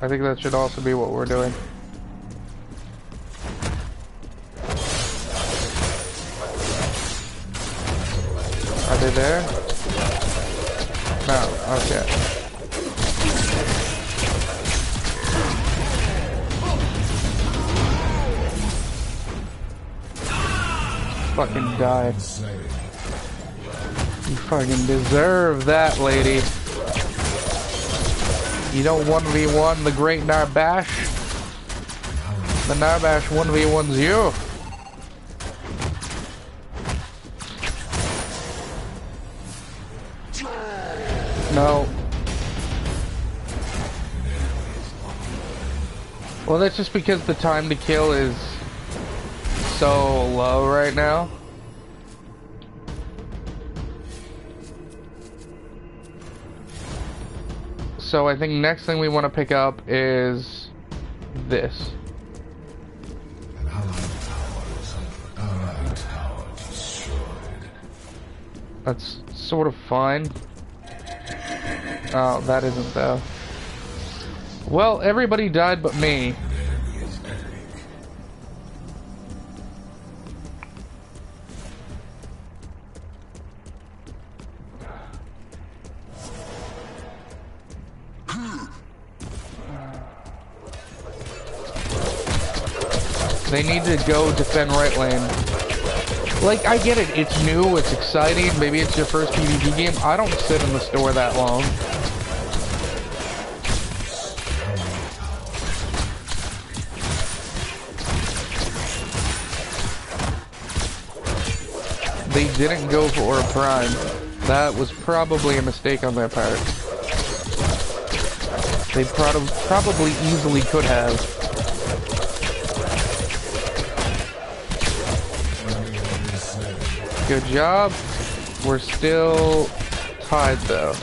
I think that should also be what we're doing. Are they there? No, okay. Fucking die. You fucking deserve that, lady. You don't 1v1 the great Narbash? The Narbash 1v1's you. No. Well, that's just because the time to kill is so low right now. So I think next thing we want to pick up is this. An allied tower is under That's sort of fine. Oh, that isn't though. Well, everybody died but me. They need to go defend right lane. Like, I get it, it's new, it's exciting, maybe it's your first PvP game. I don't sit in the store that long. They didn't go for a prime. That was probably a mistake on their part. They probably easily could have. Good job. We're still tied though.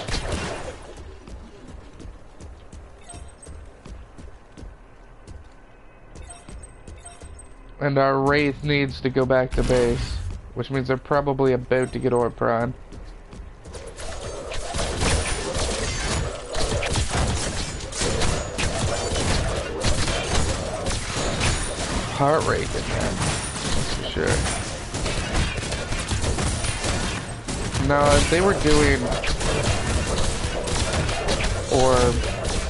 And our Wraith needs to go back to base, which means they're probably about to get Orb Prime. Heart rate in there, that's for sure. No, if they were doing Orb,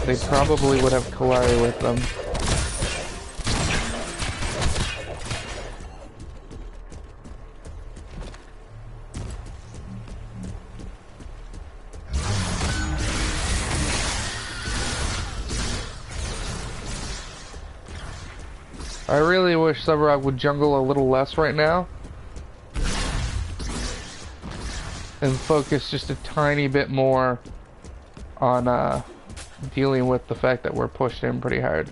they probably would have Kalari with them. I really wish Subrog would jungle a little less right now. And focus just a tiny bit more on dealing with the fact that we're pushed in pretty hard.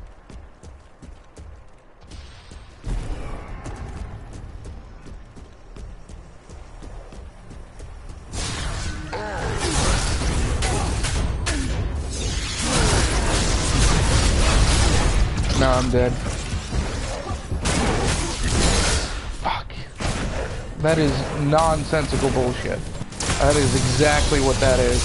No, I'm dead. Fuck. That is nonsensical bullshit. That is exactly what that is.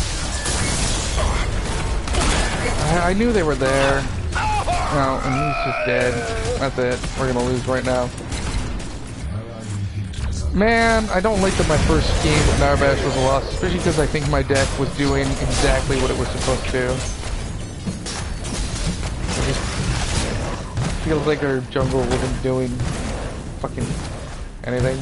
I knew they were there. No, and he's just dead. That's it. We're gonna lose right now. Man, I don't like that my first game with Narbash was a loss, especially because I think my deck was doing exactly what it was supposed to do. It just feels like our jungle wasn't doing fucking anything.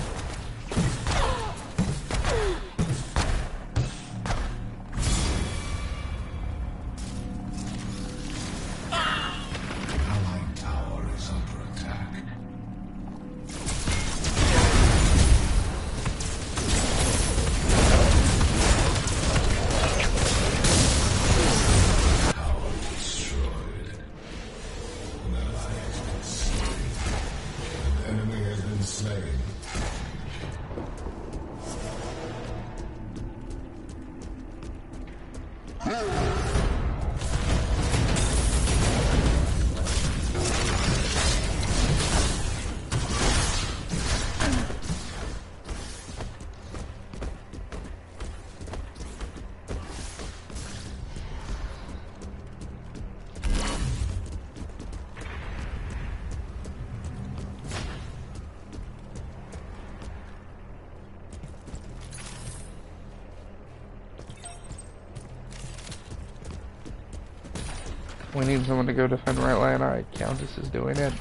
We need someone to go defend right lane. Alright, Countess is doing it.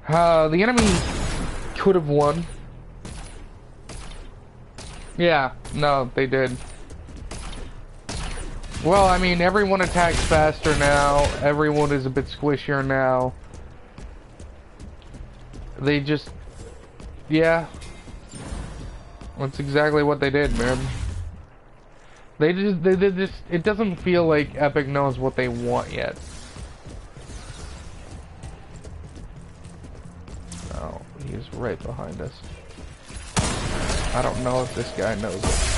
The enemy could have won. Yeah, no, they did. Well, I mean, everyone attacks faster now. Everyone is a bit squishier now. They just... Yeah. That's exactly what they did, man. They just, it doesn't feel like Epic knows what they want yet. Oh, he's right behind us. I don't know if this guy knows it.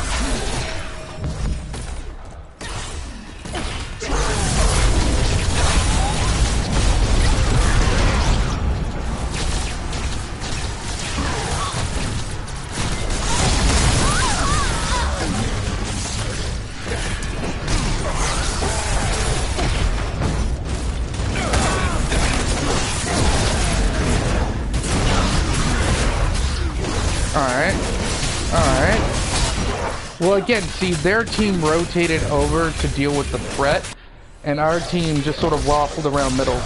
Well, again, see, their team rotated over to deal with the threat, and our team just sort of waffled around middle,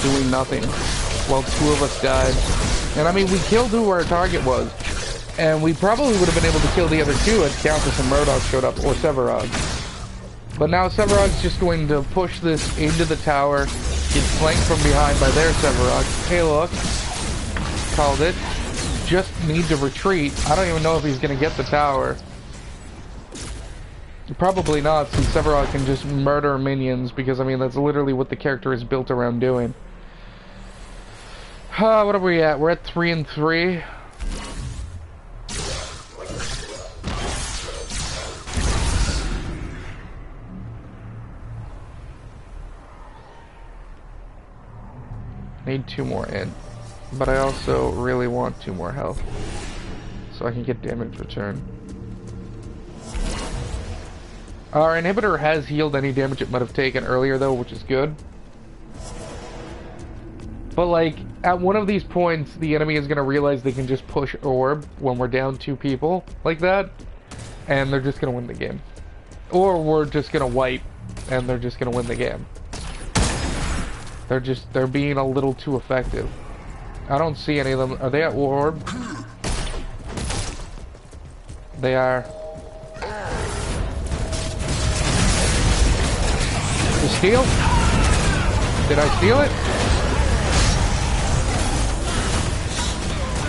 doing nothing, while two of us died. And I mean, we killed who our target was, and we probably would have been able to kill the other two if Countess and Murdoch showed up, or Severog. But now Severog's just going to push this into the tower, get flanked from behind by their Severog. Hey, look. Called it. Just need to retreat. I don't even know if he's going to get the tower. Probably not, since Severog can just murder minions, because, I mean, that's literally what the character is built around doing. What are we at? We're at 3 and 3. Need 2 more in. But I also really want 2 more health, so I can get damage return. Our inhibitor has healed any damage it might have taken earlier though, which is good. But like, at one of these points, the enemy is going to realize they can just push orb when we're down 2 people like that, and they're just going to win the game. Or we're just going to wipe, and they're just going to win the game. They're being a little too effective. I don't see any of them. Are they at orb? They are. The steal? Did I steal it?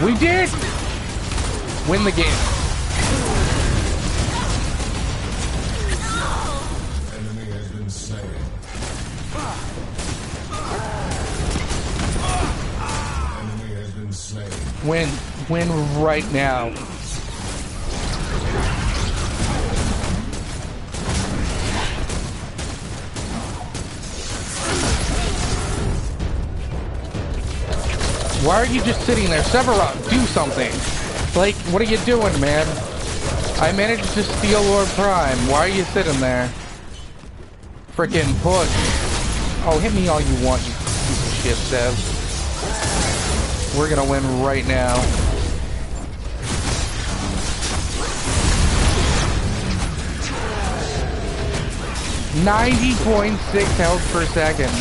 We did! Win the game. Enemy has been slain. Enemy has been slain. Win right now. Why are you just sitting there? Severog, do something. Like, what are you doing, man? I managed to steal Lord Prime. Why are you sitting there? Frickin' push. Oh, hit me all you want, you piece of shit, Sev. We're gonna win right now. .6 health per second.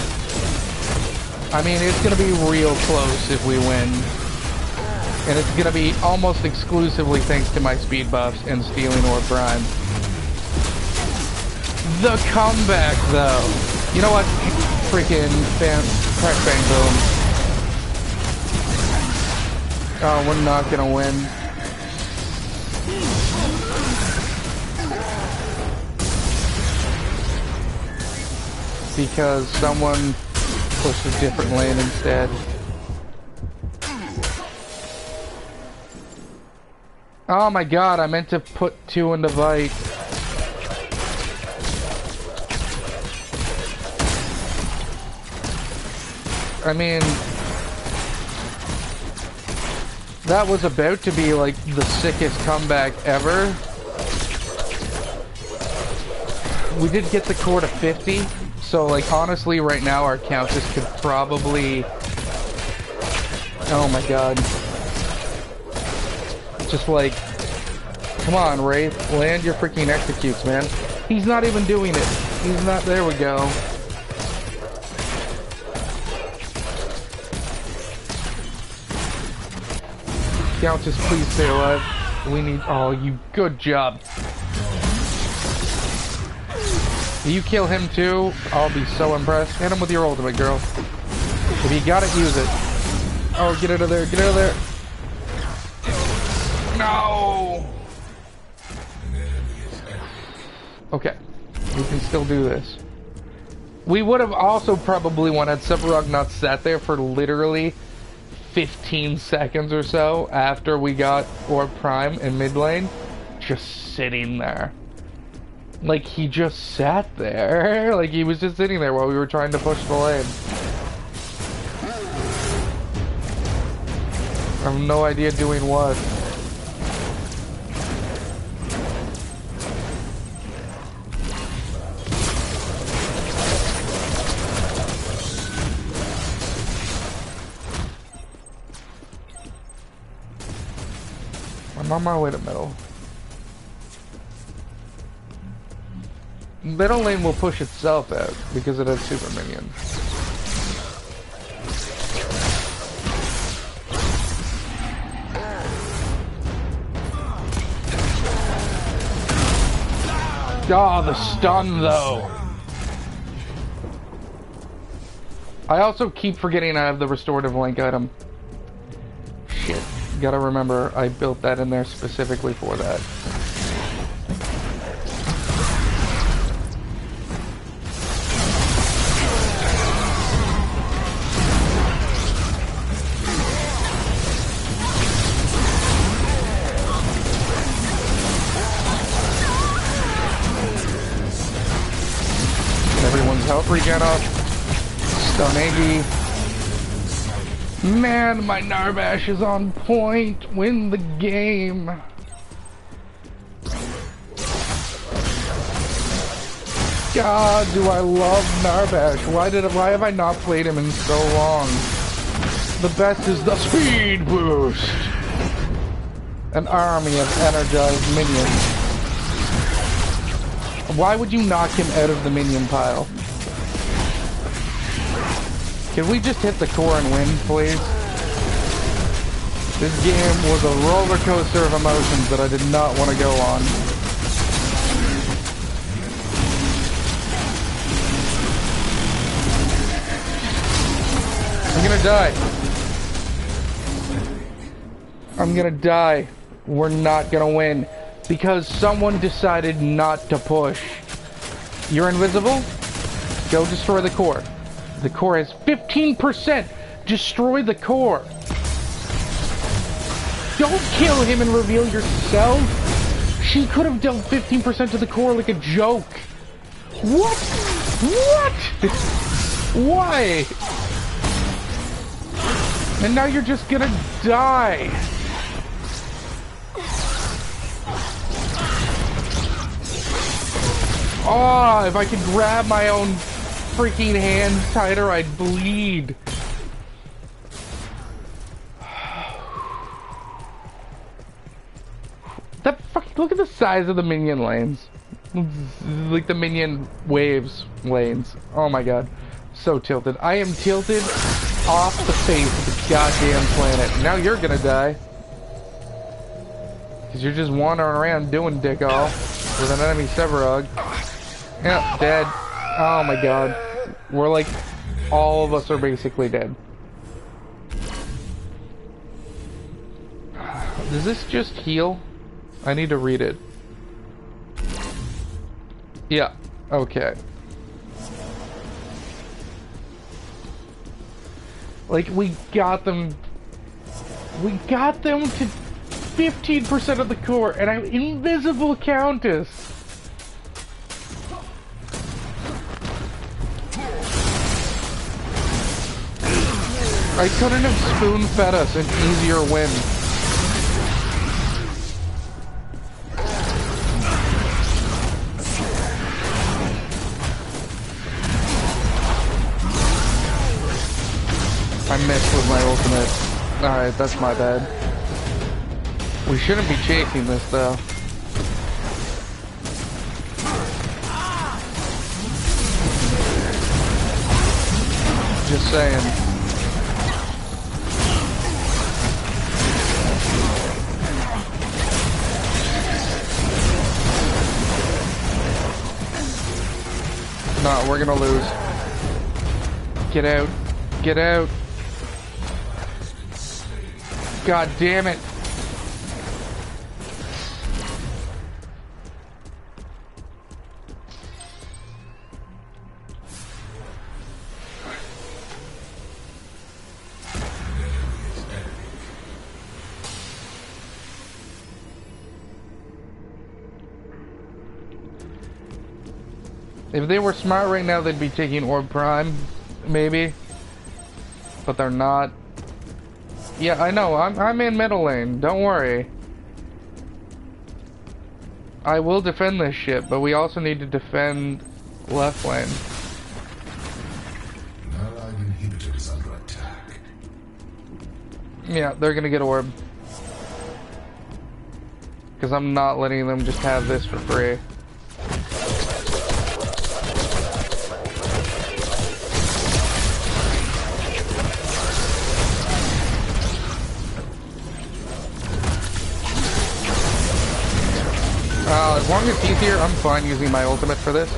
I mean, it's going to be real close if we win. And it's going to be almost exclusively thanks to my speed buffs and stealing Orb Prime. The comeback, though. You know what? Freaking crack bang boom. Oh, we're not going to win. Because someone pushed a different lane instead. Oh my god, I meant to put 2 into Vite. I mean, that was about to be like the sickest comeback ever. We did get the core to 50. So, like, honestly, right now, our Countess could probably... Oh, my God. Just, like... Come on, Wraith. Land your freaking executes, man. He's not even doing it. He's not... There we go. Countess, please stay alive. We need... Oh, you... Good job. You kill him too, I'll be so impressed. Hit him with your ultimate, girl. If you got it, use it. Oh, get out of there, get out of there. No! Okay, we can still do this. We would have also probably won had Severog not sat there for literally 15 seconds or so after we got Orb Prime in mid lane. Just sitting there. Like, he just sat there. Like, he was just sitting there while we were trying to push the lane. I have no idea doing what. I'm on my way to middle. Middle lane will push itself out because it has super minions. Oh, the stun though. I also keep forgetting I have the restorative link item. Shit. Gotta remember, I built that in there specifically for that. Everyone's health regen up. Stonegi. Man, my Narbash is on point. Win the game. God, do I love Narbash. Why have I not played him in so long? The best is the speed boost. An army of energized minions. Why would you knock him out of the minion pile? Can we just hit the core and win, please? This game was a roller coaster of emotions that I did not want to go on. I'm gonna die. I'm gonna die. We're not gonna win. Because someone decided not to push. You're invisible? Go destroy the core. The core has 15%. Destroy the core. Don't kill him and reveal yourself. She could have dealt 15% to the core like a joke. What? What? Why? And now you're just gonna die. Oh, if I could grab my own freaking hands tighter, I'd bleed. That fucking, look at the size of the minion lanes. Like the minion waves lanes. Oh my god. So tilted. I am tilted off the face of the goddamn planet. Now you're gonna die. Because you're just wandering around doing dick all with an enemy Severog. Yep, dead. Oh my god. We're like, all of us are basically dead. Does this just heal? I need to read it. Yeah, okay. Like, we got them to 15% of the core, and I'm invisible Countess. I couldn't have spoon-fed us an easier win. I missed with my ultimate. Alright, that's my bad. We shouldn't be chasing this, though. Just saying. No, we're gonna lose. Get out. Get out. God damn it. If they were smart right now, they'd be taking Orb Prime, maybe. But they're not. Yeah, I know. I'm in middle lane. Don't worry. I will defend this shit, but we also need to defend left lane. Allied inhibitor is under attack. Yeah, they're gonna get Orb. Because I'm not letting them just have this for free. As long as he's here, I'm fine using my ultimate for this.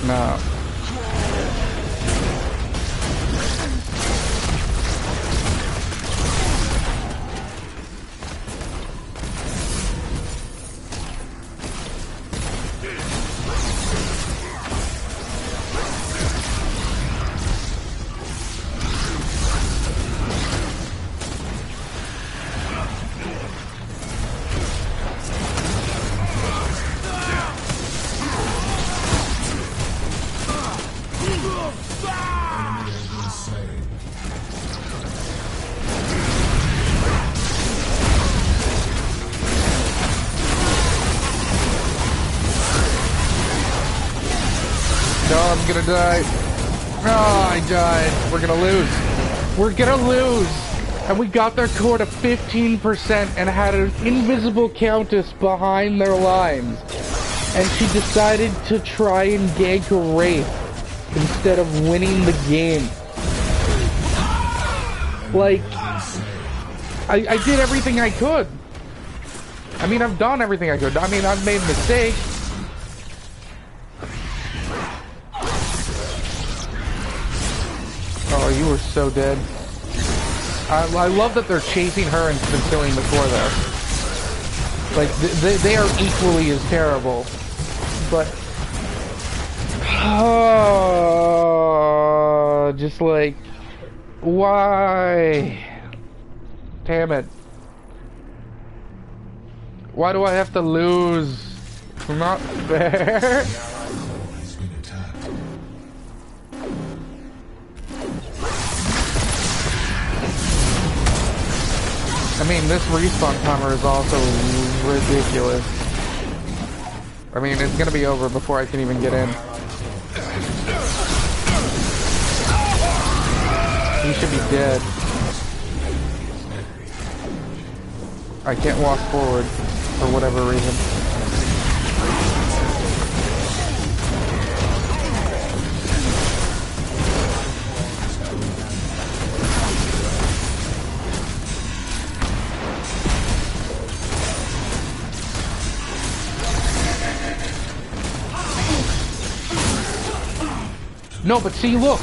No. No, I'm gonna die. Oh, I died. We're gonna lose. We're gonna lose. And we got their core to 15% and had an invisible countess behind their lines. And she decided to try and gank a Wraith instead of winning the game. Like, I did everything I could. I mean, I've done everything I could. I mean, I've made mistakes. Oh, you were so dead. I love that they're chasing her and concealing the core there. Like, they are equally as terrible. But... just like... Why? Damn it. Why do I have to lose? Not fair. I mean, this respawn timer is also ridiculous. I mean, it's gonna be over before I can even get in. He should be dead. I can't walk forward for whatever reason. No, but see, look.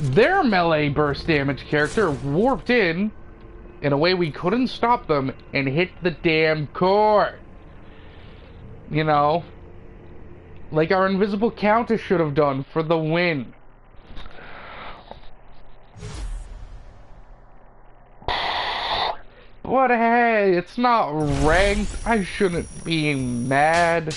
Their melee burst damage character warped in a way we couldn't stop them and hit the damn core. You know? Like our invisible countess should have done for the win. But hey, it's not ranked. I shouldn't be mad.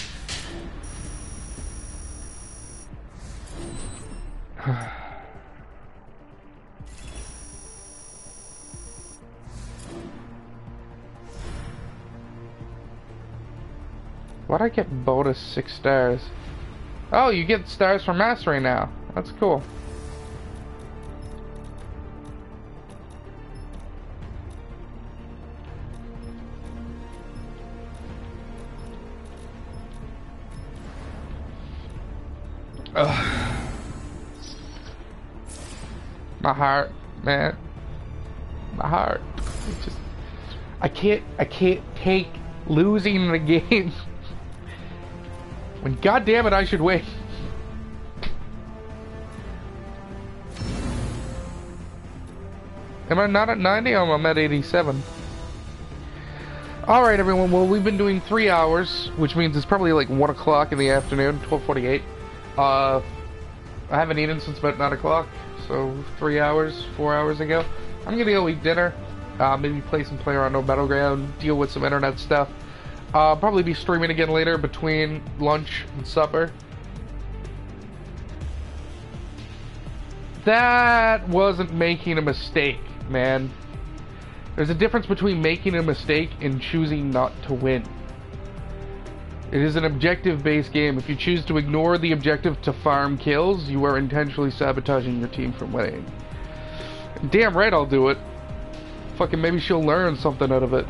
Why'd I get bonus 6 stars? Oh, you get stars for mastery now. That's cool. Ugh. My heart, man. My heart. It's just, I can't take losing the game. When goddamn it, I should win. Am I not at 90? Oh, I'm at 87. Alright, everyone. Well, we've been doing 3 hours, which means it's probably like 1 o'clock in the afternoon, 12:48. I haven't eaten since about 9 o'clock, so 3 hours, 4 hours ago. I'm gonna go eat dinner, maybe play some PlayerUnknown Battleground, deal with some internet stuff. Probably be streaming again later between lunch and supper. That wasn't making a mistake, man. There's a difference between making a mistake and choosing not to win. It is an objective-based game. If you choose to ignore the objective to farm kills, you are intentionally sabotaging your team from winning. Damn right I'll do it. Fucking maybe she'll learn something out of it.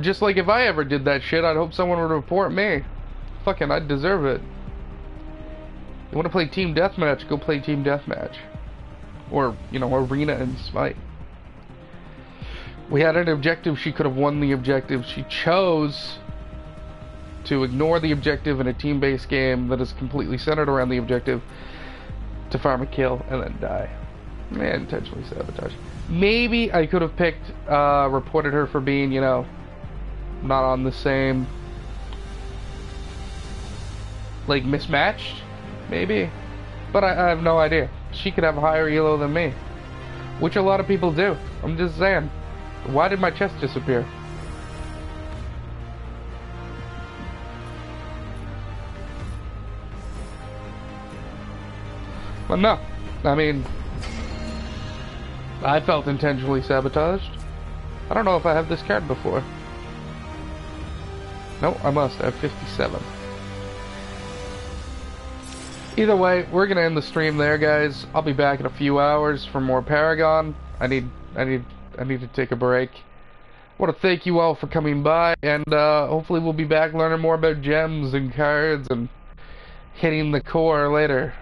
Just like if I ever did that shit, I'd hope someone would report me. Fucking, I'd deserve it. You wanna play team deathmatch, go play team deathmatch. Or, you know, arena and smite. We had an objective, she could have won the objective. She chose to ignore the objective in a team-based game that is completely centered around the objective to farm a kill and then die. Man, intentionally sabotage. Maybe I could have picked, reported her for being, you know, not on the same, like, mismatched, maybe. But I have no idea. She could have a higher elo than me, which a lot of people do. I'm just saying. Why did my chest disappear? Well, no. I mean, I felt intentionally sabotaged. I don't know if I have this card before. No, I must. I have 57. Either way, we're gonna end the stream there, guys. I'll be back in a few hours for more Paragon. I need to take a break. I want to thank you all for coming by, and hopefully we'll be back learning more about gems and cards and hitting the core later.